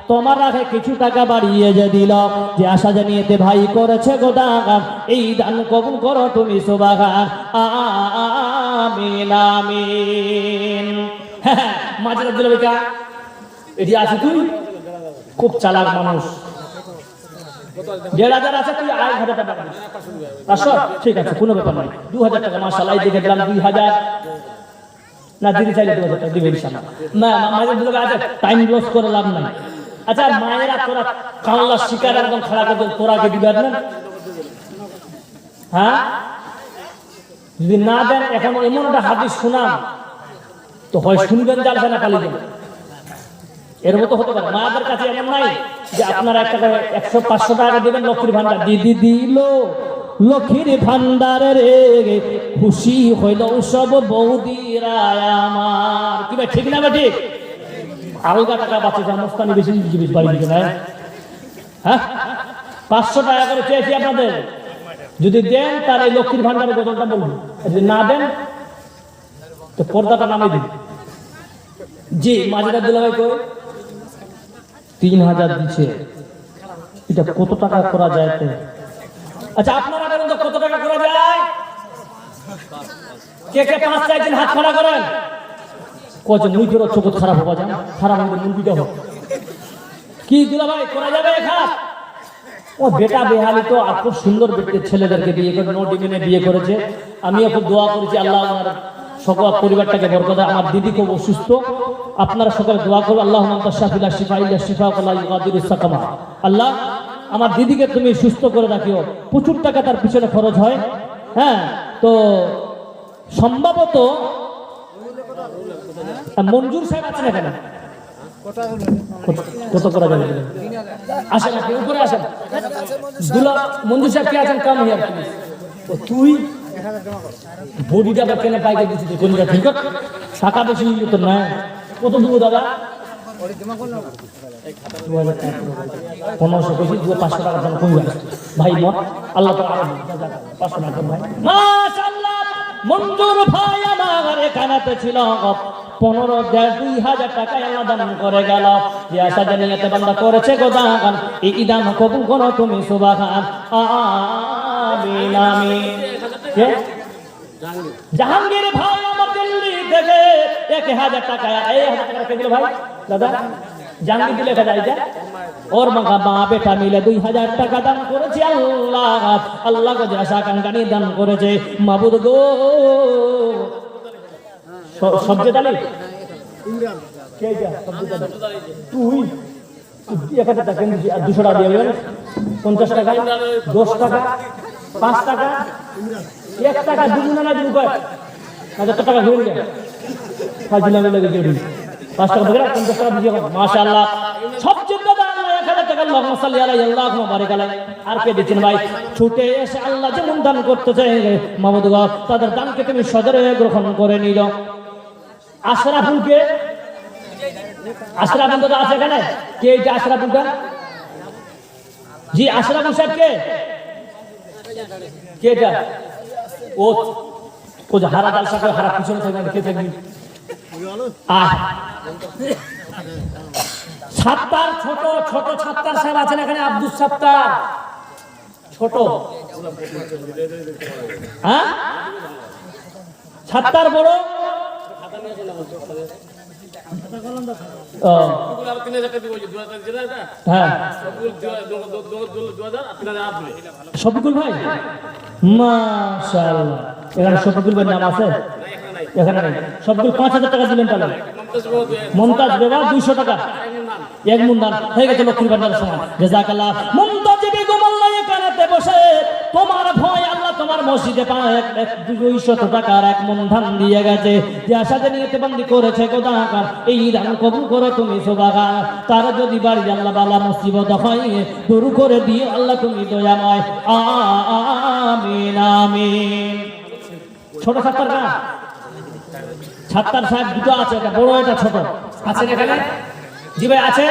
তোমার রাখে কিছু টাকা বাড়িয়ে যে দিল যে আশা জানিয়েতে ভাই করেছে গো দান এই দান কবুল করো তুমি সুবহান আমিন আমিন মাঝে দিল বেটা এটি আছে তুই খুব চালাক মানুষ 1,500 আছে তুই 1,000 টাকা দিস 500 ঠিক আছে কোনো ব্যাপার নাই 2,000 টাকা মাশাআল্লাহ দেখে দিলাম 2,000 না দিদি চাইলে 2,000 টাকা দিবে ইনশাআল্লাহ না মাঝে দিল আছে টাইম লস করে লাভ নাই আচ্ছা মায়েরা তোরা কাল্লা শিকার একদম খাড়া করে তোরাকে দিবার না হ্যাঁ যদি না দেন এখন এমন একটা হাদিস শোনান তো হয় শুনবেন যাবে না কালি দেবেন এর মতো হতে পারে মাদের কাছে এমন নাই যে আপনারা একটা করে 100-500 টাকা দেবেন লক্ষ্মীর ভান্ডার দিদি দিল লক্ষ্মীর ভান্ডার রে খুশি হইল সব বৌদিরা আমার কি ভাই ঠিক না ভাই ঠিক আলগা টাকা বাঁচে মস্তানি বেশি জিনিস বাড়ি দিকে না হ্যাঁ 500 টাকা করে চেয়েছি আপনাদের যদি দেন তাহলে এই লক্ষ্মীর ভান্ডারের বদলটা বলুন যদি না দেন তো পর্দাটা নামে দিন জি মাঝেটা দিল ভাই কই 3,000 দিচ্ছে এটা কত টাকা করা যায় তো আচ্ছা আপনারা বলুন তো কত টাকা করা যায় কে কে 5 চাইছেন হাত খড়া করেন কজন মুই ফেরত চোখ খারাপ হওয়া যায় খারাপ হলে মুরগিটা হোক কি দুলা ভাই করা যাবে খাস ও বেটা বেহালি তো আর খুব সুন্দর বেটে ছেলেদেরকে বিয়ে করে নো ডিমেনে বিয়ে করেছে আমিও খুব দোয়া করেছি আল্লাহ আমার সকল পরিবারটাকে বরকত দেয় আমার দিদি খুব অসুস্থ আপনারা সকলে দোয়া করবেন আল্লাহুম্মা আনতা শাফিলা শিফাইল্লা শিফা ওয়া লা ইগাদিরু সাকামা আল্লাহ আমার দিদিকে তুমি সুস্থ করে রাখিও প্রচুর টাকা তার পিছনে খরচ হয় হ্যাঁ তো সম্ভবত মঞ্জুর সাহেব আছেন এখানে কত করা যাবে আসেন আপনি উপরে আসেন দুলা মঞ্জুর সাহেব কে আছেন কাম হিয়ার তুই বডিটা বা কেন পাইকে দিচ্ছি তুই কোনটা ঠিক টাকা বেশি তো না কত দেবো দাদা 1500 বেশি 500 টাকা দাম কমে আসছে ভাই মত আল্লাহ তো আরো 500 টাকা ভাই মাশাআল্লাহ মঞ্জুর ভাই আমার এখানেতে ছিল 15,000 টাকা আল্লাহ দান করে গেল যে আশা জানিয়েতে বান্দা করেছে গো দান এই দান কবুল করো তুমি সুবহান আমিন আমিন কে জাহাঙ্গীর ভাই আমার দিল্লি থেকে 1,000 টাকা 1,000 টাকা কে দিল ভাই দাদা জাহাঙ্গীর দিলে লেখা যায় যা ওর মা বেটা মিলে 2,000 টাকা দান করেছে আল্লাহ আল্লাহ গো আশা আকাঙ্ক্ষা নিয়ে দান করেছে মাবুদ গো সবজেদ আলী কে যা সবজেদ আলী তুই 1,000 টাকা 200 টাকা দিয়ে 50 টাকা 10 টাকা 5 টাকা 1 টাকা দিন না দিন কয় না যত টাকা হয়ে গেল ফাজিলা লাগে জড়ি 5 টাকা বগরা 50 টাকা দিয়ে মাশাআল্লাহ সবচেয়ে বড় আল্লাহ 1000 টাকা আল্লাহুম্মা সাল্লি আলাইহি আল্লাহুম্মা বারিক আলাইহি আর কে দিচ্ছেন ভাই ছুটে এসে আল্লাহ যেমন দান করতে চায় মাহমুদ গো তাদের দানকে তুমি সদরে গ্রহণ করে নিও আশরাফুলকে আশরাফুল তো আছে এখানে কে এটা আশরাফুলটা জি আশরাফুল সাহেব কে এটা ও ও যে হারা জালসা করে হারা পিছনে থাকবে কে থাকবি সাত্তার ছোট ছোট সাত্তার সাহেব আছেন এখানে আব্দুল সাত্তার ছোট হ্যাঁ সাত্তার বড় শফিকুল ভাই মাশাআল্লাহ এখানে শফিকুল ভাই নাম আছে এখানে নাই শফিকুল 5000 টাকা দিলেন তাহলে মুমতাজ বেগম 200 টাকা এক মুন্দান হয়ে গেছে লক্ষ্মীর ভান্ডারের সময় জাযাকাল্লাহ মুমতাজ বেগম আল্লাহ এখানেতে বসে তোমার ভয় আল্লাহ তোমার মসজিদে পায় 200 টাকার এক মুন্দান দিয়ে গেছে যে আশাতে নিয়তে বন্দি করেছে খোদাকার এই দান কবুল করো তুমি সুবহান তার যদি বাড়ি আল্লাহ বালা মুসিবত হয় দূর করে দিও আল্লাহ তুমি দয়াময় আমিন আমিন ছোট সাত্তার না সাত্তার সাহেব দুটো আছে এটা বড় এটা ছোট আছে এখানে জি ভাই আছে